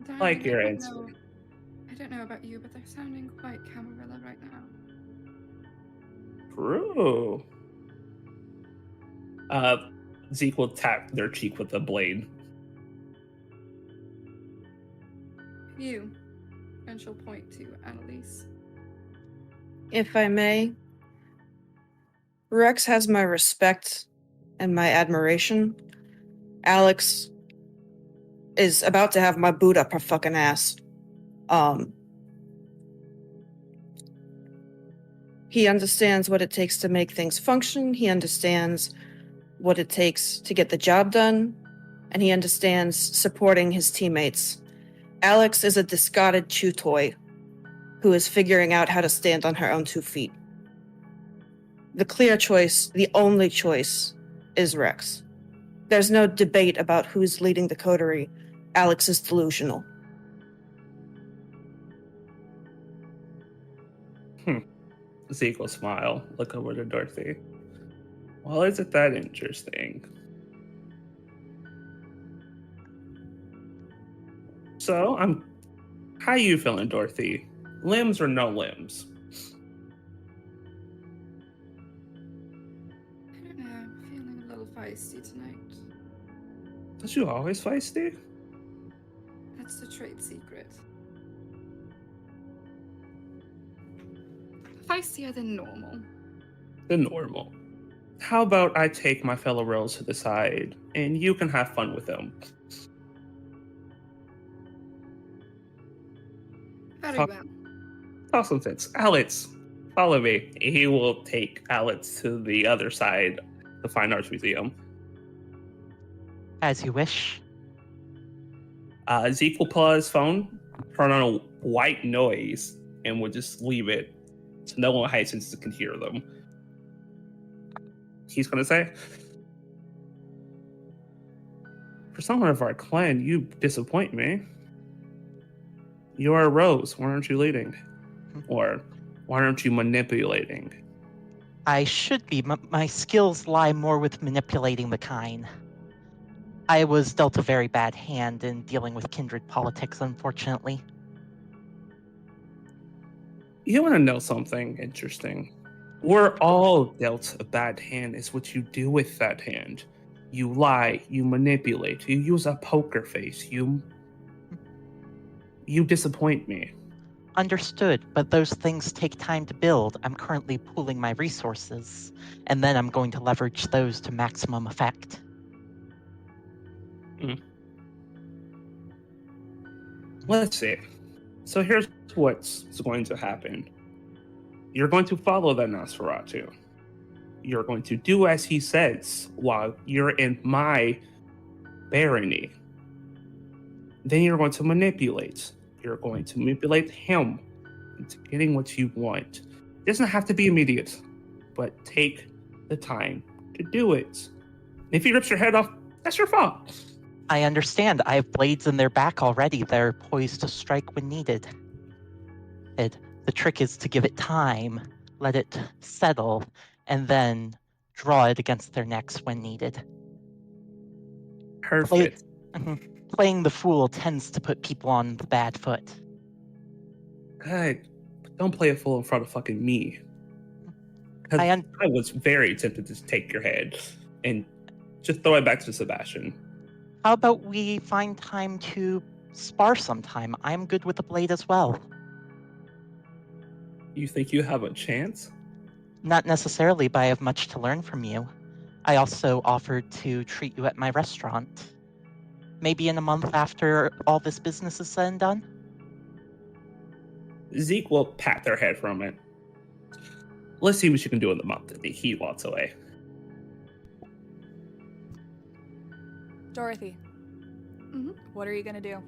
Darling, Like your answer. I don't know about you, but they're sounding quite Camarilla right now. True. Zeke will tap their cheek with the blade. You. And she'll point to Annalise. If I may, Rex has my respect and my admiration. Alex is about to have my boot up her fucking ass. He understands what it takes to make things function. He understands what it takes to get the job done. And he understands supporting his teammates. Alex is a discarded chew toy who is figuring out how to stand on her own 2 feet. The clear choice, the only choice, is Rex. There's no debate about who's leading the coterie. Alex is delusional. Zeke will smile, look over to Dorothy. Well, isn't that interesting? So, how you feeling, Dorothy? Limbs or no limbs? I don't know, I'm feeling a little feisty tonight. Was you always feisty? That's the trade secret. spicier than normal. The normal. How about I take my fellow rogues to the side, and you can have fun with them? Very Talk- well. Talk some sense. Alex, follow me. He will take Alex to the other side, the Fine Arts Museum. As you wish. Zeke will pull out his phone, turn on a white noise, and will just leave it so no one high senses can hear them. He's going to say, for someone of our clan, you disappoint me. You are a rose. Why aren't you leading? Or why aren't you manipulating? I should be. My skills lie more with manipulating the kind. I was dealt a very bad hand in dealing with kindred politics, unfortunately. You want to know something interesting? We're all dealt a bad hand. Is what you do with that hand. You lie, you manipulate, you use a poker face, you disappoint me. Understood, but those things take time to build. I'm currently pooling my resources, and then I'm going to leverage those to maximum effect. Let's see. So here's what's going to happen. You're going to follow that Nosferatu. You're going to do as he says while you're in my barony. Then you're going to manipulate. You're going to manipulate him into getting what you want. It doesn't have to be immediate, but take the time to do it. If he rips your head off, that's your fault. I understand. I have blades in their back already. They're poised to strike when needed. The trick is to give it time, let it settle, and then draw it against their necks when needed. Perfect. Playing the fool tends to put people on the bad foot. Good. But don't play a fool in front of fucking me. I I was very tempted to take your head and just throw it back to Sebastian. How about we find time to spar sometime? I'm good with the blade as well. You think you have a chance? Not necessarily, but I have much to learn from you. I also offered to treat you at my restaurant. Maybe in a month after all this business is said and done? Zeke will pat their head from it. Let's see what you can do in the month. He walks away. Dorothy, what are you going to do?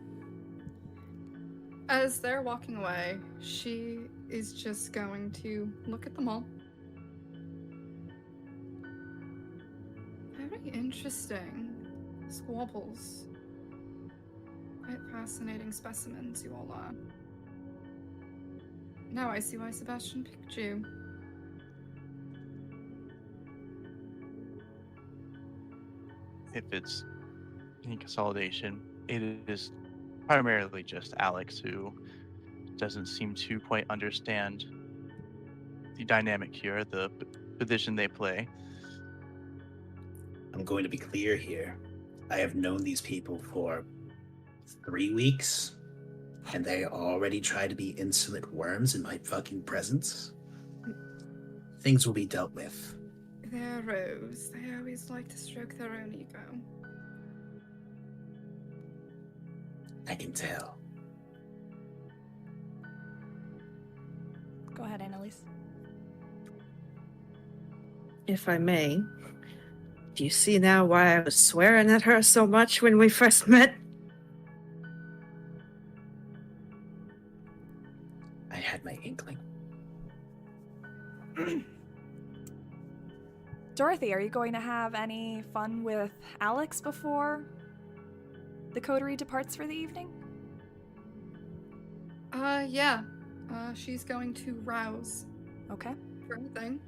As they're walking away, she is just going to look at them all. Very interesting. Squabbles. Quite fascinating specimens you all are. Now I see why Sebastian picked you. If it's any consolidation, it is primarily just Alex who doesn't seem to quite understand the dynamic here, the position they play. I'm going to be clear here. I have known these people for 3 weeks, and they already try to be insolent worms in my fucking presence. Things will be dealt with. They're Rose. They always like to stroke their own ego. I can tell. Go ahead, Annalise. If I may, do you see now why I was swearing at her so much when we first met? I had my inkling. Dorothy, are you going to have any fun with Alex before the coterie departs for the evening? Yeah. She's going to rouse. Okay. For anything.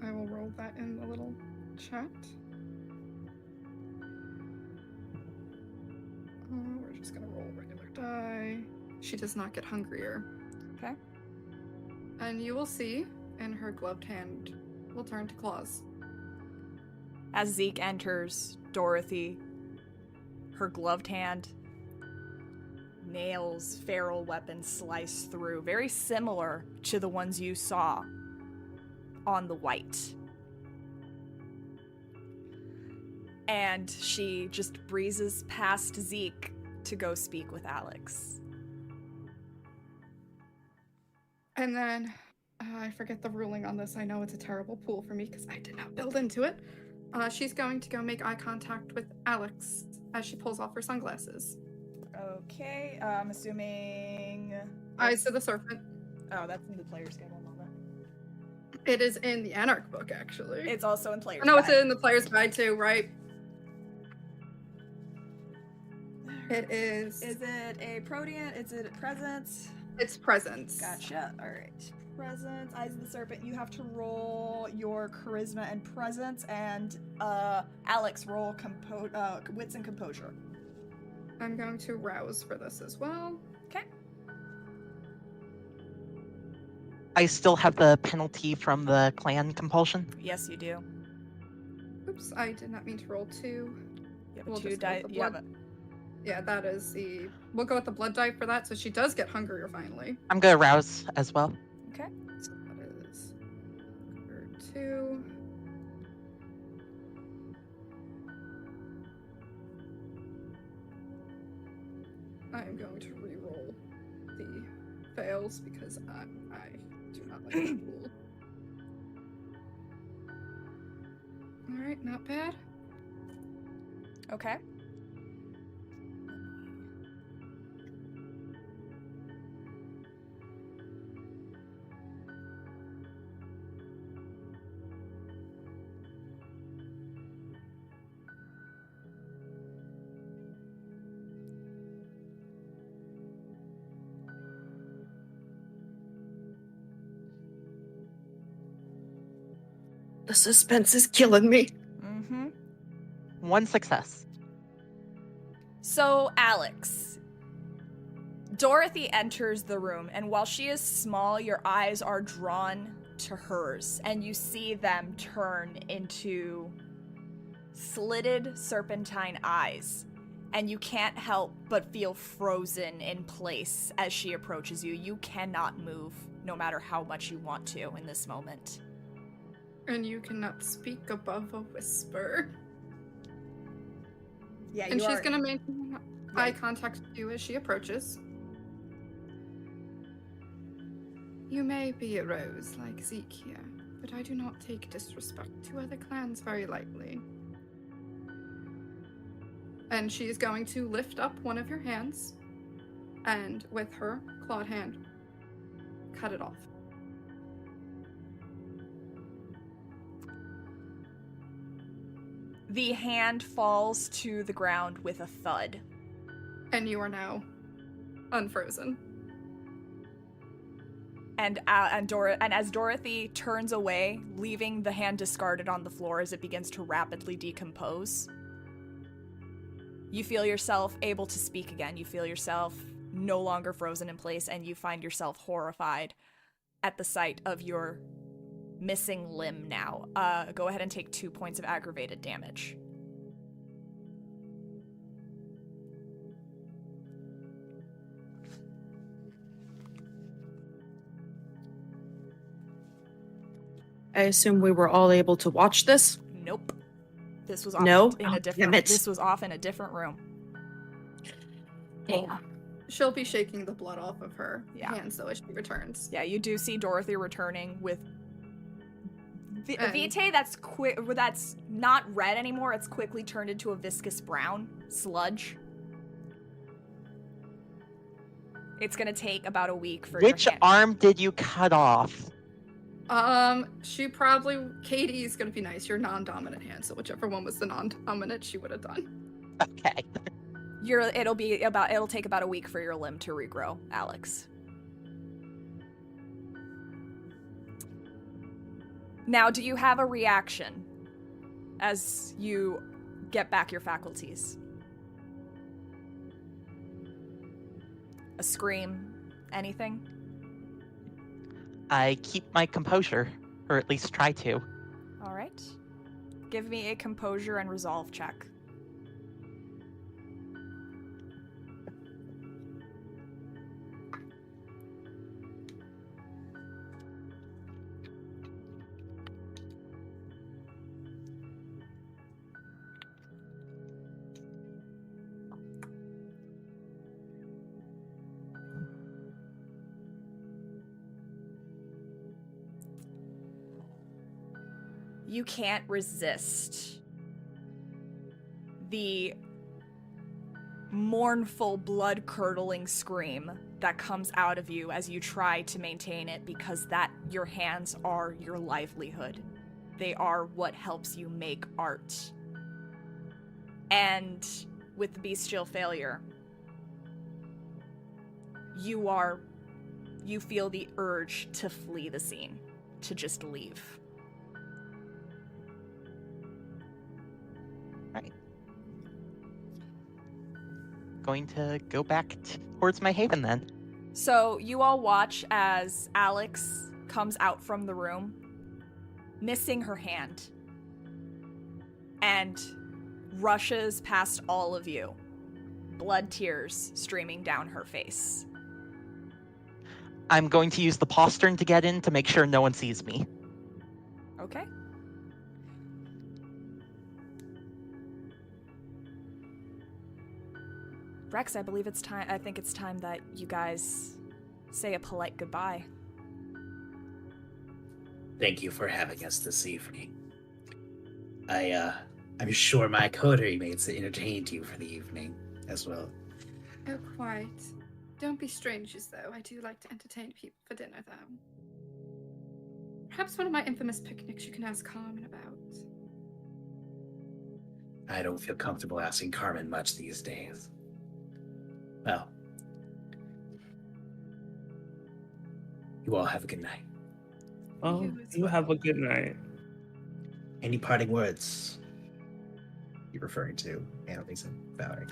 I will roll that in the little chat. We're just gonna roll regular die. She does not get hungrier. Okay. And you will see, in her gloved hand, will turn to claws. As Zeke enters, Dorothy, her gloved hand nails, feral weapons slice through, very similar to the ones you saw on the white. And she just breezes past Zeke to go speak with Alex. And then, I forget the ruling on this. I know it's a terrible pool for me because I did not build into it. She's going to go make eye contact with Alex as she pulls off her sunglasses. Okay, I'm assuming... Eyes of the Serpent. Oh, that's in the player's guide. One moment. It is in the Anarch book, actually. It's also in player's No, guide. it's in the player's guide too, right? It is. Is it a Protean? Is it presence? It's presence. Gotcha. All right. Presence, Eyes of the Serpent. You have to roll your charisma and presence, and Alex roll wits and composure. I'm going to rouse for this as well. Okay. I still have the penalty from the clan compulsion. Yes, you do. Oops, I did not mean to roll 2. You have We'll two just go die. with the You have blood. Yeah, that is the... We'll go with the blood die for that, so she does get hungrier finally. I'm gonna rouse as well. Okay. So that is... 2. I am going to re-roll the fails because I do not like the pool. Alright, not bad. Okay. The suspense is killing me. Mm-hmm. One success. So, Alex, Dorothy enters the room, and while she is small, your eyes are drawn to hers, and you see them turn into slitted serpentine eyes, and you can't help but feel frozen in place as she approaches you. You cannot move, no matter how much you want to in this moment. And you cannot speak above a whisper. Yeah, And she's gonna maintain eye contact with you as she approaches. You may be a rose like Zeke here, but I do not take disrespect to other clans very lightly. And she is going to lift up one of your hands, and with her clawed hand, cut it off. The hand falls to the ground with a thud. And you are now unfrozen. And as Dorothy turns away, leaving the hand discarded on the floor as it begins to rapidly decompose, you feel yourself able to speak again. You feel yourself no longer frozen in place, and you find yourself horrified at the sight of your missing limb now. Go ahead and take 2 points of aggravated damage. I assume we were all able to watch this? Nope. This was No? off in Oh, a different. damn it. This was off in a different room. Damn. She'll be shaking the blood off of her Yeah. hands though as she returns. Yeah, you do see Dorothy returning with And- Vitae that's not red anymore. It's quickly turned into a viscous brown sludge. It's gonna take about a week for Which your hand. arm did you cut off? Katie's gonna be nice, your non-dominant hand, so whichever one was the non-dominant she would have done. Okay. It'll take about a week for your limb to regrow, Alex. Now, do you have a reaction as you get back your faculties? A scream? Anything? I keep my composure, or at least try to. All right. Give me a composure and resolve check. you can't resist the mournful, blood-curdling scream that comes out of you as you try to maintain it, because your hands are your livelihood. They are what helps you make art. And with the bestial failure, you feel the urge to flee the scene, to just leave. Right. Going to go back towards my haven then. So you all watch as Alex comes out from the room, missing her hand, and rushes past all of you, blood tears streaming down her face. I'm going to use the postern to get in to make sure no one sees me. Okay. Rex, I believe it's time. I think it's time that you guys say a polite goodbye. Thank you for having us this evening. I'm sure my coterie mates entertained you for the evening as well. Oh, quite. Don't be strangers, though. I do like to entertain people for dinner, though. Perhaps one of my infamous picnics you can ask Carmen about. I don't feel comfortable asking Carmen much these days. Well, you all have a good night. Oh, you have a good night. Any parting words? You're referring to Annalise and Valerie.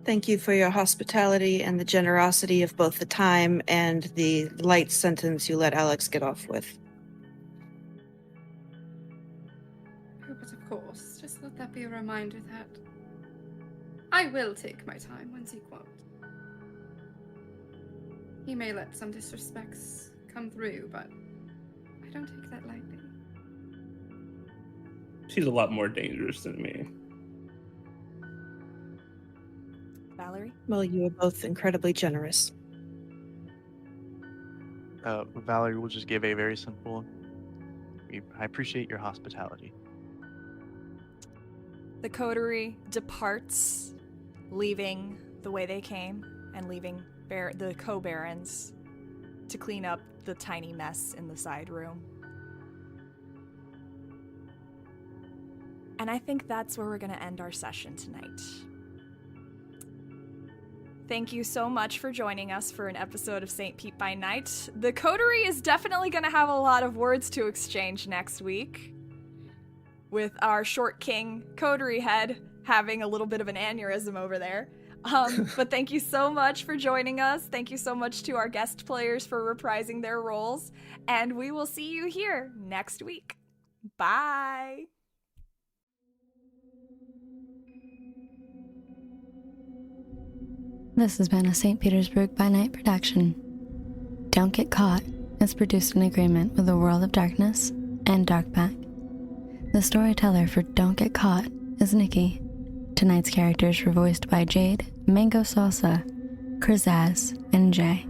Thank you for your hospitality and the generosity of both the time and the light sentence you let Alex get off with. Oh, but of course, just let that be a reminder that I will take my time when Zeke won't. He may let some disrespects come through, but I don't take that lightly. She's a lot more dangerous than me. Valerie? Well, you are both incredibly generous. Valerie will just give a very simple, I appreciate your hospitality. The coterie departs, leaving the way they came and leaving the Co Barons to clean up the tiny mess in the side room. And I think that's where we're going to end our session tonight. Thank you so much for joining us for an episode of St. Pete by Night. The coterie is definitely going to have a lot of words to exchange next week, with our short king coterie head having a little bit of an aneurysm over there. But thank you so much for joining us. Thank you so much to our guest players for reprising their roles. And we will see you here next week. Bye. This has been a St. Petersburg by Night production. Don't Get Caught is produced in agreement with the World of Darkness and Darkback. The storyteller for Don't Get Caught is Nikki. Tonight's characters were voiced by Jade, Mango Salsa, Krazaz, and Jay.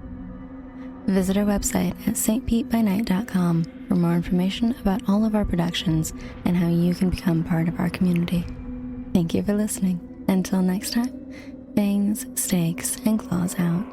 Visit our website at stpetbynight.com for more information about all of our productions and how you can become part of our community. Thank you for listening. Until next time, fangs, stakes, and claws out.